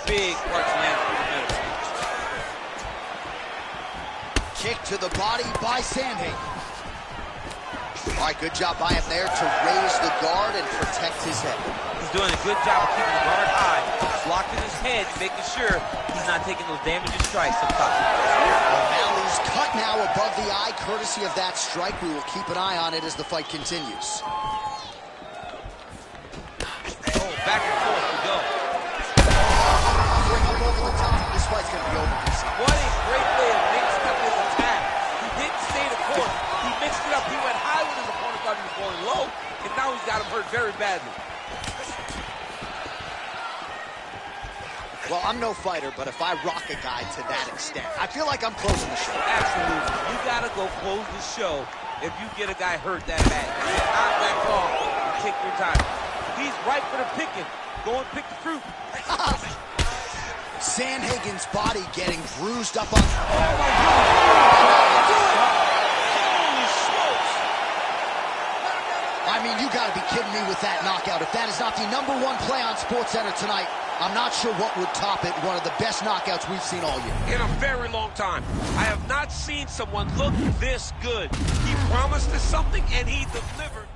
Big punch lands through the middle. Kick to the body by Sandhagen. All right, good job by him there to raise the guard and protect his head. He's doing a good job of keeping the guard high, blocking his head, making sure he's not taking those damaging strikes up top. O'Malley's cut now above the eye, courtesy of that strike. We will keep an eye on it as the fight continues. Oh, back and forth we go. Bring him over the top. This fight's going to be over. What a great way of mixing up his attack. He didn't stay the course. He mixed it up. He went high when his opponent thought he was going low, and now he's got him hurt very badly. Well, I'm no fighter, but if I rock a guy to that extent, I feel like I'm closing the show. Absolutely. You got to go close the show if you get a guy hurt that bad. You're not that long. You take your time. He's ripe for the picking. Go and pick the fruit. Sandhagen's body getting bruised up on... Oh, my God. Holy smokes. I mean, you got to be kidding me with that knockout. If that is not the #1 play on SportsCenter tonight, I'm not sure what would top it. One of the best knockouts we've seen all year. In a very long time. I have not seen someone look this good. He promised us something, and he delivered.